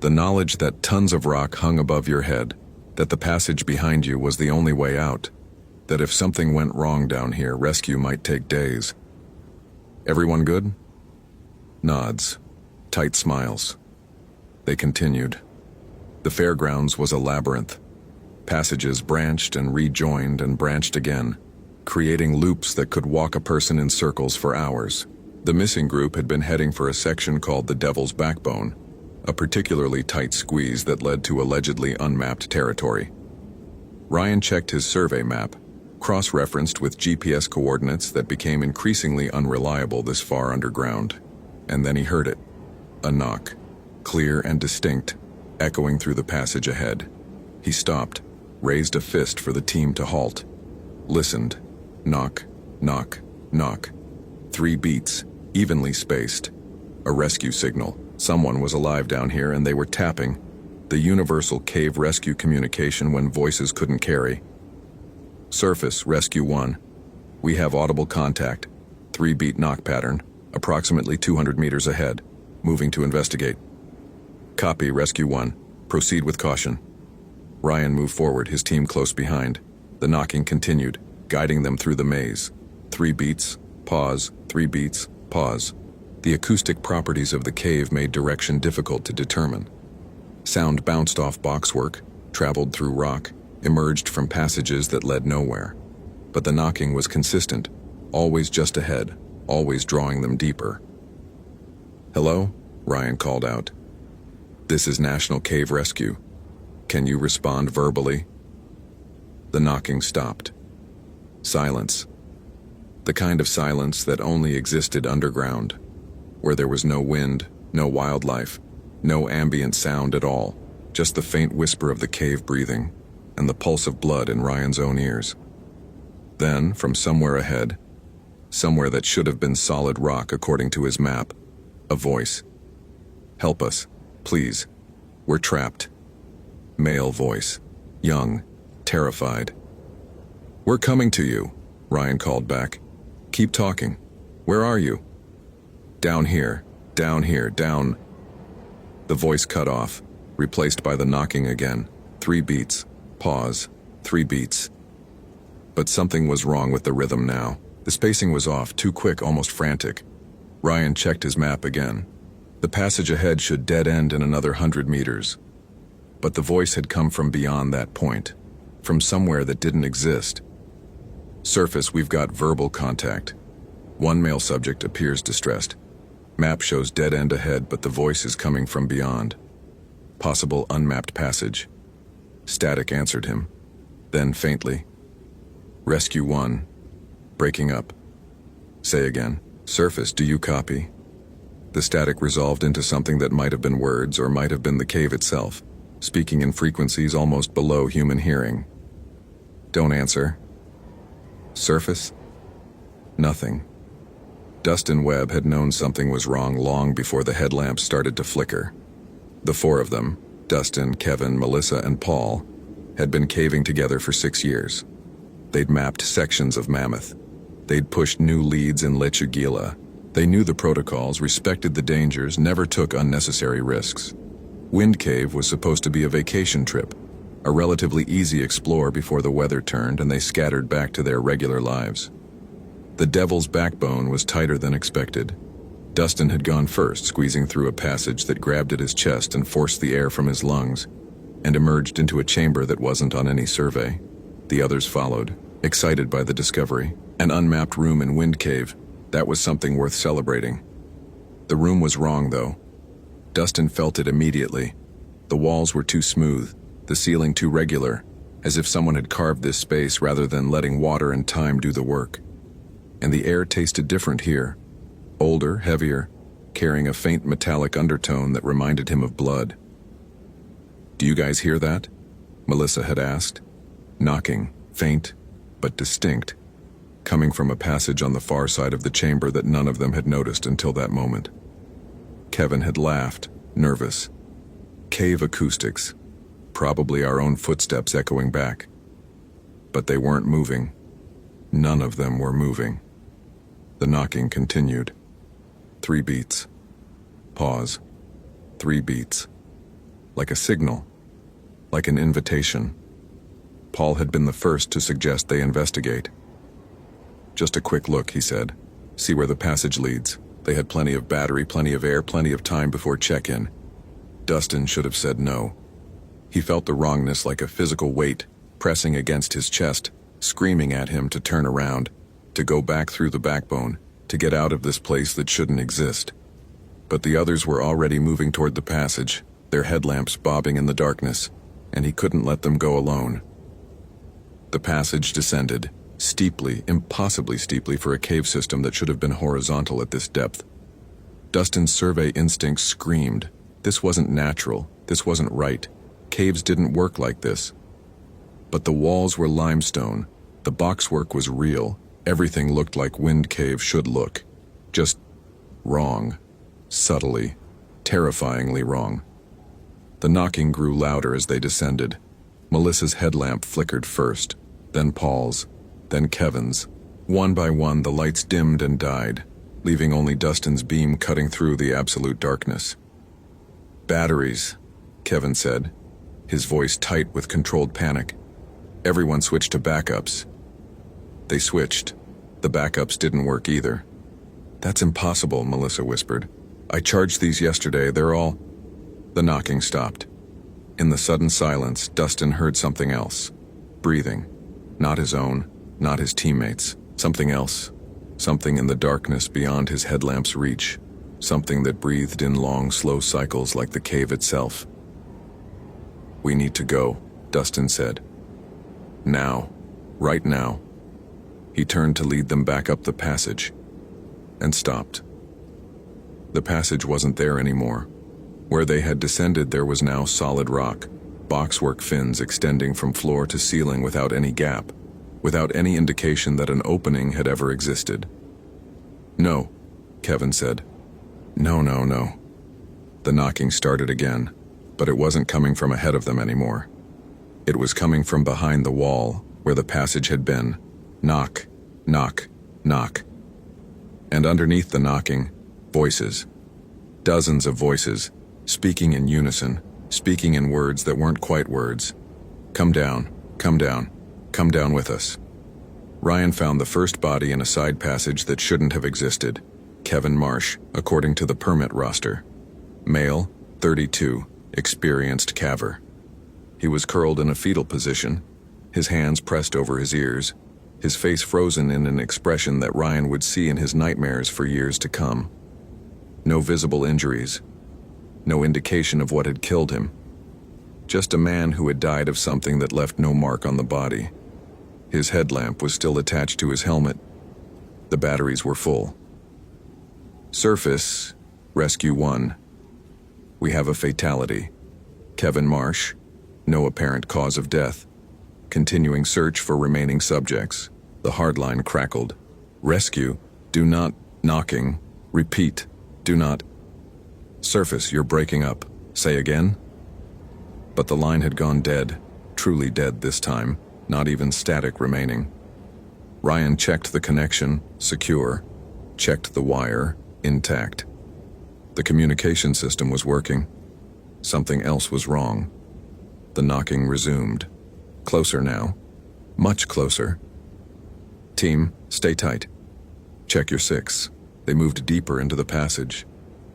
The knowledge that tons of rock hung above your head, that the passage behind you was the only way out, that if something went wrong down here, rescue might take days. Everyone good? Nods, tight smiles. They continued. The fairgrounds was a labyrinth. Passages branched and rejoined and branched again, creating loops that could walk a person in circles for hours. The missing group had been heading for a section called the Devil's Backbone, a particularly tight squeeze that led to allegedly unmapped territory. Ryan checked his survey map, cross-referenced with GPS coordinates that became increasingly unreliable this far underground. And then he heard it. A knock, clear and distinct, echoing through the passage ahead. He stopped, raised a fist for the team to halt. Listened. Knock, knock, knock. 3 beats, evenly spaced. A rescue signal. Someone was alive down here and they were tapping. The universal cave rescue communication when voices couldn't carry. Surface Rescue 1. We have audible contact. 3-beat knock pattern, approximately 200 meters ahead. Moving to investigate. Copy Rescue 1. Proceed with caution. Ryan moved forward, his team close behind. The knocking continued, guiding them through the maze. 3 beats, pause, 3 beats, pause. The acoustic properties of the cave made direction difficult to determine. Sound bounced off boxwork, traveled through rock, emerged from passages that led nowhere. But the knocking was consistent, always just ahead, always drawing them deeper. Hello? Ryan called out. This is National Cave Rescue. Can you respond verbally? The knocking stopped. Silence. The kind of silence that only existed underground, where there was no wind, no wildlife, no ambient sound at all, just the faint whisper of the cave breathing and the pulse of blood in Ryan's own ears. Then, from somewhere ahead, somewhere that should have been solid rock according to his map, a voice. Help us, please. We're trapped. Male voice, young, terrified. We're coming to you, Ryan called back. Keep talking. Where are you? Down here, down here, down. The voice cut off, replaced by the knocking again. 3 beats. Pause. 3 beats. But something was wrong with the rhythm now. The spacing was off, too quick, almost frantic. Ryan checked his map again. The passage ahead should dead end in another 100 meters. But the voice had come from beyond that point, from somewhere that didn't exist. Surface, we've got verbal contact. 1 male subject appears distressed. Map shows dead end ahead, but the voice is coming from beyond. Possible unmapped passage. Static answered him. Then faintly. Rescue 1. Breaking up. Say again. Surface, do you copy? The static resolved into something that might have been words or might have been the cave itself, speaking in frequencies almost below human hearing. Don't answer. Surface? Nothing. Dustin Webb had known something was wrong long before the headlamps started to flicker. The 4 of them, Dustin, Kevin, Melissa, and Paul, had been caving together for 6 years. They'd mapped sections of Mammoth. They'd pushed new leads in Lechuguila. They knew the protocols, respected the dangers, never took unnecessary risks. Wind Cave was supposed to be a vacation trip, a relatively easy explore before the weather turned and they scattered back to their regular lives. The Devil's backbone was tighter than expected. Dustin had gone first, squeezing through a passage that grabbed at his chest and forced the air from his lungs, and emerged into a chamber that wasn't on any survey. The others followed, excited by the discovery. An unmapped room in Wind Cave. That was something worth celebrating. The room was wrong, though. Dustin felt it immediately. The walls were too smooth, the ceiling too regular, as if someone had carved this space rather than letting water and time do the work. And the air tasted different here. Older, heavier, carrying a faint metallic undertone that reminded him of blood. "Do you guys hear that?" Melissa had asked. Knocking, faint, but distinct, coming from a passage on the far side of the chamber that none of them had noticed until that moment. Kevin had laughed, nervous. Cave acoustics, probably our own footsteps echoing back. But they weren't moving. None of them were moving. The knocking continued. 3 beats. Pause. 3 beats. Like a signal. Like an invitation. Paul had been the first to suggest they investigate. "Just a quick look," he said. "See where the passage leads." They had plenty of battery, plenty of air, plenty of time before check-in. Dustin should have said no. He felt the wrongness like a physical weight pressing against his chest, screaming at him to turn around, to go back through the backbone, to get out of this place that shouldn't exist. But the others were already moving toward the passage, their headlamps bobbing in the darkness, and he couldn't let them go alone. The passage descended, steeply, impossibly steeply for a cave system that should have been horizontal at this depth. Dustin's survey instincts screamed. This wasn't natural. This wasn't right. Caves didn't work like this. But the walls were limestone. The boxwork was real. Everything looked like Wind Cave should look. Just wrong. Subtly, terrifyingly wrong. The knocking grew louder as they descended. Melissa's headlamp flickered first, then Paul's, then Kevin's. One by one, the lights dimmed and died, leaving only Dustin's beam cutting through the absolute darkness. "Batteries," Kevin said, his voice tight with controlled panic. Everyone switched to backups. They switched. The backups didn't work either. "That's impossible," Melissa whispered. "I charged these yesterday, they're all—" The knocking stopped. In the sudden silence, Dustin heard something else. Breathing. Not his own, not his teammates. Something else. Something in the darkness beyond his headlamp's reach. Something that breathed in long, slow cycles like the cave itself. "We need to go," Dustin said. "Now. Right now." He turned to lead them back up the passage. And stopped. The passage wasn't there anymore. Where they had descended there was now solid rock, boxwork fins extending from floor to ceiling without any gap, without any indication that an opening had ever existed. "No," Kevin said. "No, no, no." The knocking started again, but it wasn't coming from ahead of them anymore. It was coming from behind the wall, where the passage had been. Knock, knock, knock. And underneath the knocking, Voices. Dozens of voices, speaking in unison, speaking in words that weren't quite words. Come down, come down, come down with us. Ryan found the first body in a side passage that shouldn't have existed. Kevin Marsh, according to the permit roster. Male, 32, experienced caver. He was curled in a fetal position, his hands pressed over his ears, his face frozen in an expression that Ryan would see in his nightmares for years to come. No visible injuries, no indication of what had killed him. Just a man who had died of something that left no mark on the body. His headlamp was still attached to his helmet. The batteries were full. Surface, Rescue 1. We have a fatality. Kevin Marsh, no apparent cause of death. Continuing search for remaining subjects. The hardline crackled. Rescue, do not, knocking, repeat, do not. Surface, you're breaking up. Say again? But the line had gone dead, truly dead this time, not even static remaining. Ryan checked the connection, secure, checked the wire, intact. The communication system was working. Something else was wrong. The knocking resumed. Closer now. Much closer. Team, stay tight. Check your 6. They moved deeper into the passage,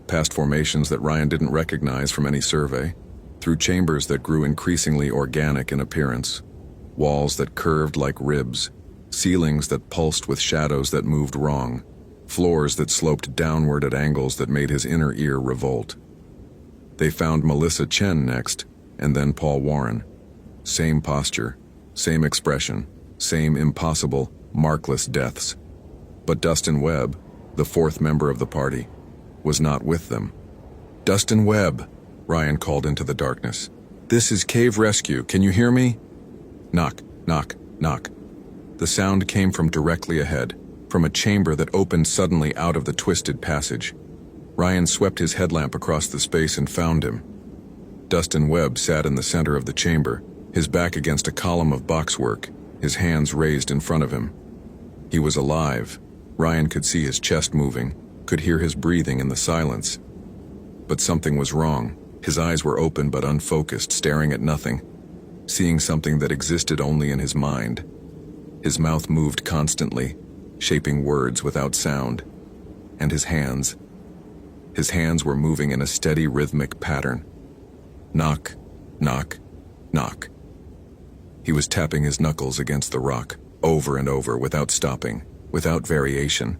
past formations that Ryan didn't recognize from any survey, through chambers that grew increasingly organic in appearance, walls that curved like ribs, ceilings that pulsed with shadows that moved wrong, floors that sloped downward at angles that made his inner ear revolt. They found Melissa Chen next, and then Paul Warren. Same posture, same expression, same impossible, markless deaths. But Dustin Webb, the fourth member of the party, was not with them. Dustin Webb, Ryan called into the darkness. This is Cave Rescue, can you hear me? Knock, knock, knock. The sound came from directly ahead, from a chamber that opened suddenly out of the twisted passage. Ryan swept his headlamp across the space and found him. Dustin Webb sat in the center of the chamber, his back against a column of boxwork, his hands raised in front of him. He was alive. Ryan could see his chest moving, could hear his breathing in the silence. But something was wrong. His eyes were open but unfocused, staring at nothing, seeing something that existed only in his mind. His mouth moved constantly, shaping words without sound. And his hands were moving in a steady rhythmic pattern. Knock, knock, knock. He was tapping his knuckles against the rock, over and over, without stopping, without variation.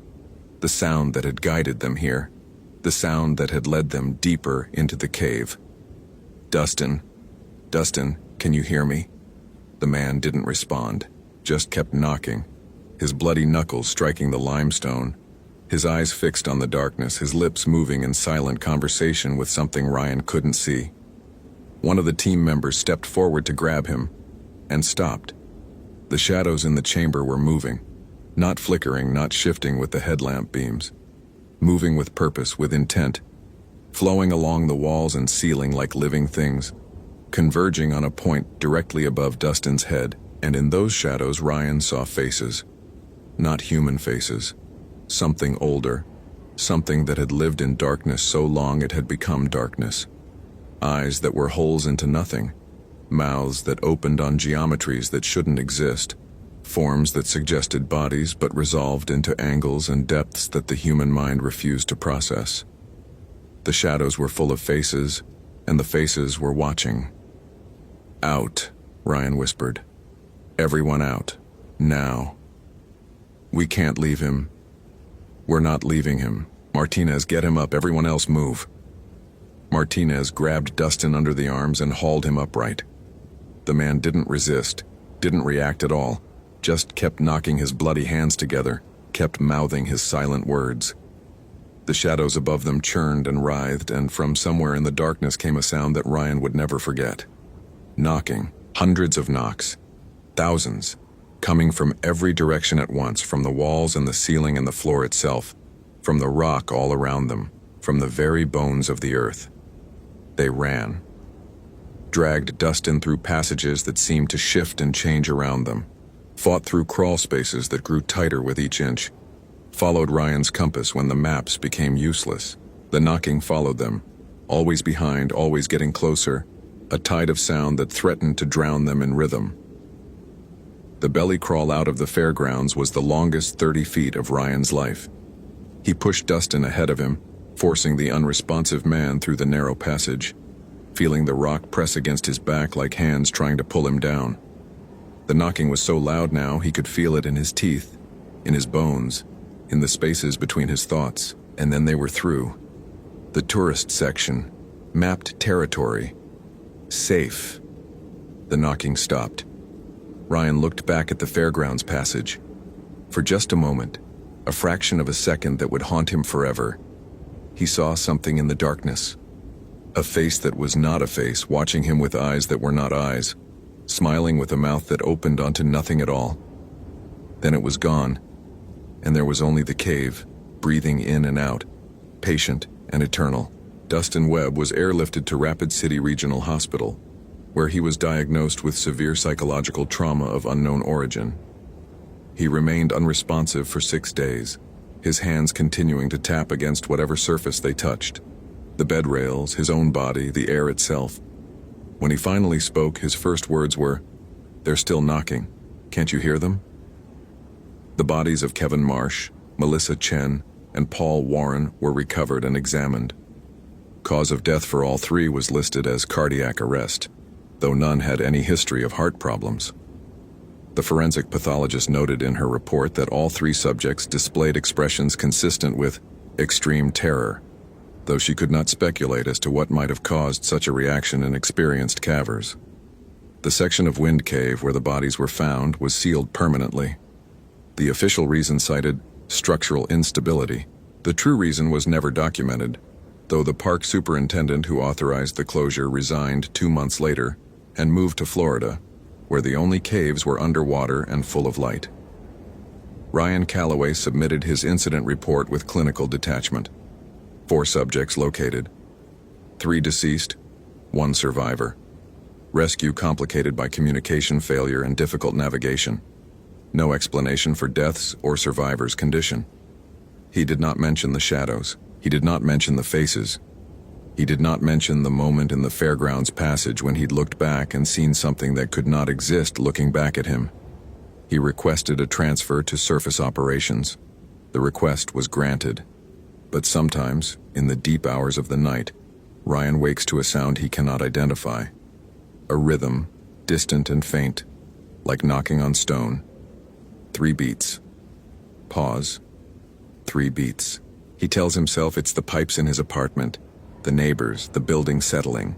The sound that had guided them here, the sound that had led them deeper into the cave. Dustin, can you hear me? The man didn't respond, just kept knocking, his bloody knuckles striking the limestone, his eyes fixed on the darkness, his lips moving in silent conversation with something Ryan couldn't see. One of the team members stepped forward to grab him, and stopped. The shadows in the chamber were moving, not flickering, not shifting with the headlamp beams, moving with purpose, with intent, flowing along the walls and ceiling like living things, converging on a point directly above Dustin's head, and in those shadows Ryan saw faces. Not human faces. Something older, something that had lived in darkness so long it had become darkness. Eyes that were holes into nothing, mouths that opened on geometries that shouldn't exist, forms that suggested bodies but resolved into angles and depths that the human mind refused to process. The shadows were full of faces, and the faces were watching. Out, Ryan whispered. Everyone out, now. We can't leave him. We're not leaving him. Martinez, get him up, everyone else move. Martinez grabbed Dustin under the arms and hauled him upright. The man didn't resist, didn't react at all, just kept knocking his bloody hands together, kept mouthing his silent words. The shadows above them churned and writhed, and from somewhere in the darkness came a sound that Ryan would never forget. Knocking, hundreds of knocks, thousands, coming from every direction at once, from the walls and the ceiling and the floor itself, from the rock all around them, from the very bones of the earth. They ran, dragged Dustin through passages that seemed to shift and change around them, fought through crawl spaces that grew tighter with each inch, followed Ryan's compass when the maps became useless. The knocking followed them, always behind, always getting closer, a tide of sound that threatened to drown them in rhythm. The belly crawl out of the fairgrounds was the longest 30 feet of Ryan's life. He pushed Dustin ahead of him, forcing the unresponsive man through the narrow passage, feeling the rock press against his back like hands trying to pull him down. The knocking was so loud now he could feel it in his teeth, in his bones, in the spaces between his thoughts, and then they were through. The tourist section, mapped territory, safe. The knocking stopped. Ryan looked back at the fairgrounds passage. For just a moment, a fraction of a second that would haunt him forever, he saw something in the darkness. A face that was not a face, watching him with eyes that were not eyes, smiling with a mouth that opened onto nothing at all. Then it was gone, and there was only the cave, breathing in and out, patient and eternal. Dustin Webb was airlifted to Rapid City Regional Hospital, where he was diagnosed with severe psychological trauma of unknown origin. He remained unresponsive for 6 days, his hands continuing to tap against whatever surface they touched. The bed rails, his own body, the air itself. When he finally spoke, his first words were, "They're still knocking. Can't you hear them?" The bodies of Kevin Marsh, Melissa Chen, and Paul Warren were recovered and examined. Cause of death for all three was listed as cardiac arrest, though none had any history of heart problems. The forensic pathologist noted in her report that all three subjects displayed expressions consistent with extreme terror, though she could not speculate as to what might have caused such a reaction in experienced cavers. The section of Wind Cave where the bodies were found was sealed permanently. The official reason cited structural instability. The true reason was never documented, though the park superintendent who authorized the closure resigned 2 months later and moved to Florida, where the only caves were underwater and full of light. Ryan Calloway submitted his incident report with clinical detachment. 4 subjects located. 3 deceased, 1 survivor. Rescue complicated by communication failure and difficult navigation. No explanation for deaths or survivors' condition. He did not mention the shadows. He did not mention the faces. He did not mention the moment in the fairgrounds passage when he'd looked back and seen something that could not exist looking back at him. He requested a transfer to surface operations. The request was granted. But sometimes, in the deep hours of the night, Ryan wakes to a sound he cannot identify. A rhythm, distant and faint, like knocking on stone. 3 beats. Pause. 3 beats. He tells himself it's the pipes in his apartment, the neighbors, the building settling.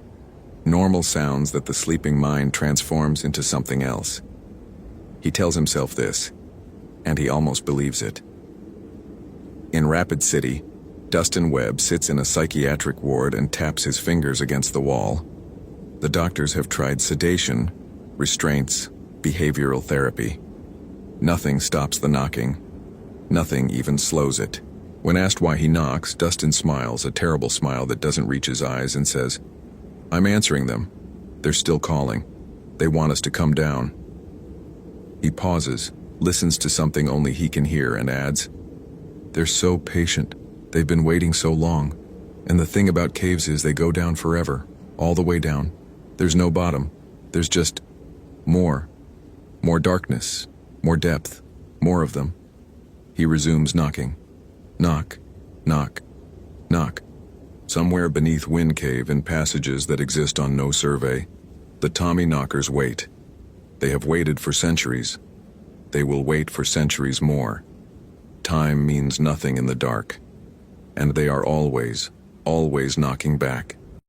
Normal sounds that the sleeping mind transforms into something else. He tells himself this, and he almost believes it. In Rapid City, Dustin Webb sits in a psychiatric ward and taps his fingers against the wall. The doctors have tried sedation, restraints, behavioral therapy. Nothing stops the knocking. Nothing even slows it. When asked why he knocks, Dustin smiles, a terrible smile that doesn't reach his eyes, and says, "I'm answering them. They're still calling. They want us to come down." He pauses, listens to something only he can hear, and adds, "They're so patient. They've been waiting so long. And the thing about caves is they go down forever, all the way down. There's no bottom. There's just more. More darkness, more depth, more of them." He resumes knocking. Knock, knock, knock. Somewhere beneath Wind Cave in passages that exist on no survey, the Tommy knockers wait. They have waited for centuries. They will wait for centuries more. Time means nothing in the dark. And they are always, always knocking back.